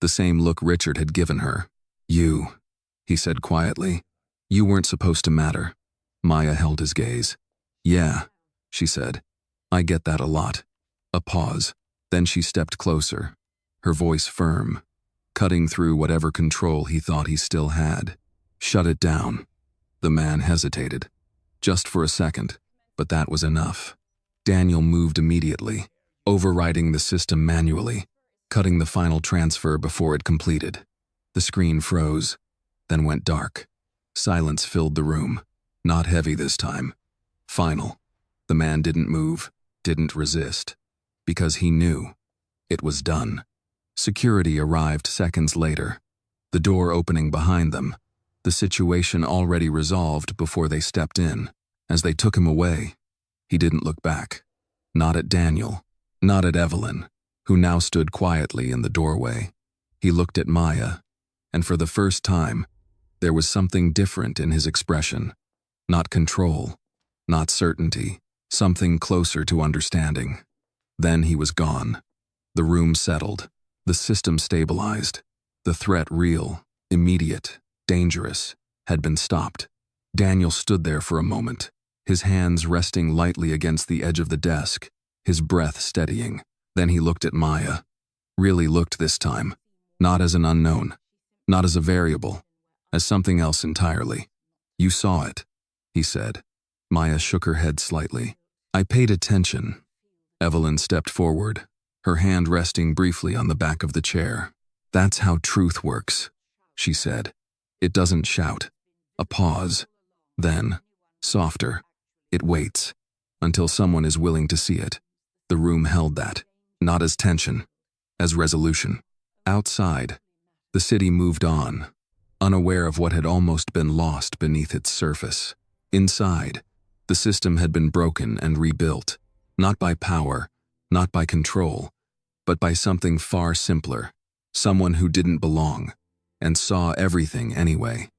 S1: The same look Richard had given her. "You," he said quietly. "You weren't supposed to matter." Maya held his gaze. "Yeah," she said. "I get that a lot." A pause. Then she stepped closer, her voice firm, cutting through whatever control he thought he still had. "Shut it down." The man hesitated. Just for a second, but that was enough. Daniel moved immediately, overriding the system manually, cutting the final transfer before it completed. The screen froze, then went dark. Silence filled the room, not heavy this time. Final. The man didn't move, didn't resist, because he knew it was done. Security arrived seconds later, the door opening behind them, the situation already resolved before they stepped in. As they took him away, he didn't look back. Not at Daniel, not at Evelyn, who now stood quietly in the doorway. He looked at Maya, and for the first time, there was something different in his expression. Not control, not certainty, something closer to understanding. Then he was gone. The room settled. The system stabilized. The threat real, immediate, dangerous, had been stopped. Daniel stood there for a moment, his hands resting lightly against the edge of the desk, his breath steadying. Then he looked at Maya. Really looked this time. Not as an unknown, not as a variable, as something else entirely. "You saw it," he said. Maya shook her head slightly. "I paid attention." Evelyn stepped forward, her hand resting briefly on the back of the chair. "That's how truth works," she said. "It doesn't shout. A pause. Then, softer, it waits, until someone is willing to see it." The room held that, not as tension, as resolution. Outside, the city moved on, unaware of what had almost been lost beneath its surface. Inside, the system had been broken and rebuilt, not by power, not by control, but by something far simpler, someone who didn't belong, and saw everything anyway.